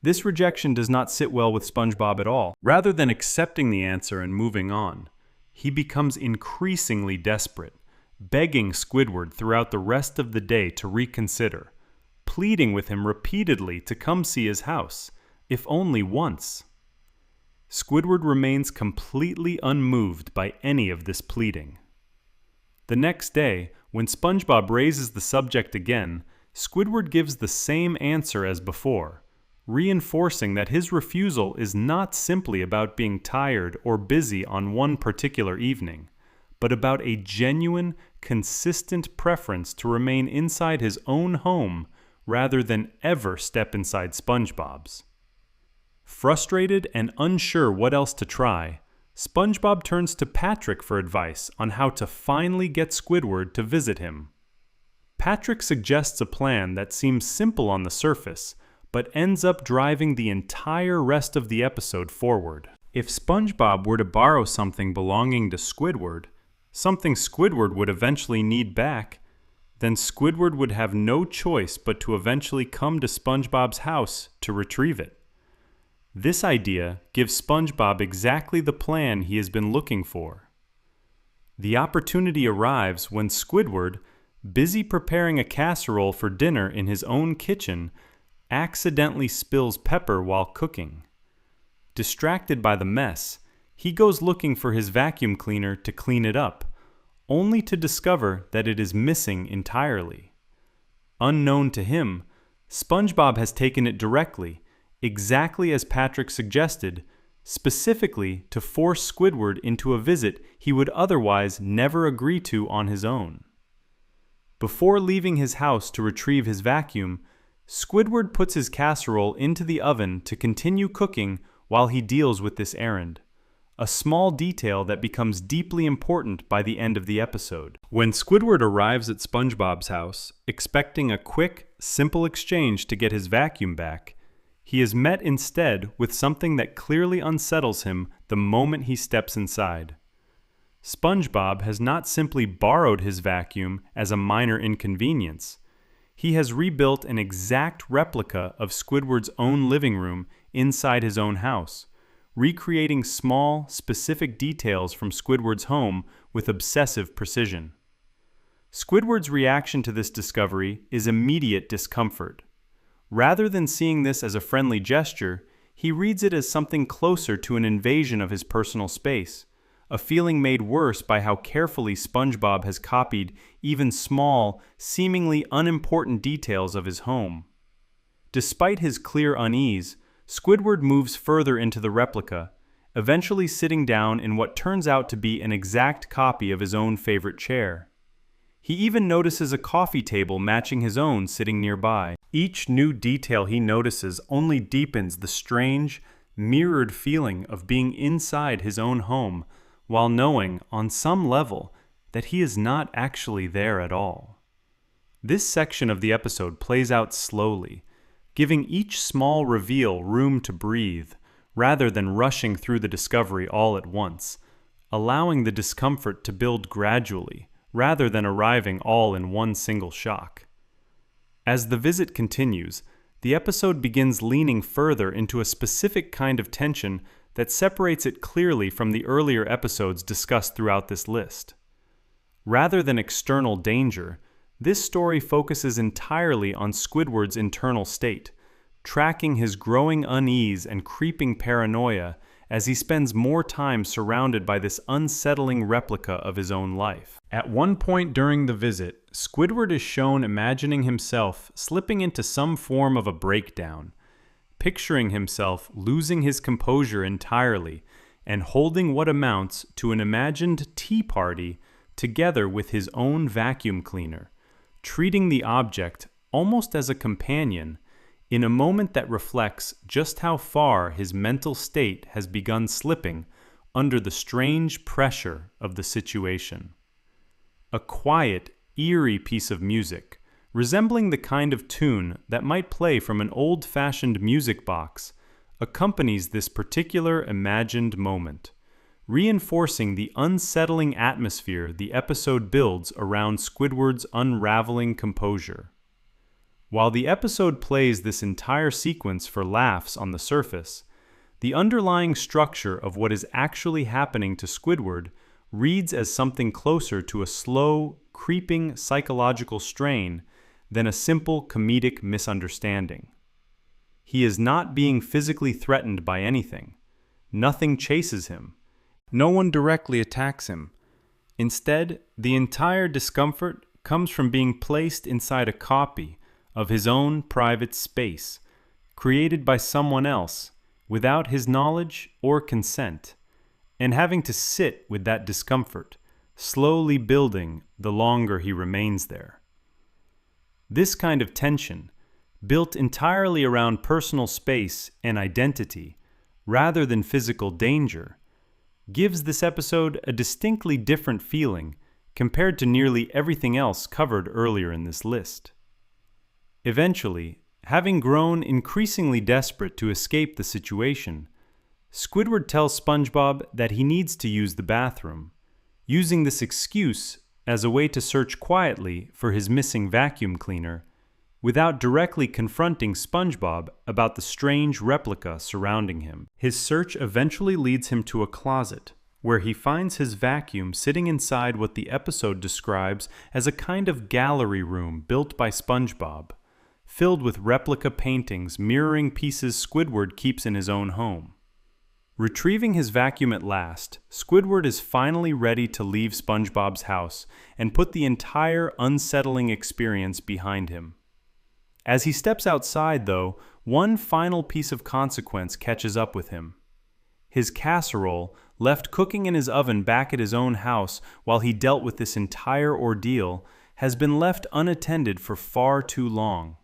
S1: This rejection does not sit well with SpongeBob at all. Rather than accepting the answer and moving on, he becomes increasingly desperate, begging Squidward throughout the rest of the day to reconsider, pleading with him repeatedly to come see his house, if only once. Squidward remains completely unmoved by any of this pleading. The next day, when SpongeBob raises the subject again, Squidward gives the same answer as before, reinforcing that his refusal is not simply about being tired or busy on one particular evening, but about a genuine, consistent preference to remain inside his own home rather than ever step inside SpongeBob's. Frustrated and unsure what else to try, SpongeBob turns to Patrick for advice on how to finally get Squidward to visit him. Patrick suggests a plan that seems simple on the surface, but ends up driving the entire rest of the episode forward. If SpongeBob were to borrow something belonging to Squidward, something Squidward would eventually need back, then Squidward would have no choice but to eventually come to SpongeBob's house to retrieve it. This idea gives SpongeBob exactly the plan he has been looking for. The opportunity arrives when Squidward, busy preparing a casserole for dinner in his own kitchen, accidentally spills pepper while cooking. Distracted by the mess, he goes looking for his vacuum cleaner to clean it up, only to discover that it is missing entirely. Unknown to him, SpongeBob has taken it directly, exactly as Patrick suggested, specifically to force Squidward into a visit he would otherwise never agree to on his own. Before leaving his house to retrieve his vacuum, Squidward puts his casserole into the oven to continue cooking while he deals with this errand, a small detail that becomes deeply important by the end of the episode. When Squidward arrives at SpongeBob's house, expecting a quick, simple exchange to get his vacuum back, he is met instead with something that clearly unsettles him the moment he steps inside. SpongeBob has not simply borrowed his vacuum as a minor inconvenience. He has rebuilt an exact replica of Squidward's own living room inside his own house, recreating small, specific details from Squidward's home with obsessive precision. Squidward's reaction to this discovery is immediate discomfort. Rather than seeing this as a friendly gesture, he reads it as something closer to an invasion of his personal space, a feeling made worse by how carefully SpongeBob has copied even small, seemingly unimportant details of his home. Despite his clear unease, Squidward moves further into the replica, eventually sitting down in what turns out to be an exact copy of his own favorite chair. He even notices a coffee table matching his own sitting nearby. Each new detail he notices only deepens the strange, mirrored feeling of being inside his own home, while knowing, on some level, that he is not actually there at all. This section of the episode plays out slowly, giving each small reveal room to breathe, rather than rushing through the discovery all at once, allowing the discomfort to build gradually, rather than arriving all in one single shock. As the visit continues, the episode begins leaning further into a specific kind of tension that separates it clearly from the earlier episodes discussed throughout this list. Rather than external danger, this story focuses entirely on Squidward's internal state, tracking his growing unease and creeping paranoia as he spends more time surrounded by this unsettling replica of his own life. At one point during the visit, Squidward is shown imagining himself slipping into some form of a breakdown, picturing himself losing his composure entirely and holding what amounts to an imagined tea party together with his own vacuum cleaner, treating the object almost as a companion in a moment that reflects just how far his mental state has begun slipping under the strange pressure of the situation. A quiet, eerie piece of music, resembling the kind of tune that might play from an old-fashioned music box, accompanies this particular imagined moment, reinforcing the unsettling atmosphere the episode builds around Squidward's unraveling composure. While the episode plays this entire sequence for laughs on the surface, the underlying structure of what is actually happening to Squidward reads as something closer to a slow, creeping psychological strain than a simple comedic misunderstanding. He is not being physically threatened by anything. Nothing chases him. No one directly attacks him. Instead, the entire discomfort comes from being placed inside a copy of his own private space, created by someone else, without his knowledge or consent, and having to sit with that discomfort, slowly building the longer he remains there. This kind of tension, built entirely around personal space and identity, rather than physical danger, gives this episode a distinctly different feeling compared to nearly everything else covered earlier in this list. Eventually, having grown increasingly desperate to escape the situation, Squidward tells SpongeBob that he needs to use the bathroom, using this excuse as a way to search quietly for his missing vacuum cleaner, without directly confronting SpongeBob about the strange replica surrounding him. His search eventually leads him to a closet, where he finds his vacuum sitting inside what the episode describes as a kind of gallery room built by SpongeBob, filled with replica paintings mirroring pieces Squidward keeps in his own home. Retrieving his vacuum at last, Squidward is finally ready to leave SpongeBob's house and put the entire unsettling experience behind him. As he steps outside, though, one final piece of consequence catches up with him. His casserole, left cooking in his oven back at his own house while he dealt with this entire ordeal, has been left unattended for far too long.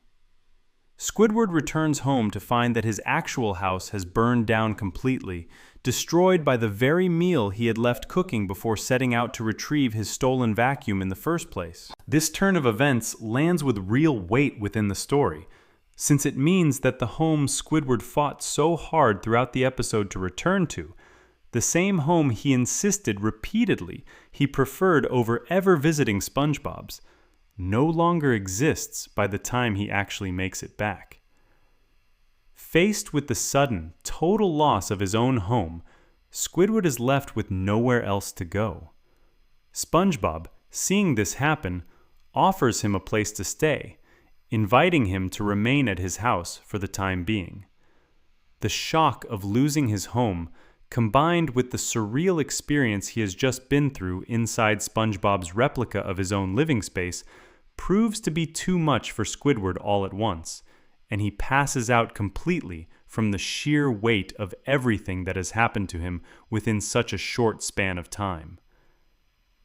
S1: Squidward returns home to find that his actual house has burned down completely, destroyed by the very meal he had left cooking before setting out to retrieve his stolen vacuum in the first place. This turn of events lands with real weight within the story, since it means that the home Squidward fought so hard throughout the episode to return to, the same home he insisted repeatedly he preferred over ever visiting SpongeBob's, no longer exists by the time he actually makes it back. Faced with the sudden, total loss of his own home, Squidward is left with nowhere else to go. SpongeBob, seeing this happen, offers him a place to stay, inviting him to remain at his house for the time being. The shock of losing his home, combined with the surreal experience he has just been through inside SpongeBob's replica of his own living space, proves to be too much for Squidward all at once, and he passes out completely from the sheer weight of everything that has happened to him within such a short span of time.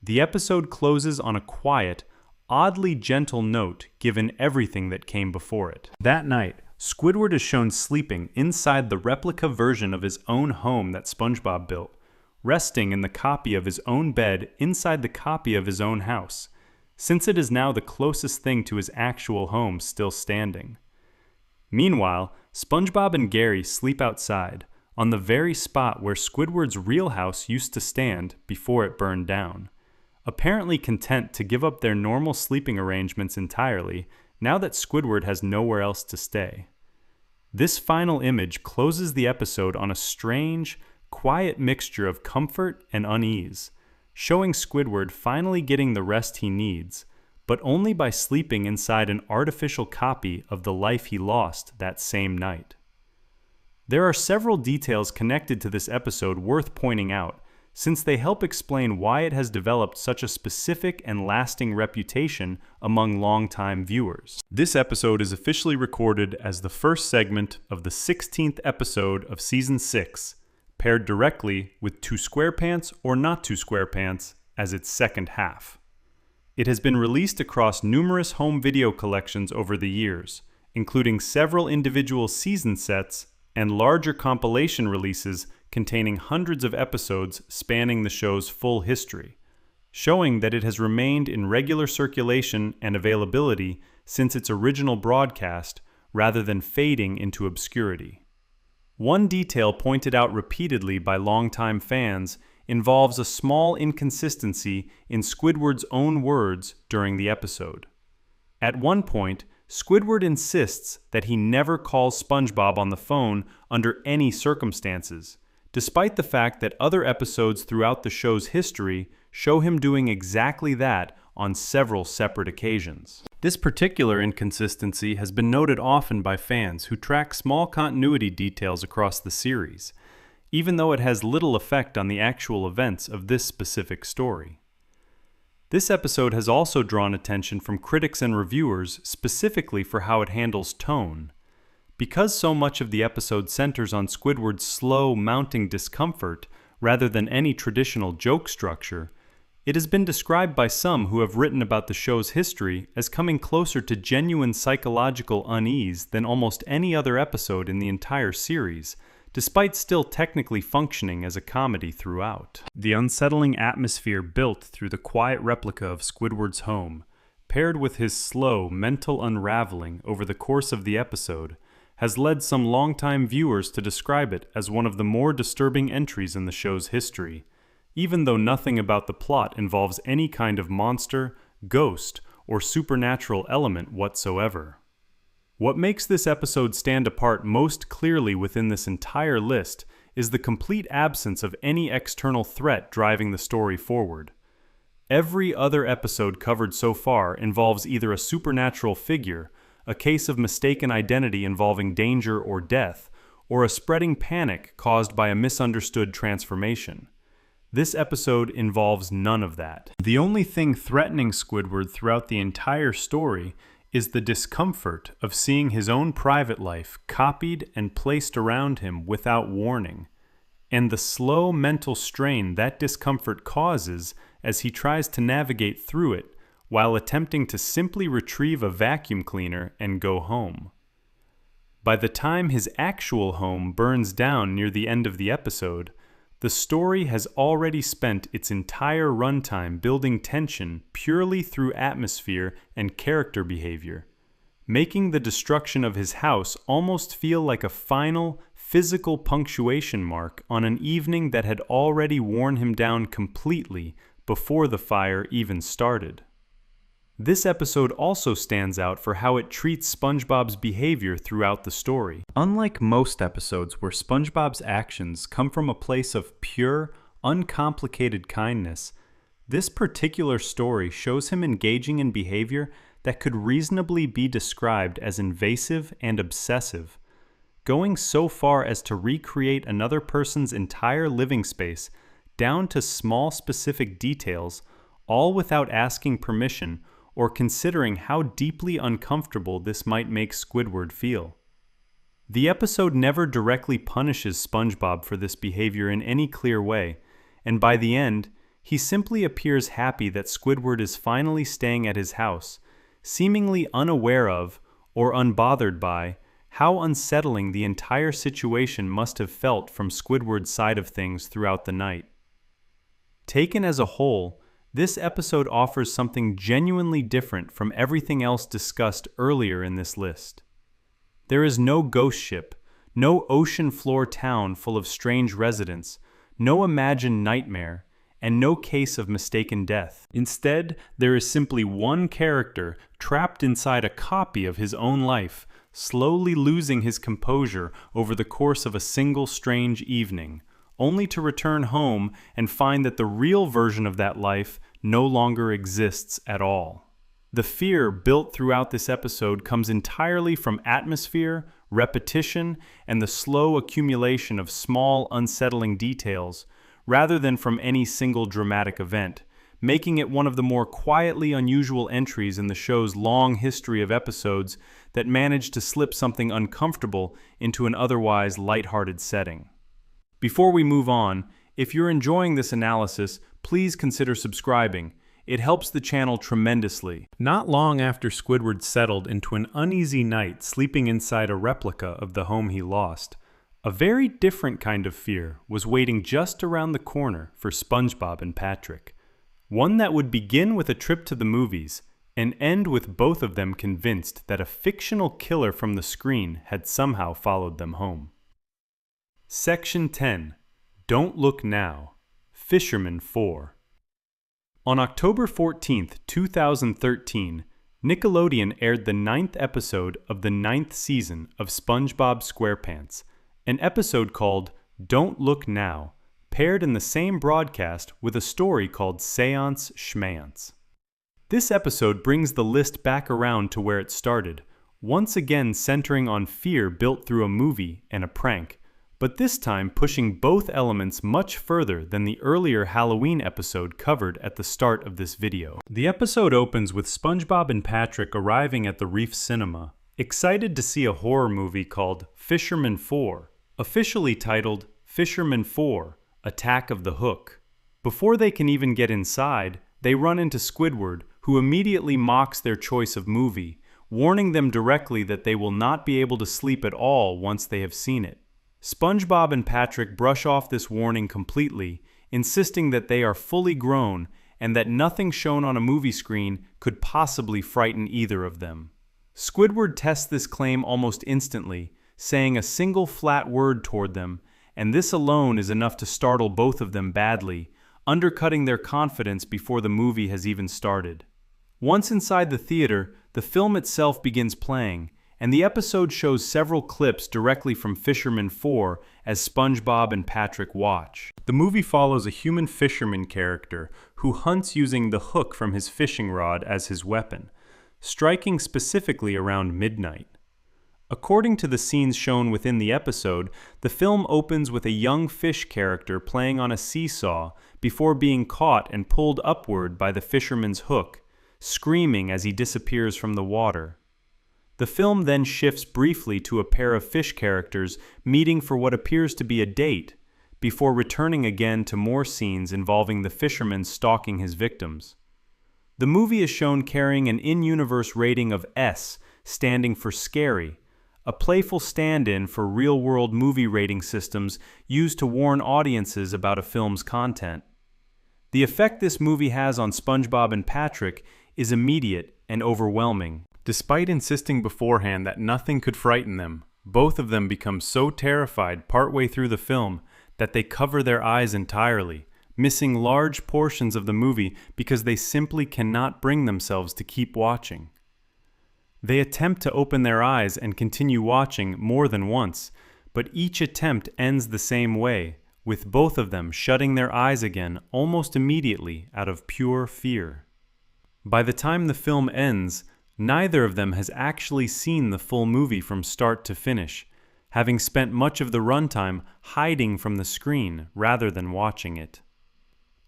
S1: The episode closes on a quiet, oddly gentle note given everything that came before it. That night, Squidward is shown sleeping inside the replica version of his own home that SpongeBob built, resting in the copy of his own bed inside the copy of his own house, since it is now the closest thing to his actual home still standing. Meanwhile, SpongeBob and Gary sleep outside, on the very spot where Squidward's real house used to stand before it burned down, apparently content to give up their normal sleeping arrangements entirely, now that Squidward has nowhere else to stay. This final image closes the episode on a strange, quiet mixture of comfort and unease, showing Squidward finally getting the rest he needs, but only by sleeping inside an artificial copy of the life he lost that same night. There are several details connected to this episode worth pointing out, since they help explain why it has developed such a specific and lasting reputation among longtime viewers. This episode is officially recorded as the first segment of the 16th episode of Season 6, paired directly with Two SquarePants or Not Two SquarePants as its second half. It has been released across numerous home video collections over the years, including several individual season sets and larger compilation releases containing hundreds of episodes spanning the show's full history, showing that it has remained in regular circulation and availability since its original broadcast rather than fading into obscurity. One detail pointed out repeatedly by longtime fans involves a small inconsistency in Squidward's own words during the episode. At one point, Squidward insists that he never calls SpongeBob on the phone under any circumstances, despite the fact that other episodes throughout the show's history show him doing exactly that on several separate occasions. This particular inconsistency has been noted often by fans who track small continuity details across the series, even though it has little effect on the actual events of this specific story. This episode has also drawn attention from critics and reviewers specifically for how it handles tone. Because so much of the episode centers on Squidward's slow, mounting discomfort rather than any traditional joke structure, it has been described by some who have written about the show's history as coming closer to genuine psychological unease than almost any other episode in the entire series, despite still technically functioning as a comedy throughout. The unsettling atmosphere built through the quiet replica of Squidward's home, paired with his slow mental unraveling over the course of the episode, has led some longtime viewers to describe it as one of the more disturbing entries in the show's history, even though nothing about the plot involves any kind of monster, ghost, or supernatural element whatsoever. What makes this episode stand apart most clearly within this entire list is the complete absence of any external threat driving the story forward. Every other episode covered so far involves either a supernatural figure, a case of mistaken identity involving danger or death, or a spreading panic caused by a misunderstood transformation. This episode involves none of that. The only thing threatening Squidward throughout the entire story is the discomfort of seeing his own private life copied and placed around him without warning, and the slow mental strain that discomfort causes as he tries to navigate through it while attempting to simply retrieve a vacuum cleaner and go home. By the time his actual home burns down near the end of the episode, the story has already spent its entire runtime building tension purely through atmosphere and character behavior, making the destruction of his house almost feel like a final, physical punctuation mark on an evening that had already worn him down completely before the fire even started. This episode also stands out for how it treats SpongeBob's behavior throughout the story. Unlike most episodes where SpongeBob's actions come from a place of pure, uncomplicated kindness, this particular story shows him engaging in behavior that could reasonably be described as invasive and obsessive, going so far as to recreate another person's entire living space down to small specific details, all without asking permission or considering how deeply uncomfortable this might make Squidward feel. The episode never directly punishes SpongeBob for this behavior in any clear way, and by the end, he simply appears happy that Squidward is finally staying at his house, seemingly unaware of, or unbothered by, how unsettling the entire situation must have felt from Squidward's side of things throughout the night. Taken as a whole, this episode offers something genuinely different from everything else discussed earlier in this list. There is no ghost ship, no ocean floor town full of strange residents, no imagined nightmare, and no case of mistaken death. Instead, there is simply one character trapped inside a copy of his own life, slowly losing his composure over the course of a single strange evening, only to return home and find that the real version of that life no longer exists at all. The fear built throughout this episode comes entirely from atmosphere, repetition, and the slow accumulation of small, unsettling details, rather than from any single dramatic event, making it one of the more quietly unusual entries in the show's long history of episodes that manage to slip something uncomfortable into an otherwise lighthearted setting. Before we move on, if you're enjoying this analysis, please consider subscribing. It helps the channel tremendously. Not long after Squidward settled into an uneasy night sleeping inside a replica of the home he lost, a very different kind of fear was waiting just around the corner for SpongeBob and Patrick. One that would begin with a trip to the movies and end with both of them convinced that a fictional killer from the screen had somehow followed them home. Section 10. Don't Look Now. Fisherman 4. On October 14, 2013, Nickelodeon aired the 9th episode of the 9th season of SpongeBob SquarePants, an episode called Don't Look Now, paired in the same broadcast with a story called Seance Schmance. This episode brings the list back around to where it started, once again centering on fear built through a movie and a prank, but this time pushing both elements much further than the earlier Halloween episode covered at the start of this video. The episode opens with SpongeBob and Patrick arriving at the Reef Cinema, excited to see a horror movie called Fisherman 4, officially titled Fisherman 4: Attack of the Hook. Before they can even get inside, they run into Squidward, who immediately mocks their choice of movie, warning them directly that they will not be able to sleep at all once they have seen it. SpongeBob and Patrick brush off this warning completely, insisting that they are fully grown and that nothing shown on a movie screen could possibly frighten either of them. Squidward tests this claim almost instantly, saying a single flat word toward them, and this alone is enough to startle both of them badly, undercutting their confidence before the movie has even started. Once inside the theater, the film itself begins playing, and the episode shows several clips directly from Fisherman 4 as SpongeBob and Patrick watch. The movie follows a human fisherman character who hunts using the hook from his fishing rod as his weapon, striking specifically around midnight. According to the scenes shown within the episode, the film opens with a young fish character playing on a seesaw before being caught and pulled upward by the fisherman's hook, screaming as he disappears from the water. The film then shifts briefly to a pair of fish characters meeting for what appears to be a date, before returning again to more scenes involving the fisherman stalking his victims. The movie is shown carrying an in-universe rating of S, standing for scary, a playful stand-in for real-world movie rating systems used to warn audiences about a film's content. The effect this movie has on SpongeBob and Patrick is immediate and overwhelming. Despite insisting beforehand that nothing could frighten them, both of them become so terrified partway through the film that they cover their eyes entirely, missing large portions of the movie because they simply cannot bring themselves to keep watching. They attempt to open their eyes and continue watching more than once, but each attempt ends the same way, with both of them shutting their eyes again almost immediately out of pure fear. By the time the film ends, neither of them has actually seen the full movie from start to finish, having spent much of the runtime hiding from the screen rather than watching it.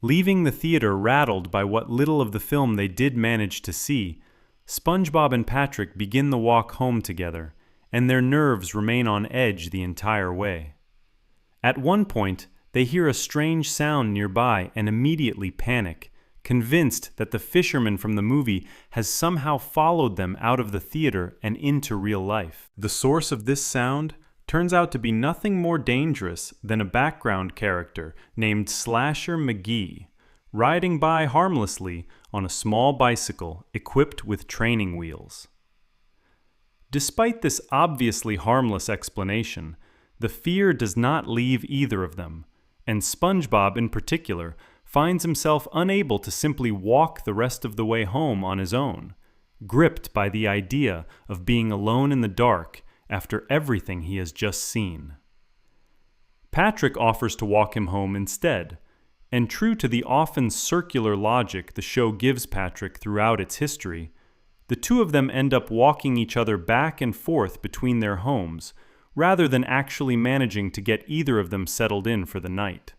S1: Leaving the theater rattled by what little of the film they did manage to see, SpongeBob and Patrick begin the walk home together, and their nerves remain on edge the entire way. At one point, they hear a strange sound nearby and immediately panic, convinced that the fisherman from the movie has somehow followed them out of the theater and into real life. The source of this sound turns out to be nothing more dangerous than a background character named Slasher McGee, riding by harmlessly on a small bicycle equipped with training wheels. Despite this obviously harmless explanation, the fear does not leave either of them, and SpongeBob in particular finds himself unable to simply walk the rest of the way home on his own, gripped by the idea of being alone in the dark after everything he has just seen. Patrick offers to walk him home instead, and true to the often circular logic the show gives Patrick throughout its history, the two of them end up walking each other back and forth between their homes, rather than actually managing to get either of them settled in for the night.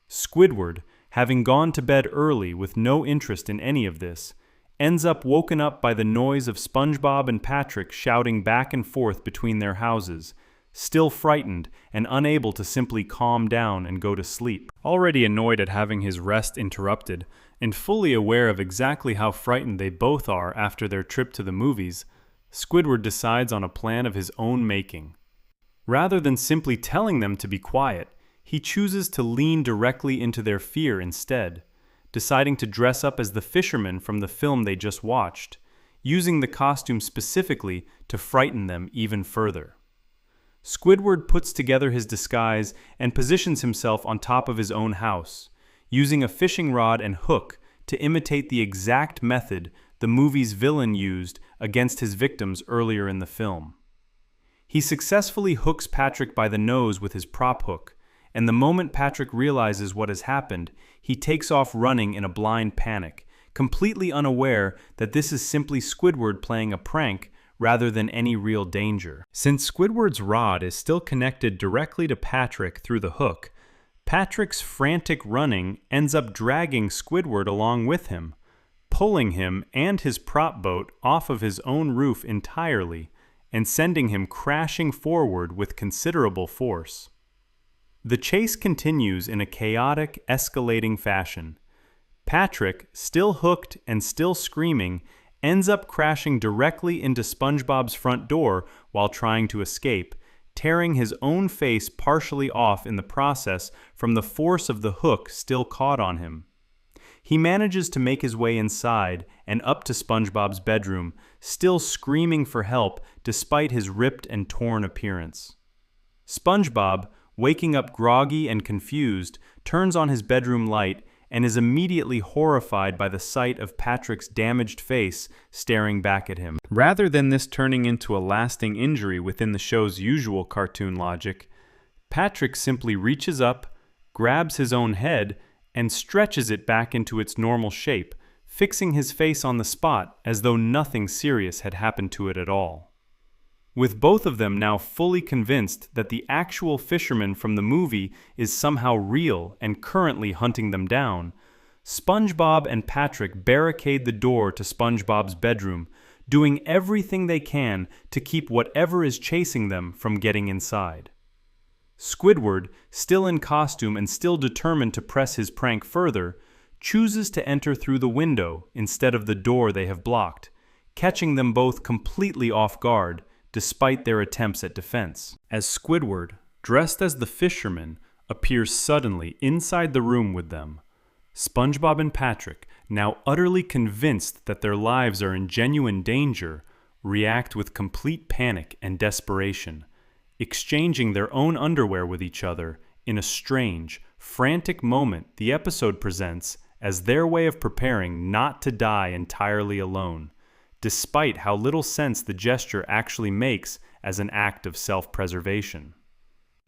S1: Squidward, having gone to bed early with no interest in any of this, ends up woken up by the noise of SpongeBob and Patrick shouting back and forth between their houses, still frightened and unable to simply calm down and go to sleep. Already annoyed at having his rest interrupted, and fully aware of exactly how frightened they both are after their trip to the movies, Squidward decides on a plan of his own making. Rather than simply telling them to be quiet, he chooses to lean directly into their fear instead, deciding to dress up as the fisherman from the film they just watched, using the costume specifically to frighten them even further. Squidward puts together his disguise and positions himself on top of his own house, using a fishing rod and hook to imitate the exact method the movie's villain used against his victims earlier in the film. He successfully hooks Patrick by the nose with his prop hook, and the moment Patrick realizes what has happened, he takes off running in a blind panic, completely unaware that this is simply Squidward playing a prank rather than any real danger. Since Squidward's rod is still connected directly to Patrick through the hook, Patrick's frantic running ends up dragging Squidward along with him, pulling him and his prop boat off of his own roof entirely and sending him crashing forward with considerable force. The chase continues in a chaotic, escalating fashion. Patrick, still hooked and still screaming, ends up crashing directly into SpongeBob's front door while trying to escape, tearing his own face partially off in the process from the force of the hook still caught on him. He manages to make his way inside and up to SpongeBob's bedroom, still screaming for help despite his ripped and torn appearance. SpongeBob, waking up groggy and confused, turns on his bedroom light and is immediately horrified by the sight of Patrick's damaged face staring back at him. Rather than this turning into a lasting injury within the show's usual cartoon logic, Patrick simply reaches up, grabs his own head, and stretches it back into its normal shape, fixing his face on the spot as though nothing serious had happened to it at all. With both of them now fully convinced that the actual fisherman from the movie is somehow real and currently hunting them down, SpongeBob and Patrick barricade the door to SpongeBob's bedroom, doing everything they can to keep whatever is chasing them from getting inside. Squidward, still in costume and still determined to press his prank further, chooses to enter through the window instead of the door they have blocked, catching them both completely off guard, despite their attempts at defense. As Squidward, dressed as the fisherman, appears suddenly inside the room with them, SpongeBob and Patrick, now utterly convinced that their lives are in genuine danger, react with complete panic and desperation, exchanging their own underwear with each other in a strange, frantic moment the episode presents as their way of preparing not to die entirely alone, despite how little sense the gesture actually makes as an act of self-preservation.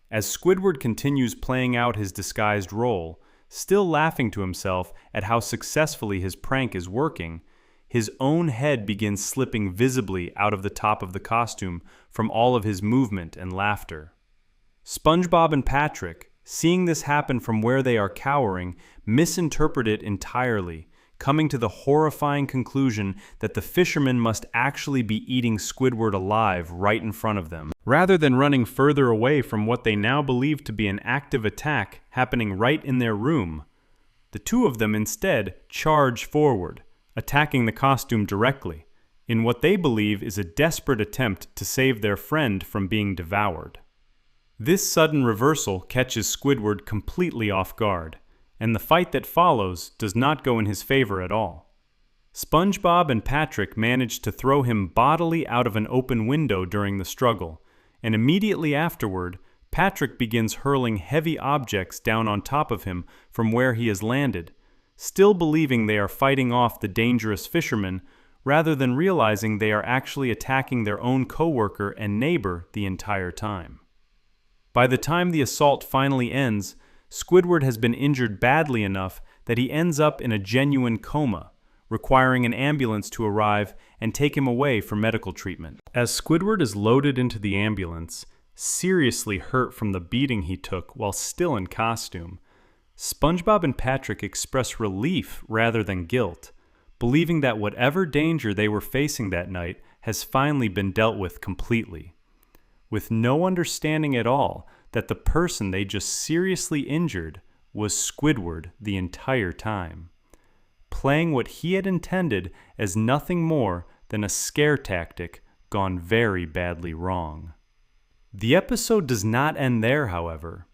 S1: As Squidward continues playing out his disguised role, still laughing to himself at how successfully his prank is working, his own head begins slipping visibly out of the top of the costume from all of his movement and laughter. SpongeBob and Patrick, seeing this happen from where they are cowering, misinterpret it entirely, coming to the horrifying conclusion that the fisherman must actually be eating Squidward alive right in front of them, rather than running further away from what they now believe to be an active attack happening right in their room. The two of them instead charge forward, attacking the costume directly, in what they believe is a desperate attempt to save their friend from being devoured. This sudden reversal catches Squidward completely off guard, and the fight that follows does not go in his favor at all. SpongeBob and Patrick manage to throw him bodily out of an open window during the struggle, and immediately afterward, Patrick begins hurling heavy objects down on top of him from where he has landed, still believing they are fighting off the dangerous fisherman, rather than realizing they are actually attacking their own coworker and neighbor the entire time. By the time the assault finally ends, Squidward has been injured badly enough that he ends up in a genuine coma, requiring an ambulance to arrive and take him away for medical treatment. As Squidward is loaded into the ambulance, seriously hurt from the beating he took while still in costume, SpongeBob and Patrick express relief rather than guilt, believing that whatever danger they were facing that night has finally been dealt with completely, with no understanding at all that the person they just seriously injured was Squidward the entire time, playing what he had intended as nothing more than a scare tactic gone very badly wrong. The episode does not end there, however.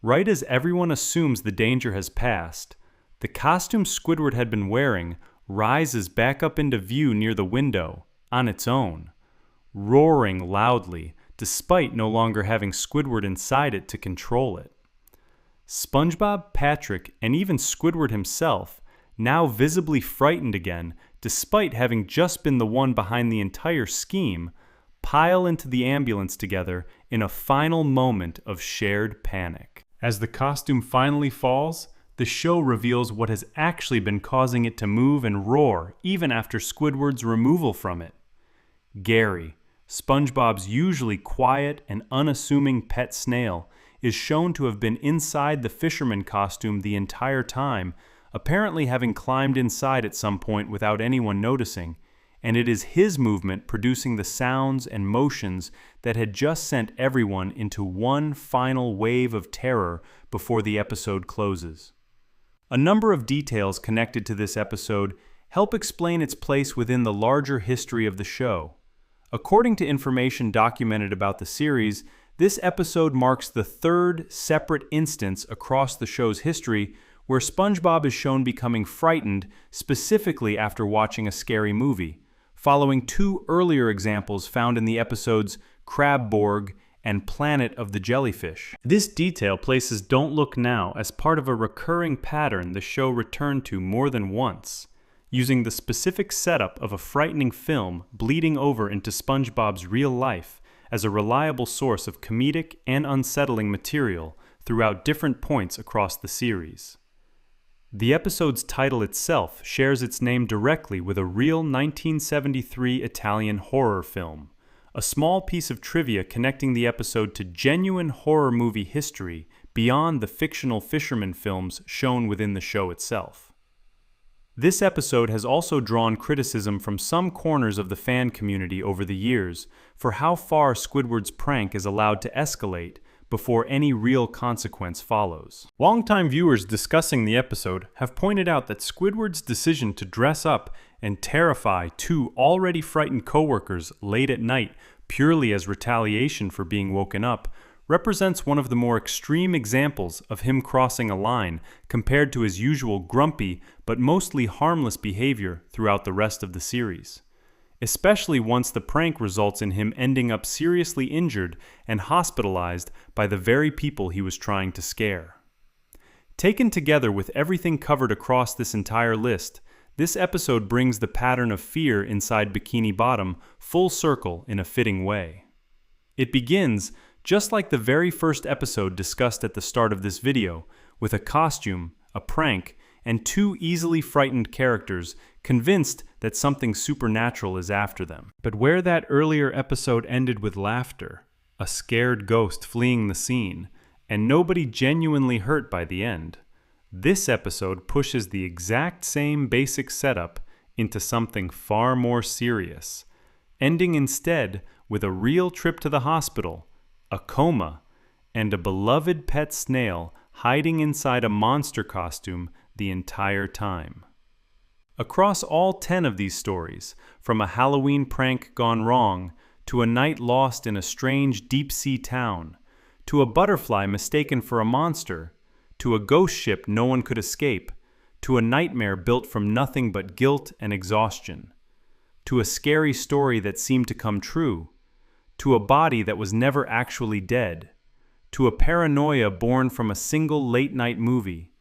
S1: Right as everyone assumes the danger has passed, the costume Squidward had been wearing rises back up into view near the window, on its own, roaring loudly, despite no longer having Squidward inside it to control it. SpongeBob, Patrick, and even Squidward himself, now visibly frightened again, despite having just been the one behind the entire scheme, pile into the ambulance together in a final moment of shared panic. As the costume finally falls, the show reveals what has actually been causing it to move and roar even after Squidward's removal from it. Gary, SpongeBob's usually quiet and unassuming pet snail, is shown to have been inside the fisherman costume the entire time, apparently having climbed inside at some point without anyone noticing, and it is his movement producing the sounds and motions that had just sent everyone into one final wave of terror before the episode closes. A number of details connected to this episode help explain its place within the larger history of the show. According to information documented about the series, this episode marks the third separate instance across the show's history where SpongeBob is shown becoming frightened specifically after watching a scary movie, following two earlier examples found in the episodes Crabborg and Planet of the Jellyfish. This detail places Don't Look Now as part of a recurring pattern the show returned to more than once, using the specific setup of a frightening film bleeding over into SpongeBob's real life as a reliable source of comedic and unsettling material throughout different points across the series. The episode's title itself shares its name directly with a real 1973 Italian horror film, a small piece of trivia connecting the episode to genuine horror movie history beyond the fictional fisherman films shown within the show itself. This episode has also drawn criticism from some corners of the fan community over the years for how far Squidward's prank is allowed to escalate before any real consequence follows. Longtime viewers discussing the episode have pointed out that Squidward's decision to dress up and terrify two already frightened coworkers late at night purely as retaliation for being woken up represents one of the more extreme examples of him crossing a line compared to his usual grumpy but mostly harmless behavior throughout the rest of the series, especially once the prank results in him ending up seriously injured and hospitalized by the very people he was trying to scare. Taken together with everything covered across this entire list, this episode brings the pattern of fear inside Bikini Bottom full circle in a fitting way. It begins just like the very first episode discussed at the start of this video, with a costume, a prank, and two easily frightened characters convinced that something supernatural is after them. But where that earlier episode ended with laughter, a scared ghost fleeing the scene, and nobody genuinely hurt by the end, this episode pushes the exact same basic setup into something far more serious, ending instead with a real trip to the hospital, a coma, and a beloved pet snail hiding inside a monster costume the entire time. Across all 10 of these stories, from a Halloween prank gone wrong, to a night lost in a strange deep-sea town, to a butterfly mistaken for a monster, to a ghost ship no one could escape, to a nightmare built from nothing but guilt and exhaustion, to a scary story that seemed to come true, to a body that was never actually dead, to a paranoia born from a single late-night movie,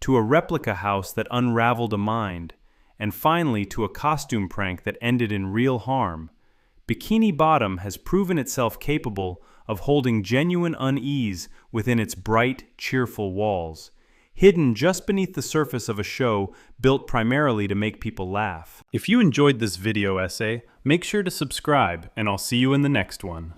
S1: to a replica house that unraveled a mind, and finally to a costume prank that ended in real harm, Bikini Bottom has proven itself capable of holding genuine unease within its bright, cheerful walls, hidden just beneath the surface of a show built primarily to make people laugh. If you enjoyed this video essay, make sure to subscribe, and I'll see you in the next one.